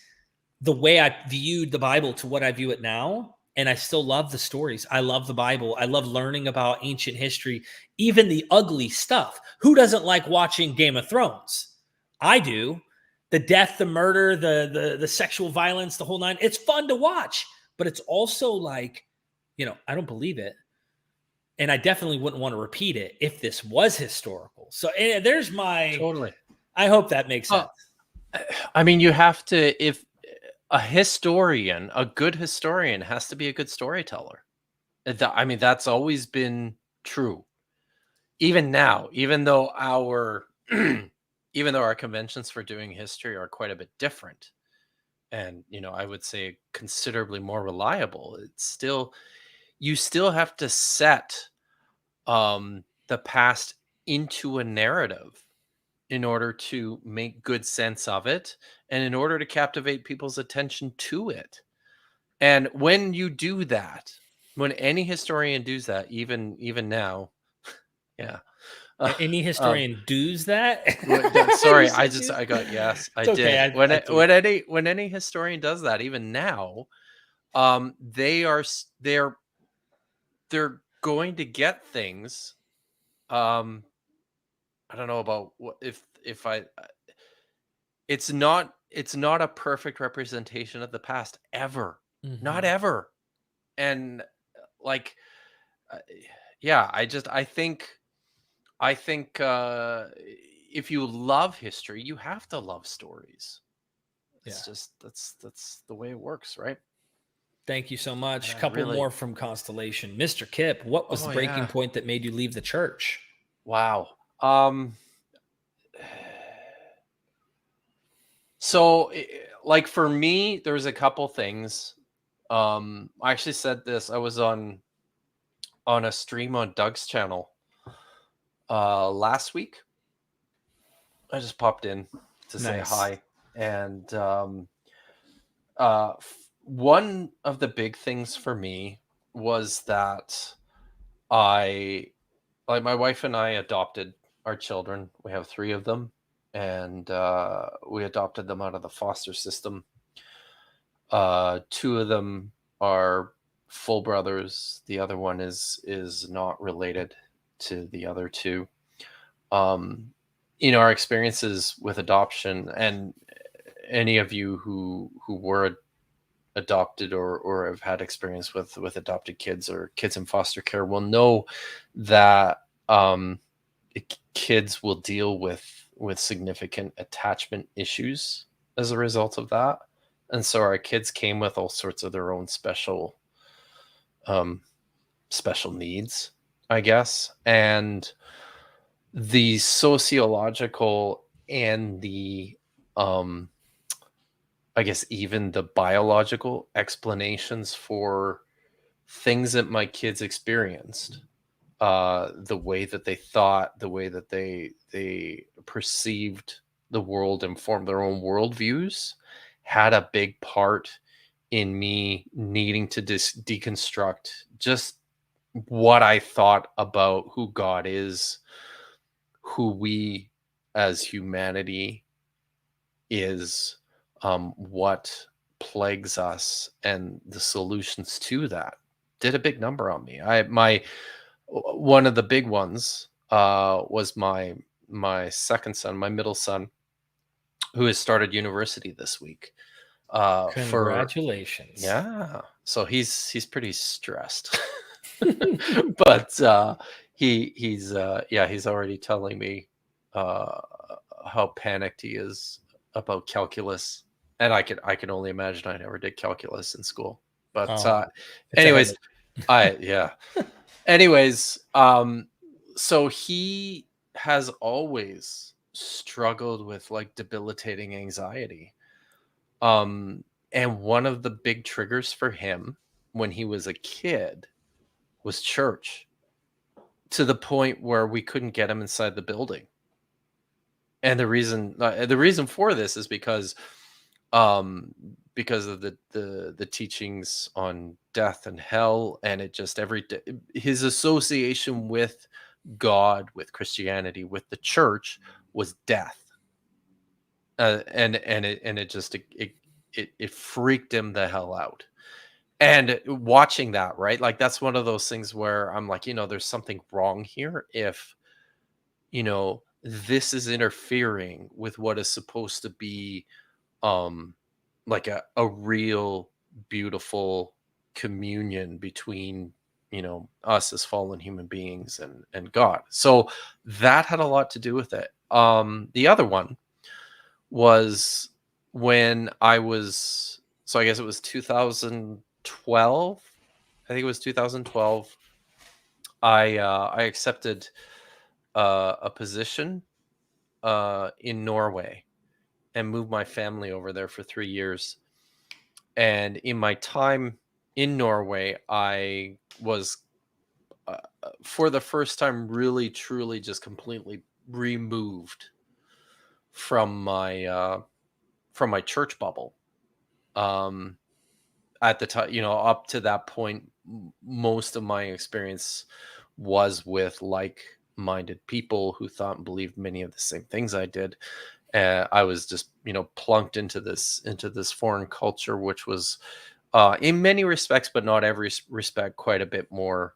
the way I viewed the Bible to what I view it now, and I still love the stories. I love the Bible. I love learning about ancient history, even the ugly stuff. Who doesn't like watching Game of Thrones? I do. The death, the murder, the sexual violence, the whole nine. It's fun to watch, but it's also like, I don't believe it. And I definitely wouldn't want to repeat it if this was historical. So there's my... Totally. I hope that makes sense. I mean, you have to, if a historian, a good historian has to be a good storyteller. I mean, that's always been true. Even now, even though our conventions for doing history are quite a bit different, and I would say considerably more reliable, you still have to set the past into a narrative in order to make good sense of it and in order to captivate people's attention to it. And when you do that, when any historian does that, even now, yeah. Any historian does that? Sorry, I got yes, I it's did. okay, When any historian does that, even now, they're going to get things. I don't know about what if I. It's not a perfect representation of the past ever, not ever, and like, yeah, I think if you love history, you have to love stories. It's just that's the way it works, right? Thank you so much. A couple more from Constellation. Mr. Kipp, what was the breaking point that made you leave the church? Wow. So, like, for me, there's a couple things. I actually said this. I was on a stream on Doug's channel last week. I just popped in to say hi. And one of the big things for me was that my wife and I adopted our children. We have 3 of them, and we adopted them out of the foster system. 2 of them are full brothers. The other one is not related to the other 2. Our experiences with adoption, and any of you who were adopted or have had experience with adopted kids or kids in foster care will know that kids will deal with significant attachment issues as a result of that. And so our kids came with all sorts of their own special needs, I guess. And the sociological and the I guess even the biological explanations for things that my kids experienced, the way that they thought, the way that they perceived the world and formed their own worldviews, had a big part in me needing to deconstruct just what I thought about who God is, who we as humanity is, what plagues us, and the solutions to that. Did a big number on me. One of the big ones was my second son, my middle son, who has started university this week. Congratulations! So he's pretty stressed, but he's already telling me how panicked he is about calculus. And I can only imagine. I never did calculus in school, but anyways, so he has always struggled with like debilitating anxiety. And one of the big triggers for him when he was a kid was church, to the point where we couldn't get him inside the building. And the reason for this is because of the teachings on death and hell, and it just his association with God, with Christianity, with the church was death. And it just it freaked him the hell out. And watching that, right? Like, that's one of those things where I'm like, there's something wrong here if, this is interfering with what is supposed to be um like a real beautiful communion between, us as fallen human beings and God. So that had a lot to do with it. The other one was when I guess it was 2012. I think it was 2012. I accepted a position in Norway and moved my family over there for 3 years. And in my time in Norway, I was for the first time really truly just completely removed from my church bubble. At the time, up to that point, most of my experience was with like-minded people who thought and believed many of the same things I did. I was just, plunked into this foreign culture, which was, in many respects, but not every respect, quite a bit more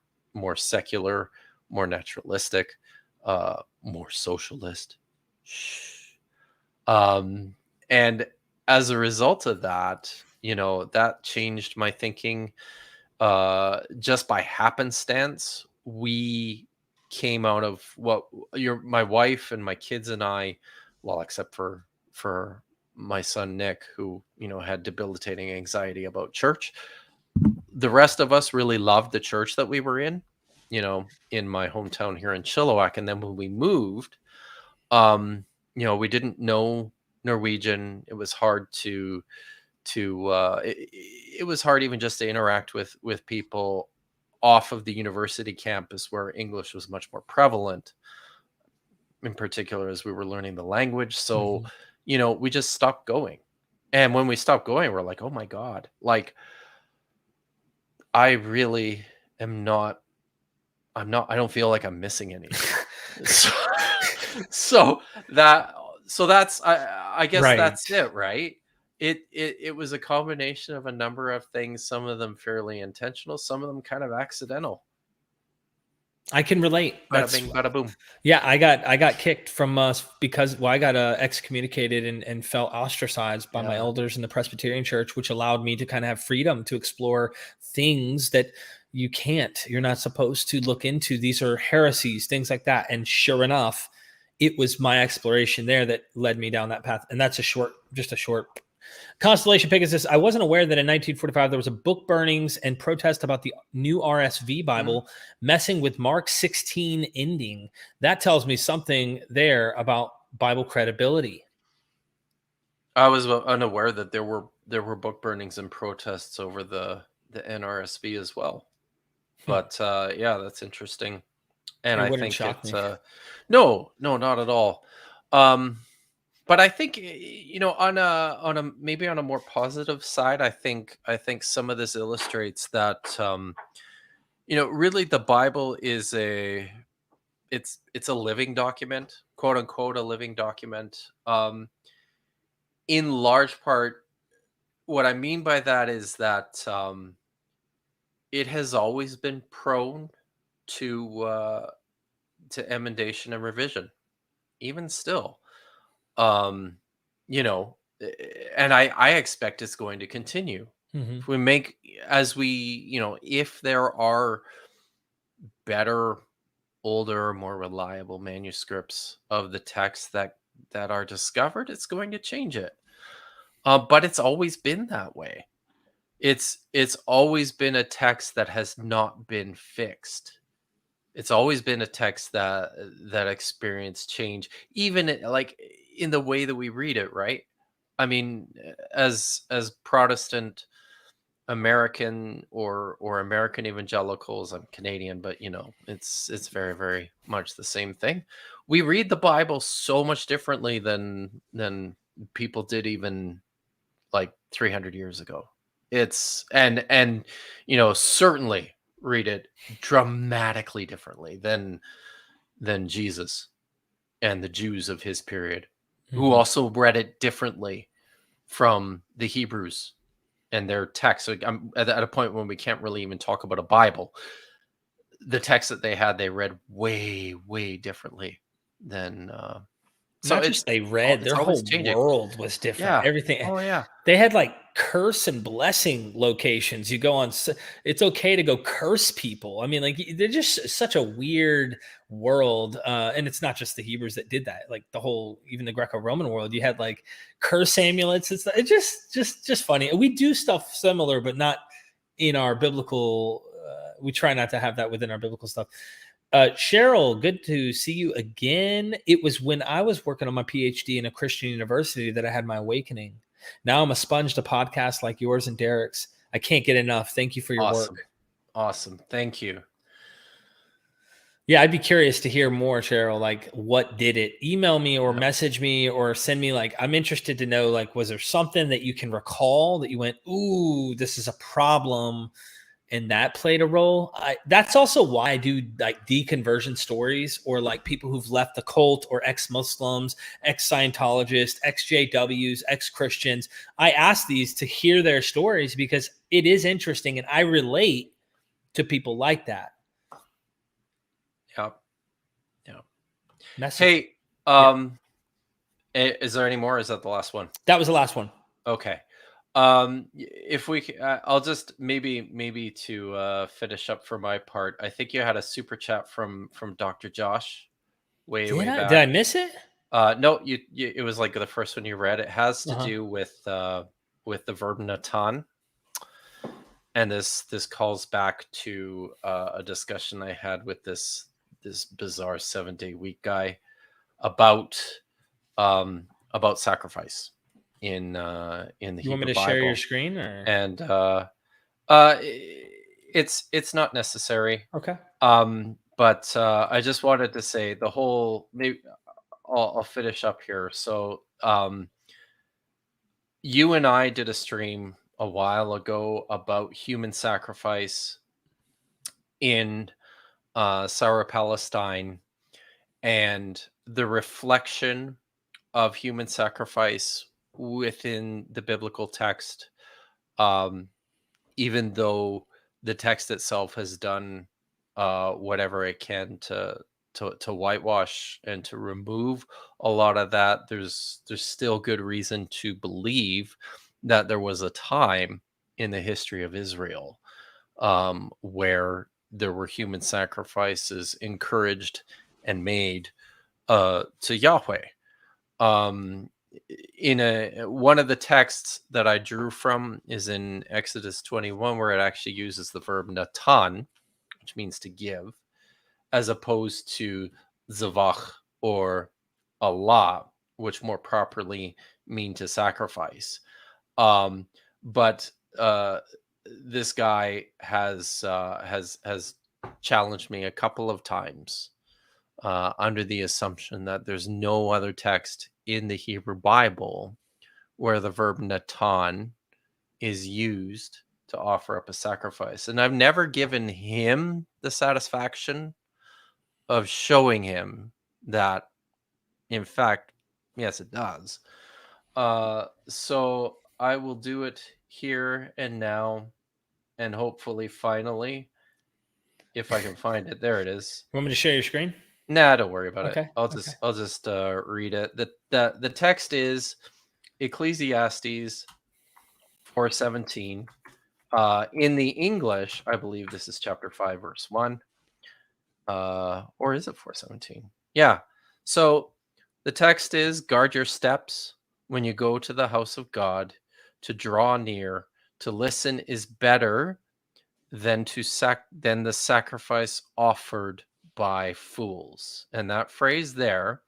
secular, more naturalistic, more socialist. And as a result of that, that changed my thinking. Just by happenstance, we came out of my wife and my kids and I, well, except for my son Nick, who had debilitating anxiety about church. The rest of us really loved the church that we were in my hometown here in Chilliwack. And then when we moved, we didn't know Norwegian. It was hard it was hard even just to interact with people off of the university campus, where English was much more prevalent, in particular as we were learning the language. So, we just stopped going. And when we stopped going, we're like, oh my God, like, I really I don't feel like I'm missing anything. so that's, I guess Right. that's it, right? It was a combination of a number of things, some of them fairly intentional, some of them kind of accidental. I can relate. Bada bing, bada boom. Yeah, I got kicked from because I got excommunicated and felt ostracized by my elders in the Presbyterian Church, which allowed me to kind of have freedom to explore things that you're not supposed to look into. These are heresies, things like that. And sure enough, it was my exploration there that led me down that path. And that's just a short Constellation Pegasus. I wasn't aware that in 1945 there was a book burnings and protest about the new RSV Bible messing with Mark 16 ending. That tells me something there about Bible credibility. I was unaware that there were book burnings and protests over the NRSV as well. But yeah, that's interesting. And I think no, not at all. But I think, on a maybe on a more positive side, I think some of this illustrates that really the Bible is it's a living document, quote unquote, a living document. In large part, what I mean by that is that it has always been prone to emendation and revision, even still. And I expect it's going to continue. If we make, if there are better, older, more reliable manuscripts of the text that are discovered, it's going to change it. But it's always been that way. It's always been a text that has not been fixed. It's always been a text that experienced change, even in the way that we read it, right? I mean, as Protestant American or American evangelicals, I'm Canadian, but it's very, very much the same thing. We read the Bible so much differently than people did even like 300 years ago. It's and certainly read it dramatically differently than Jesus and the Jews of his period, who also read it differently from the Hebrews and their text. So I'm at a point when we can't really even talk about a Bible. The text that they had, they read way, way differently than. So Not just they read, it's their always whole changing. world was different. Yeah. Everything. Oh yeah. They had like curse and blessing locations. You go on, it's okay to go curse people. I mean, like they're just such a weird world. And it's not just the Hebrews that did that. Like the whole, even the Greco-Roman world, you had like curse amulets. It's just funny. We do stuff similar, but not in our biblical. We try not to have that within our biblical stuff. Cheryl, good to see you again. It was when I was working on my PhD in a Christian university that I had my awakening. Now I'm a sponge to podcasts like yours and Derek's. I can't get enough. Thank you for your work. Awesome. Thank you. Yeah, I'd be curious to hear more, Cheryl. Like, what did it? Email me or message me or send me. Like, I'm interested to know, like, was there something that you can recall that you went, ooh, this is a problem, and that played a role? That's also why I do like deconversion stories, or like people who've left the cult, or ex-Muslims, ex-Scientologists, ex-JWs, ex-Christians. I ask these to hear their stories because it is interesting, and I relate to people like that. Yeah. Message. Hey, is there any more? Is that the last one? That was the last one. Okay. If we, I'll just maybe to finish up for my part. I think you had a super chat from Dr. Josh way back. Did I miss it? No, you it was like the first one you read. It has to do with the verb natan, and this calls back to a discussion I had with this bizarre 7-day week guy about sacrifice in the You Hebrew want me to Bible. share your screen, or? And it's not necessary. Okay. But I just wanted to say the whole, maybe I'll finish up here. So you and I did a stream a while ago about human sacrifice in Sarah, Palestine, and the reflection of human sacrifice within the biblical text, even though the text itself has done whatever it can to whitewash and to remove a lot of that. There's still good reason to believe that there was a time in the history of Israel where there were human sacrifices encouraged and made to Yahweh. In one of the texts that I drew from is in Exodus 21, where it actually uses the verb natan, which means to give, as opposed to zavach or Allah, which more properly mean to sacrifice. But this guy has challenged me a couple of times under the assumption that there's no other text in the Hebrew Bible where the verb natan is used to offer up a sacrifice. And I've never given him the satisfaction of showing him that, in fact, yes, it does. So I will do it here and now, and hopefully, finally, if I can find it. There it is. You want me to share your screen? Nah, don't worry about Okay. it. I'll just read it. The text is Ecclesiastes 4:17. In the English, I believe this is chapter 5, verse 1. Or is it 4:17? Yeah. So the text is, guard your steps when you go to the house of God. To draw near, to listen is better than the sacrifice offered by fools. And that phrase there,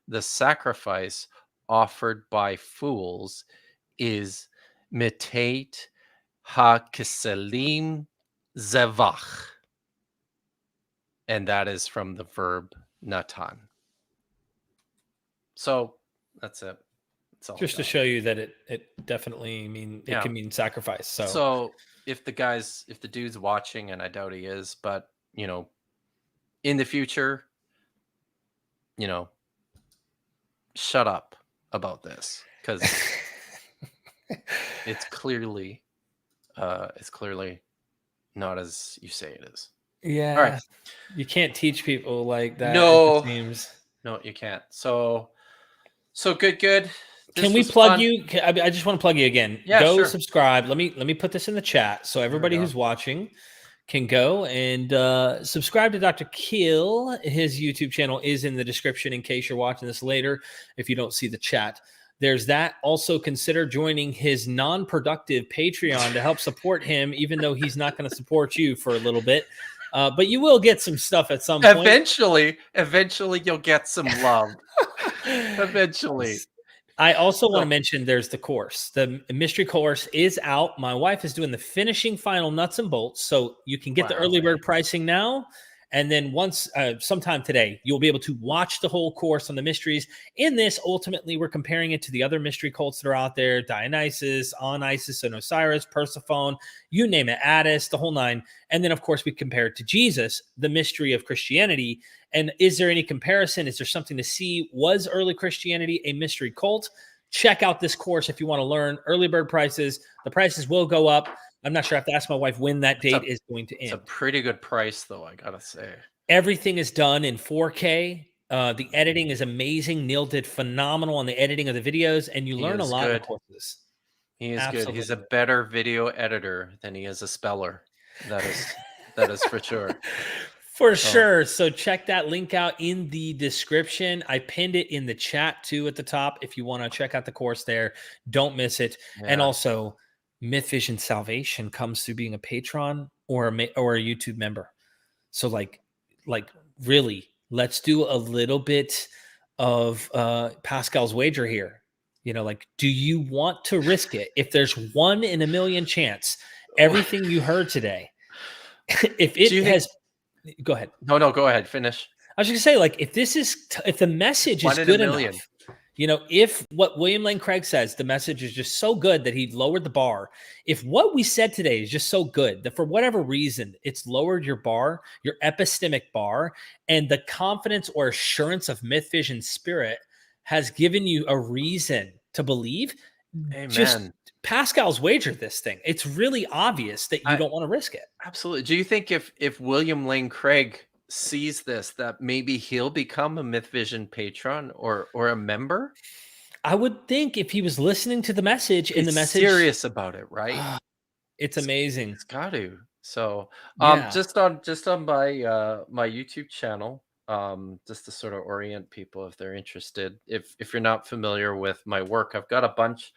the sacrifice offered by fools, is mitate ha-kiselim zevach. And that is from the verb natan. So that's it. That's all I Just to got. show you that it definitely Yeah. can mean sacrifice. So if the dude's watching, and I doubt he is, but in the future, shut up about this, because it's clearly not as you say it is. yeah, All right. you can't teach people like that. It No, just seems. no, you can't. So good. This Can we was plug fun. you? I just want to plug you again. Yeah, Go sure. subscribe. Let me put this in the chat so everybody go. who's watching can go and subscribe to Dr. Kill. His YouTube channel is in the description in case you're watching this later. If you don't see the chat, there's that. Also, consider joining his non-productive Patreon to help support him, even though he's not going to support you for a little bit. But you will get some stuff at some point. Eventually, you'll get some love. Eventually. I also want to mention there's the course. The mystery course is out. My wife is doing the finishing final nuts and bolts. So you can get the early bird pricing now. And then once, sometime today, you'll be able to watch the whole course on the mysteries. In this, ultimately, we're comparing it to the other mystery cults that are out there: Dionysus, Onisis, and Osiris, Persephone, you name it, Attis, the whole nine. And then, of course, we compare it to Jesus, the mystery of Christianity. And is there any comparison? Is there something to see? Was early Christianity a mystery cult? Check out this course if you want to learn. Early bird prices. The prices will go up. I'm not sure. I have to ask my wife when that date is going to end. It's a pretty good price, though, I gotta say. Everything is done in 4K. The editing is amazing. Neil did phenomenal on the editing of the videos, and you learn a lot in the courses. He is good. He's a better video editor than he is a speller. That is for sure. For sure. So check that link out in the description. I pinned it in the chat too at the top if you want to check out the course there. Don't miss it. Yeah. And also, MythVision salvation comes through being a patron or a YouTube member. So like really, let's do a little bit of Pascal's wager here. Do you want to risk it? If there's 1 in a million chance, everything you heard today, if it has... Go ahead. No, go ahead. Finish. I was just gonna say, if the message is good enough, if what William Lane Craig says, the message is just so good that he lowered the bar. If what we said today is just so good that for whatever reason, it's lowered your bar, your epistemic bar, and the confidence or assurance of MythVision spirit has given you a reason to believe, Amen. Just Pascal's wagered this thing. It's really obvious that you don't want to risk it. Absolutely. Do you think if William Lane Craig sees this, that maybe he'll become a MythVision patron or a member? I would think if he was listening to the message, serious about it, right? It's amazing. It's got to. So, just on my YouTube channel, just to sort of orient people if they're interested. If you're not familiar with my work, I've got a bunch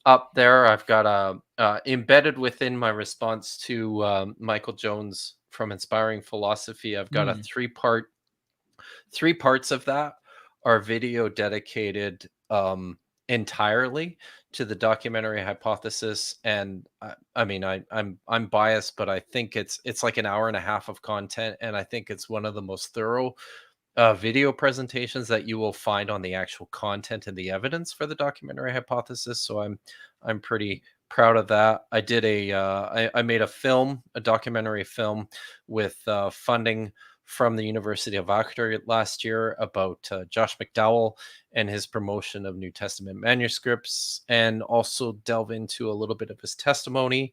up there. I've got embedded within my response to Michael Jones from Inspiring Philosophy. I've got a three parts of that are video dedicated entirely to the documentary hypothesis. And I'm biased, but I think it's like an hour and a half of content, and I think it's one of the most thorough video presentations that you will find on the actual content and the evidence for the documentary hypothesis. So I'm pretty proud of that. I did I made a documentary film with funding from the University of Exeter last year about Josh McDowell and his promotion of New Testament manuscripts, and also delve into a little bit of his testimony.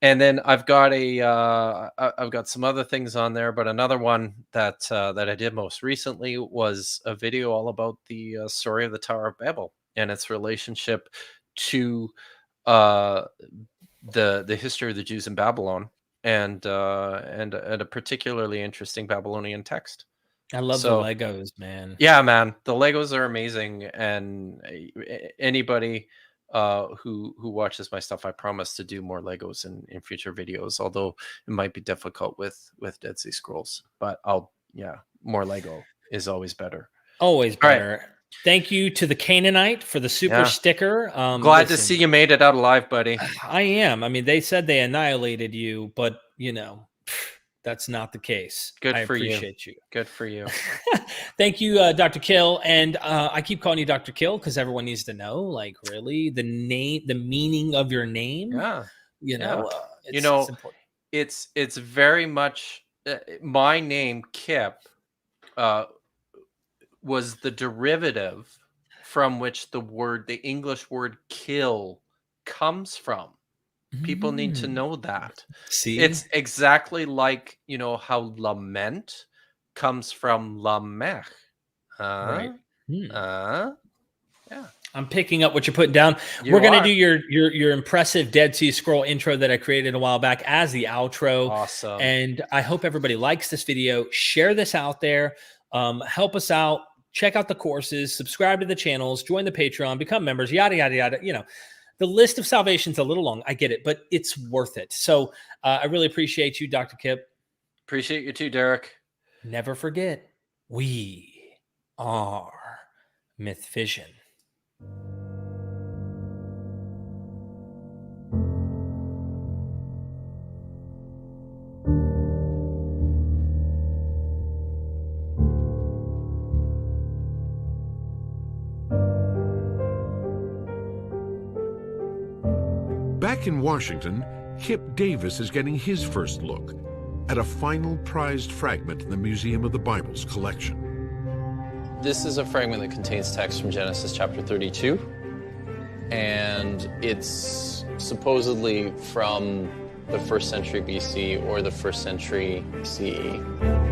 And then I've got I've got some other things on there, but another one that I did most recently was a video all about the story of the Tower of Babel and its relationship to the history of the Jews in Babylon, and a particularly interesting Babylonian text. I love the Legos, man. Yeah, man, the Legos are amazing, and anybody who watches my stuff, I promise to do more Legos in future videos, although it might be difficult with Dead Sea Scrolls, but more Lego is always better. Always better. Thank you to the Canaanite for the super Yeah. sticker. Glad to see you made it out alive, buddy. I am. I mean, they said they annihilated you, but that's not the case. Good I for you. appreciate you. Good for you. Thank you, Dr. Kill. And I keep calling you Dr. Kill because everyone needs to know, like, really, the meaning of your name. Yeah. It's important. It's very much my name, Kipp, was the derivative from which the English word kill comes from. People need to know that. See, it's exactly like, how lament comes from lamech. right. Yeah. I'm picking up what you're putting down. We're going to do your impressive Dead Sea Scroll intro that I created a while back as the outro. Awesome. And I hope everybody likes this video. Share this out there. Help us out. Check out the courses. Subscribe to the channels. Join the Patreon. Become members. Yada, yada, yada. The list of salvation's a little long. I get it, but it's worth it. So I really appreciate you, Dr. Kipp. Appreciate you too, Derek. Never forget, we are MythVision. Back in Washington, Kipp Davis is getting his first look at a final prized fragment in the Museum of the Bible's collection. This is a fragment that contains text from Genesis chapter 32, and it's supposedly from the 1st century BC or the 1st century CE.